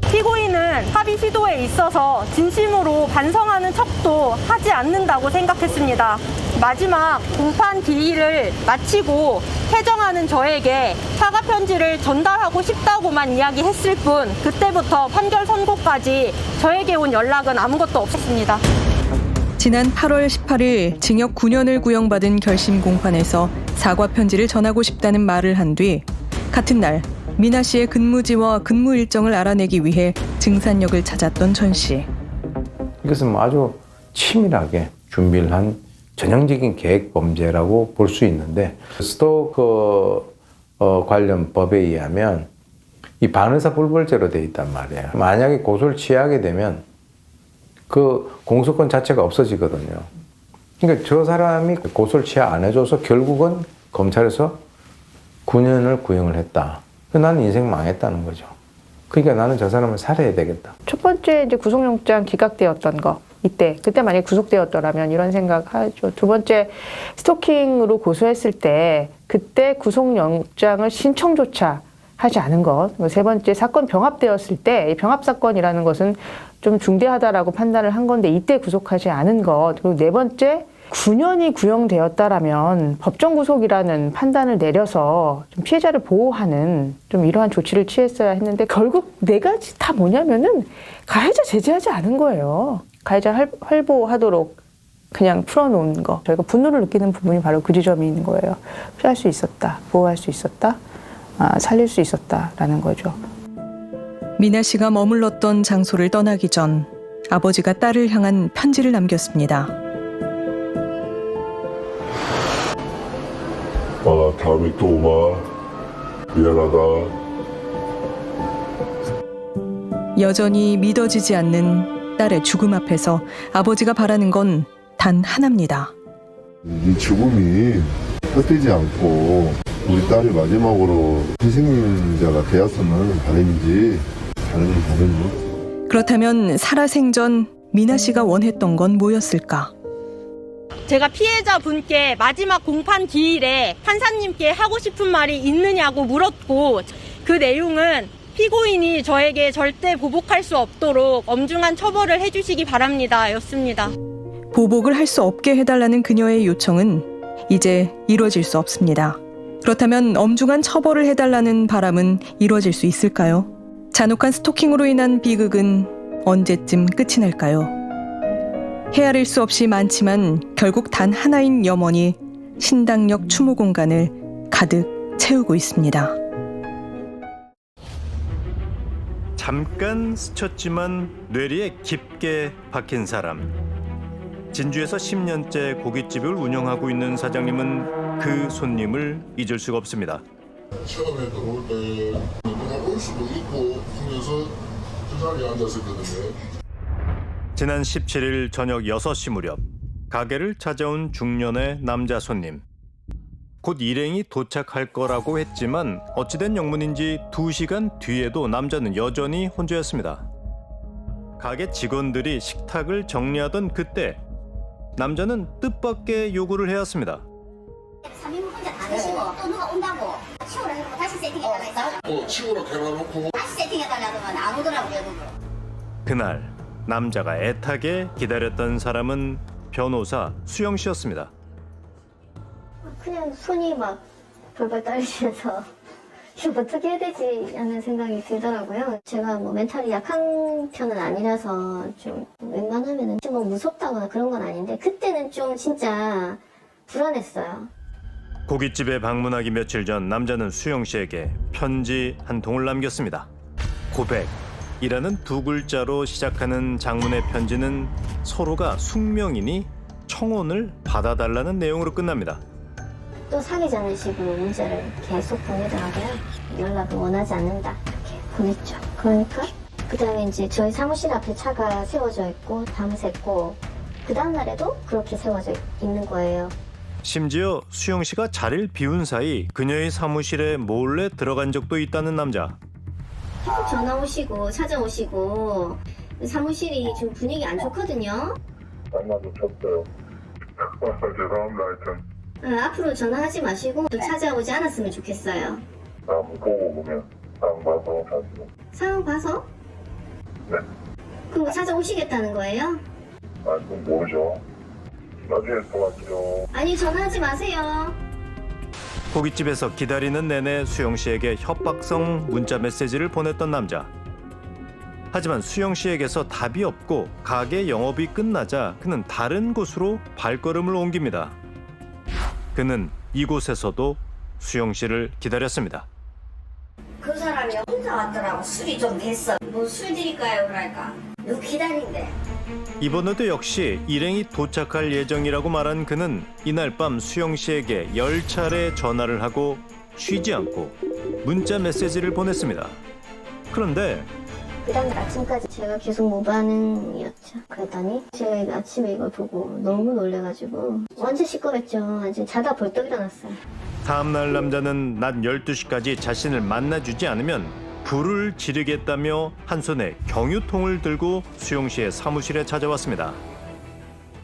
피고인은 합의 시도에 있어서 진심으로 반성하는 척도 하지 않는다고 생각했습니다. 마지막 공판 기일을 마치고 해정하는 저에게 사과 편지를 전달하고 싶다고만 이야기했을 뿐 그때부터 판결 선고까지 저에게 온 연락은 아무것도 없었습니다. 지난 8월 18일 징역 9년을 구형받은 결심 공판에서 사과 편지를 전하고 싶다는 말을 한 뒤 같은 날 미나 씨의 근무지와 근무 일정을 알아내기 위해 증산역을 찾았던 전 씨. 이것은 아주 치밀하게 준비를 한 전형적인 계획 범죄라고 볼 수 있는데 스토커 관련 법에 의하면 이 반의사 불벌죄로 돼 있단 말이에요. 만약에 고소를 취하게 되면 그 공소권 자체가 없어지거든요. 그러니까 저 사람이 고소를 취하 안 해줘서 결국은 검찰에서 9년을 구형을 했다. 나는 인생 망했다는 거죠. 그러니까 나는 저 사람을 살해야 되겠다. 첫 번째 이제 구속영장 기각되었던 거. 그때 만약에 구속되었더라면 이런 생각하죠. 두 번째 스토킹으로 고소했을 때 그때 구속영장을 신청조차 하지 않은 것. 세 번째 사건 병합되었을 때 병합 사건이라는 것은 좀 중대하다라고 판단을 한 건데 이때 구속하지 않은 것. 그리고 네 번째 9년이 구형되었다라면 법정 구속이라는 판단을 내려서 좀 피해자를 보호하는 좀 이러한 조치를 취했어야 했는데 결국 네 가지 다 뭐냐면은 가해자 제재하지 않은 거예요. 가해자 활보하도록 그냥 풀어놓은 거. 저희가 분노를 느끼는 부분이 바로 그 지점인 거예요. 피할 수 있었다, 보호할 수 있었다, 살릴 수 있었다라는 거죠. 미나 씨가 머물렀던 장소를 떠나기 전 아버지가 딸을 향한 편지를 남겼습니다. 다음에 또 오마. 미안하다. 여전히 믿어지지 않는 딸의 죽음 앞에서 아버지가 바라는 건 단 하나입니다. 이 죽음이 헛되지 않고 우리 딸이 마지막으로 희생자가 되었으면 바람이지 다른 다른. 그렇다면 살아생전 미나 씨가 원했던 건 뭐였을까? 제가 피해자분께 마지막 공판 기일에 판사님께 하고 싶은 말이 있느냐고 물었고, 그 내용은 피고인이 저에게 절대 보복할 수 없도록 엄중한 처벌을 해주시기 바랍니다 였습니다. 보복을 할 수 없게 해달라는 그녀의 요청은 이제 이루어질 수 없습니다. 그렇다면 엄중한 처벌을 해달라는 바람은 이루어질 수 있을까요? 잔혹한 스토킹으로 인한 비극은 언제쯤 끝이 날까요? 헤아릴 수 없이 많지만 결국 단 하나인 염원이 신당역 추모 공간을 가득 채우고 있습니다. 잠깐 스쳤지만 뇌리에 깊게 박힌 사람. 진주에서 10년째 고깃집을 운영하고 있는 사장님은 그 손님을 잊을 수가 없습니다. 처음에 들어올 때 내가 올 수도 있고 하면서 그 자리에 앉았었거든요. 지난 17일 저녁 6시 무렵 가게를 찾아온 중년의 남자 손님. 곧 일행이 도착할 거라고 했지만 어찌된 영문인지 2시간 뒤에도 남자는 여전히 혼자였습니다. 가게 직원들이 식탁을 정리하던 그때 남자는 뜻밖의 요구를 해왔습니다. 3인분 혼자 다 드시고 또 누가 온다고 치우라 해놓고 다시 세팅해달라 했어. 치우라 해놔놓고 다시 세팅해달라 그러면 안 오더라고 외국으로. 그날 남자가 애타게 기다렸던 사람은 변호사 수영 씨였습니다. 그냥 손이 막 벌벌 떨리면서 이거 어떻게 해야 되지 하는 생각이 들더라고요. 제가 뭐 멘탈이 약한 편은 아니라서 좀 웬만하면은 뭐 무섭다거나 그런 건 아닌데 그때는 좀 진짜 불안했어요. 고깃집에 방문하기 며칠 전 남자는 수영 씨에게 편지 한 통을 남겼습니다. 고백이라는 두 글자로 시작하는 장문의 편지는 서로가 숙명이니 청혼을 받아달라는 내용으로 끝납니다. 또 사귀자는 식으로 문자를 계속 보내더라고요. 연락을 원하지 않는다 이렇게 보냈죠. 그러니까 그 다음에 이제 저희 사무실 앞에 차가 세워져 있고 밤샜고 그 다음 날에도 그렇게 세워져 있는 거예요. 심지어 수영 씨가 자리를 비운 사이 그녀의 사무실에 몰래 들어간 적도 있다는 남자. 계속 전화 오시고 찾아오시고 사무실이 좀 분위기 안 좋거든요. 만나도 쳤어요. 죄송합니다 하여튼. 앞으로 전화하지 마시고 또 찾아오지 않았으면 좋겠어요. 보고 보면 상황 봐서 사실. 상황 봐서? 네. 그럼 찾아오시겠다는 거예요? 그건 모르죠. 나중에 통화할게요. 아니 전화하지 마세요. 고깃집에서 기다리는 내내 수영 씨에게 협박성 문자 메시지를 보냈던 남자. 하지만 수영 씨에게서 답이 없고 가게 영업이 끝나자 그는 다른 곳으로 발걸음을 옮깁니다. 그는 이곳에서도 수영 씨를 기다렸습니다. 그 사람이 혼자 왔더라고. 술이 좀 됐어. 뭐 술 드릴까요? 그러니까 누구 기다린대. 이번에도 역시 일행이 도착할 예정이라고 말한 그는 이날 밤 수영 씨에게 10차례 전화를 하고 쉬지 않고 문자 메시지를 보냈습니다. 그런데 그 다음날 아침까지 제가 계속 무반응이었죠. 그랬더니 제가 아침에 이걸 보고 너무 놀래가지고 완전 시끄럽죠. 완전 자다 벌떡 일어났어요. 다음날 남자는 낮 12시까지 자신을 만나주지 않으면 불을 지르겠다며 한 손에 경유통을 들고 수영 씨의 사무실에 찾아왔습니다.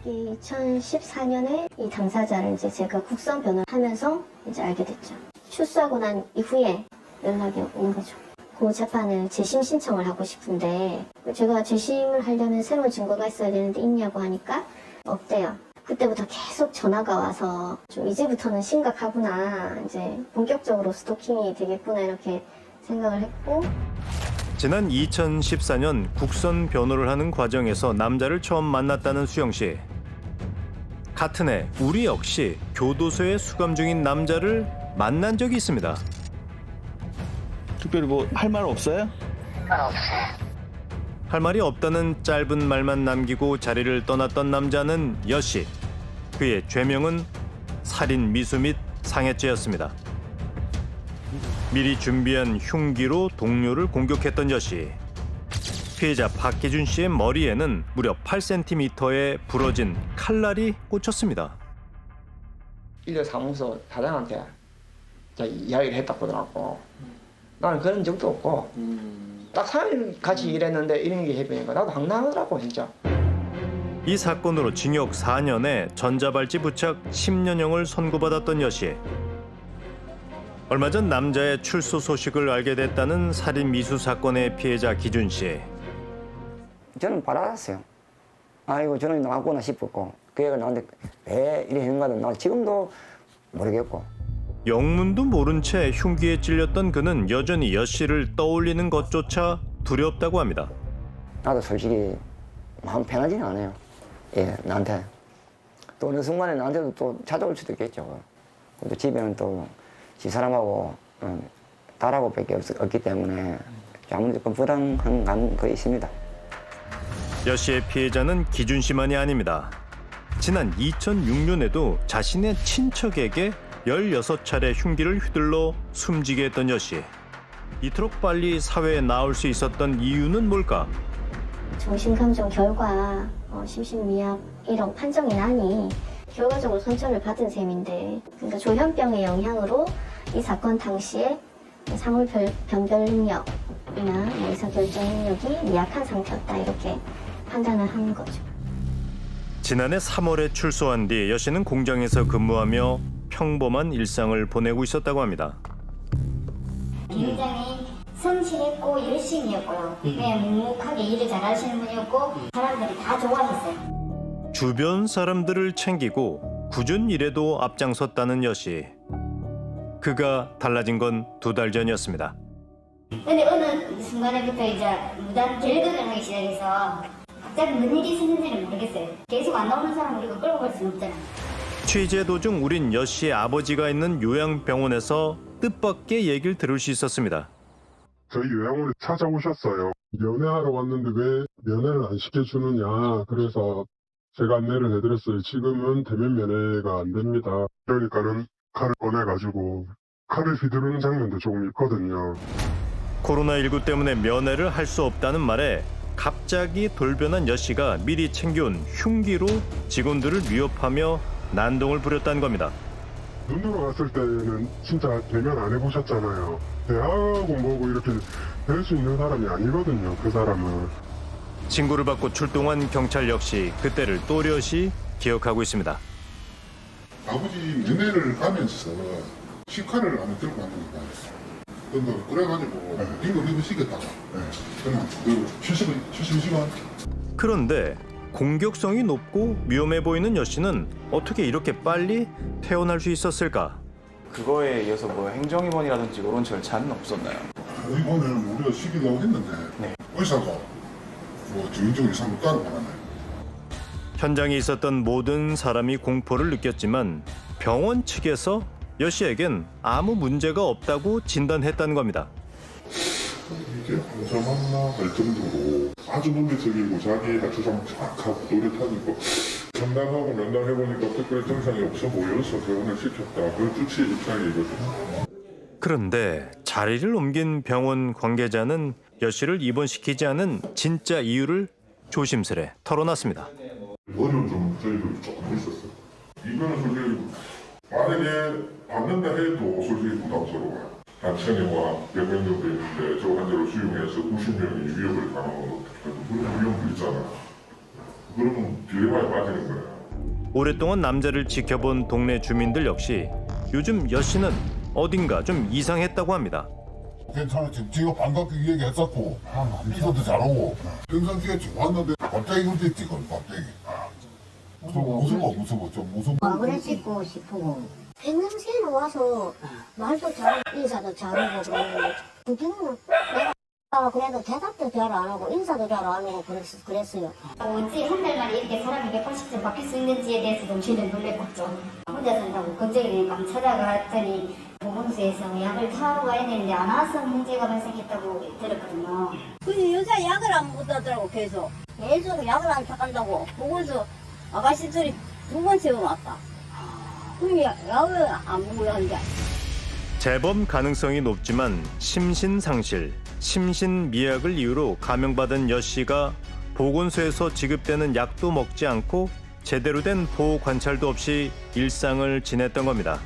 2014년에 이 당사자를 이제 제가 국선 변호를 하면서 이제 알게 됐죠. 출소하고 난 이후에 연락이 온 거죠. 그 재판을 재심 신청을 하고 싶은데 제가 재심을 하려면 새로운 증거가 있어야 되는데 있냐고 하니까 없대요. 그때부터 계속 전화가 와서 좀 이제부터는 심각하구나, 이제 본격적으로 스토킹이 되겠구나 이렇게 생각을 했고, 지난 2014년 국선 변호를 하는 과정에서 남자를 처음 만났다는 수영 씨. 같은 해 우리 역시 교도소에 수감 중인 남자를 만난 적이 있습니다. 특별히 뭐 할 말 없어요? 할 말이 없다는 짧은 말만 남기고 자리를 떠났던 남자는 여씨. 그의 죄명은 살인 미수 및 상해죄였습니다. 미리 준비한 흉기로 동료를 공격했던 여씨. 피해자 박기준 씨의 머리에는 무려 8cm의 부러진 칼날이 꽂혔습니다. 1년 사무소 사장한테 이야기를 했다고 하더라고. 나는 그런 적도 없고 딱 3일 같이 일했는데 이런 게 해보니까 나도 황당하더라고 진짜. 이 사건으로 징역 4년에 전자발찌 부착 10년형을 선고받았던 여씨. 얼마 전 남자의 출소 소식을 알게 됐다는 살인 미수 사건의 피해자 기준 씨. 저는 받아놨어요. 아이고 저놈이 나왔구나 싶었고 그 애가 나한테 왜 이래 했는가는 나 지금도 모르겠고. 영문도 모른 채 흉기에 찔렸던 그는 여전히 여씨를 떠올리는 것조차 두렵다고 합니다. 나도 솔직히 마음 편하지는 않아요. 예, 나한테. 또 어느 순간에 나한테도 또 찾아올 수도 있겠죠. 또 집에는 또 집사람하고 딸하고 밖에 없기 때문에 아무래도 불안한 감이 거의 있습니다. 여씨의 피해자는 기준 씨만이 아닙니다. 지난 2006년에도 자신의 친척에게 16차례 흉기를 휘둘러 숨지게 했던 여씨. 이토록 빨리 사회에 나올 수 있었던 이유는 뭘까? 정신감정 결과 심신미약 1억 판정이 나니 결과적으로 선처를 받은 셈인데, 그러니까 조현병의 영향으로 이 사건 당시에 사물 변별 능력이나 의사결정 능력이 미약한 상태였다, 이렇게 판단을 한 거죠. 지난해 3월에 출소한 뒤 여씨는 공장에서 근무하며 평범한 일상을 보내고 있었다고 합니다. 굉장히 성실했고 열심히였고요. 그냥 묵묵하게 일을 잘하시는 분이었고 사람들이 다 좋아했어요. 주변 사람들을 챙기고 굳은 일에도 앞장섰다는 여씨. 그가 달라진 건 2달 전이었습니다. 근데 어느 순간에부터 이제 무단 결근을 하기 시작해서 갑자기 무슨 일이 있었는지는 모르겠어요. 계속 안 나오는 사람 우리가 끌고 갈 수는 없잖아요. 취재 도중 우린 여씨의 아버지가 있는 요양병원에서 뜻밖의 얘기를 들을 수 있었습니다. 저희 요양원에 찾아오셨어요. 면회하러 왔는데 왜 면회를 안 시켜주느냐. 그래서 제가 안내를 해드렸어요. 지금은 대면 면회가 안 됩니다. 그러니까는 칼을 꺼내가지고 칼을 휘두르는 장면도 조금 있거든요. 코로나19 때문에 면회를 할 수 없다는 말에 갑자기 돌변한 여씨가 미리 챙겨온 흉기로 직원들을 위협하며 난동을 부렸다는 겁니다. 눈으로 봤을 때는 진짜 대면 안 해보셨잖아요. 대학하고 뭐고 이렇게 될 수 있는 사람이 아니거든요. 그 사람은. 신고를 받고 출동한 경찰 역시 그때를 또렷이 기억하고 있습니다. 아버지 면회를 가면서 식칼을 안에 들고 왔는가. 그래가지고 이거 입으시겠다고. 그냥 72시간. 그런데 공격성이 높고 위험해 보이는 여씨는 어떻게 이렇게 빨리 태어날 수 있었을까? 그거에 이어서 뭐 행정임원이라든지 이런 절차는 없었나요? 이거는 우리가 시키려고 했는데 의사가 뭐 주인적 이상을 따로 받았나요? 현장에 있었던 모든 사람이 공포를 느꼈지만 병원 측에서 여씨에겐 아무 문제가 없다고 진단했다는 겁니다. 이게 환자만나 할 정도로 아주 논리적이고 자기가 주장 정확하고 또렷하니까 전담하고 면담해보니까 특별히 증상이 없어 보여서 병원을 시켰다. 그 주치의 입장이거든요. 그런데 자리를 옮긴 병원 관계자는 여씨를 입원시키지 않은 진짜 이유를 조심스레 털어놨습니다. 어려움 좀 저희도 조금 있었어요. 이거는 솔직히 만약에 받는다 해도 솔직히 부담스러워요. 한 1000명과 100명 정도 있는데 저 환자를 수용해서 90명이 위협을 당하면 그런 위험도 있잖아. 그러면 딜레마에 빠지는 거야. 오랫동안 남자를 지켜본 동네 주민들 역시 요즘 여씨는 어딘가 좀 이상했다고 합니다. 괜찮아. 지금 반갑게 얘기했었고 이것도 잘하고 평상시에 좋았는데 갑자기 그렇게 찍어. 갑자기 무서워 좀 무서워. 그래 찍고 싶고 평상시에는 와서 말도 잘하고 인사도 잘하고 그러는데 그때는 내가 그래도 대답도 잘 안 하고 인사도 잘 안 하고 그랬어요. 어찌 한 달 만에 이렇게 사람이 180점 바뀔 수 있는지에 대해서 좀 저는 놀랬었죠. 혼자 산다고 걱정이니까 찾아갔더니 보건소에서 약을 타러 가야 되는데 안 와서 문제가 발생했다고 들었거든요. 근데 요새 약을 안 먹다더라고 계속 약을 안 타간다고 보건소 아가씨들이 2번째 왔다. 그럼 약을 안 먹으려 하는데. 재범 가능성이 높지만 심신상실, 심신미약을 이유로 감형받은 여 씨가 보건소에서 지급되는 약도 먹지 않고 제대로 된 보호 관찰도 없이 일상을 지냈던 겁니다.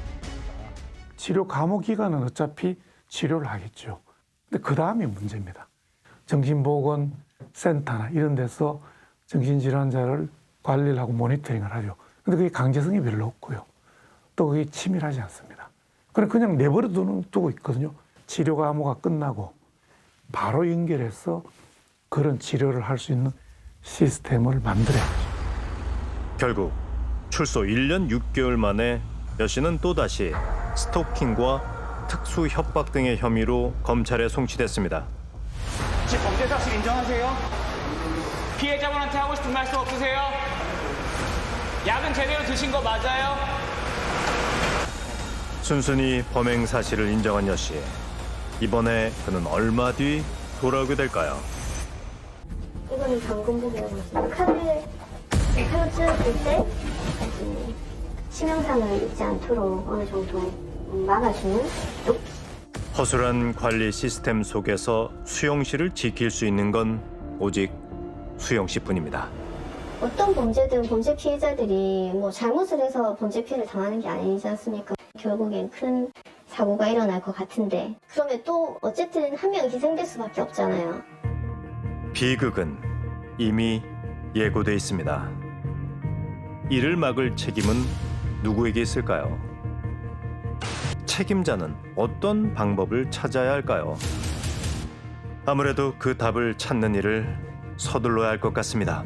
치료 감호 기간은 어차피 치료를 하겠죠. 근데 그 다음이 문제입니다. 정신보건센터나 이런 데서 정신질환자를 관리를 하고 모니터링을 하죠. 근데 그게 강제성이 별로 없고요. 또 그게 치밀하지 않습니다. 그냥 내버려 두고 있거든요. 치료 감호가 끝나고 바로 연결해서 그런 치료를 할 수 있는 시스템을 만들어야죠. 결국 출소 1년 6개월 만에 여 씨는 또다시 스토킹과 특수 협박 등의 혐의로 검찰에 송치됐습니다. 혹시 범죄 사실 인정하세요? 피해자분한테 하고 싶은 말씀 없으세요? 약은 제대로 드신 거 맞아요? 순순히 범행 사실을 인정한 여 씨. 이번에 그는 얼마 뒤 돌아오게 될까요? 이거는 방금 보게 되었습니다. 칼을 찔렀을 때 치명상을 입지 않도록 어느 정도 막아주는 조끼. 허술한 관리 시스템 속에서 수영 씨를 지킬 수 있는 건 오직 수영 씨뿐입니다. 어떤 범죄든 범죄 피해자들이 뭐 잘못을 해서 범죄 피해를 당하는 게 아니지 않습니까? 결국엔 큰 사고가 일어날 것 같은데 그러면 또 어쨌든 한 명 희생될 수밖에 없잖아요. 비극은 이미 예고돼 있습니다. 이를 막을 책임은 누구에게 있을까요? 책임자는 어떤 방법을 찾아야 할까요? 아무래도 그 답을 찾는 일을 서둘러야 할 것 같습니다.